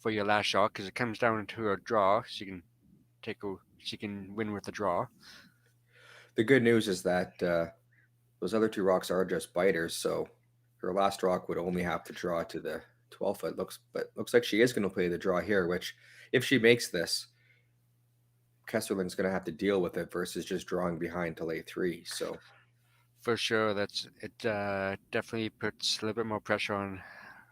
for your last shot, because it comes down to a draw. She can win with a draw. The good news is that those other 2 rocks are just biters, so her last rock would only have to draw to the 12 foot. Looks like she is going to play the draw here, which if she makes this, Kessling's going to have to deal with it versus just drawing behind to lay 3. So for sure, it definitely puts a little bit more pressure on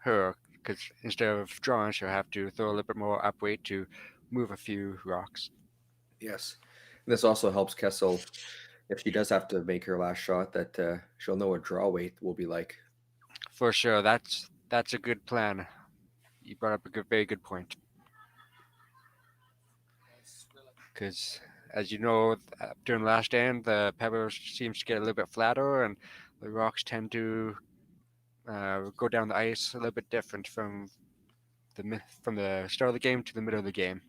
her, because instead of drawing, she'll have to throw a little bit more up weight to move a few rocks. Yes. And this also helps Kessel, if she does have to make her last shot, that she'll know what draw weight will be like. For sure, that's a good plan. You brought up a very good point. Because, as you know, during the last end, the pebble seems to get a little bit flatter, and the rocks tend to go down the ice a little bit different from the start of the game to the middle of the game.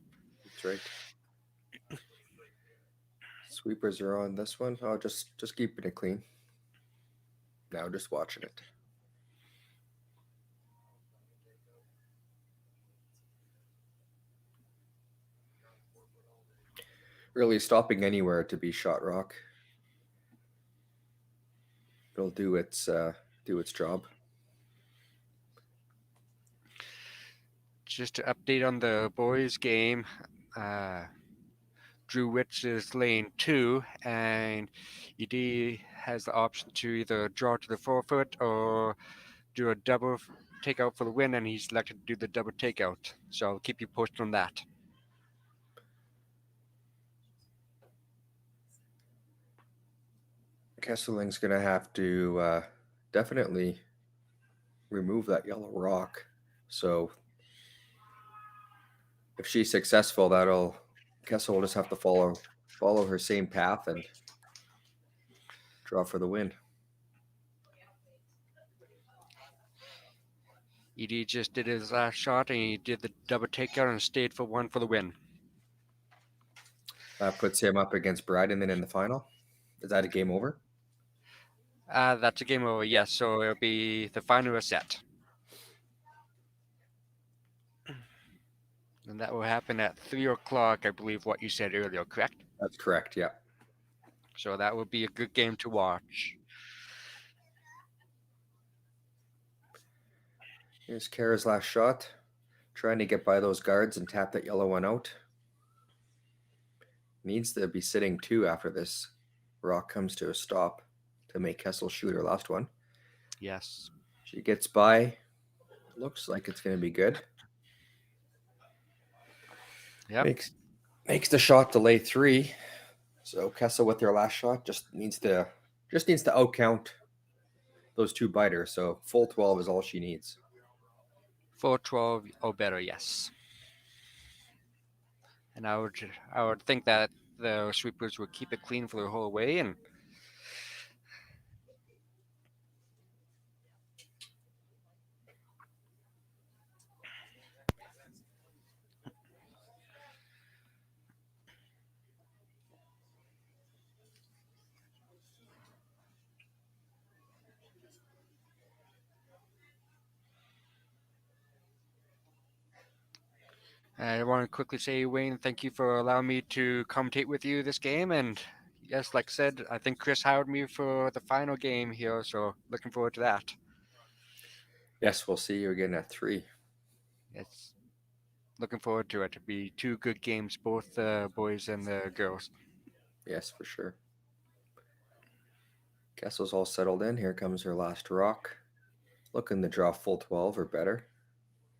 That's right. Sweepers are on this one. Oh, just keeping it clean. Now just watching it. Really stopping anywhere to be shot rock. It'll do its job. Just to update on the boys' game, Drew Witch is lane 2, and ED has the option to either draw to the forefoot or do a double takeout for the win, and he's elected to do the double takeout. So I'll keep you posted on that. Kesseling's going to have to definitely remove that yellow rock. So if she's successful, Kessel will just have to follow her same path and draw for the win. ED just did his last shot, and he did the double takeout and stayed for 1 for the win. That puts him up against Bryden in the final. Is that a game over? That's a game over, yes. So it'll be the final set. And that will happen at 3 o'clock, I believe what you said earlier, correct? That's correct, yeah. So that would be a good game to watch. Here's Cara's last shot. Trying to get by those guards and tap that yellow one out. Needs to be sitting 2 after this rock comes to a stop to make Kessel shoot her last one. Yes. She gets by. Looks like it's going to be good. Yeah. Makes the shot to lay 3. So Kessel with their last shot just needs to outcount those 2 biters. So full 12 is all she needs. Full 12 or better, yes. And I would think that the sweepers would keep it clean for the whole way, and I want to quickly say, Wayne, thank you for allowing me to commentate with you this game. And yes, like I said, I think Chris hired me for the final game here, so looking forward to that. Yes, we'll see you again at 3. Yes, looking forward to it. It'll be 2 good games, both the boys and the girls. Yes, for sure. Kessel's all settled in. Here comes her last rock. Looking to draw full 12 or better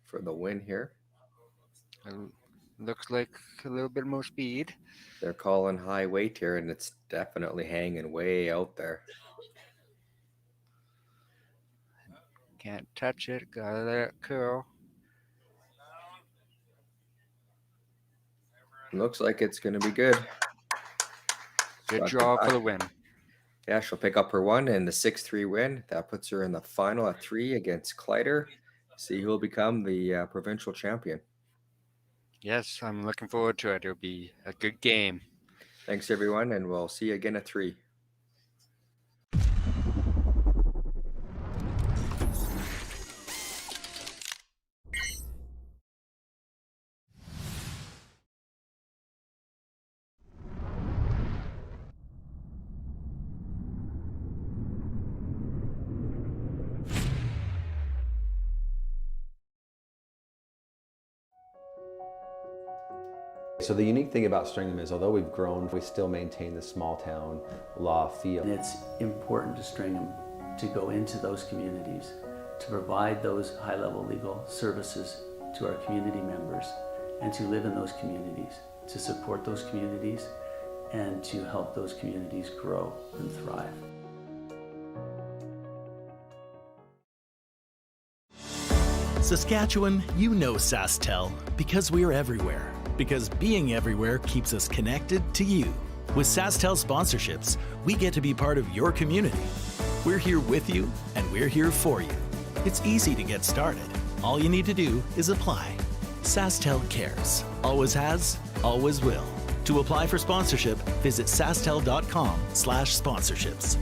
for the win here. Looks like a little bit more speed. They're calling high weight here, and it's definitely hanging way out there. Can't touch it. Gotta let it curl. Looks like it's going to be good. Good draw for the win. Yeah, she'll pick up her 1 and the 6-3 win. That puts her in the final at 3 against Kleider. See who will become the provincial champion. Yes, I'm looking forward to it. It'll be a good game. Thanks, everyone, and we'll see you again at 3. So the unique thing about Stringham is, although we've grown, we still maintain the small town law feel. And it's important to Stringham to go into those communities, to provide those high-level legal services to our community members, and to live in those communities, to support those communities, and to help those communities grow and thrive. Saskatchewan, you know SaskTel because we're everywhere. Because being everywhere keeps us connected to you. With SaskTel sponsorships, we get to be part of your community. We're here with you, and we're here for you. It's easy to get started. All you need to do is apply. SaskTel cares. Always has, always will. To apply for sponsorship, visit sastel.com/sponsorships.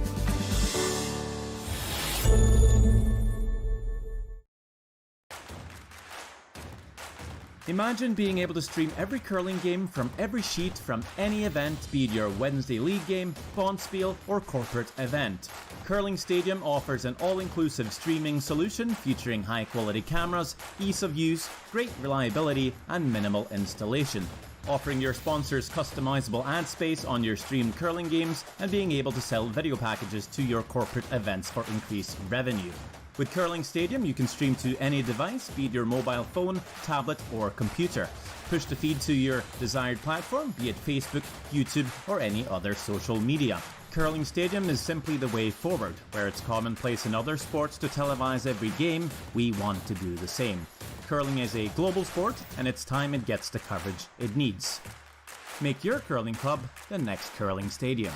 Imagine being able to stream every curling game from every sheet from any event, be it your Wednesday league game, bonspiel, or corporate event. Curling Stadium offers an all-inclusive streaming solution featuring high-quality cameras, ease of use, great reliability, and minimal installation. Offering your sponsors customizable ad space on your streamed curling games and being able to sell video packages to your corporate events for increased revenue. With Curling Stadium, you can stream to any device, be it your mobile phone, tablet, or computer. Push the feed to your desired platform, be it Facebook, YouTube, or any other social media. Curling Stadium is simply the way forward. Where it's commonplace in other sports to televise every game, we want to do the same. Curling is a global sport, and it's time it gets the coverage it needs. Make your curling club the next Curling Stadium.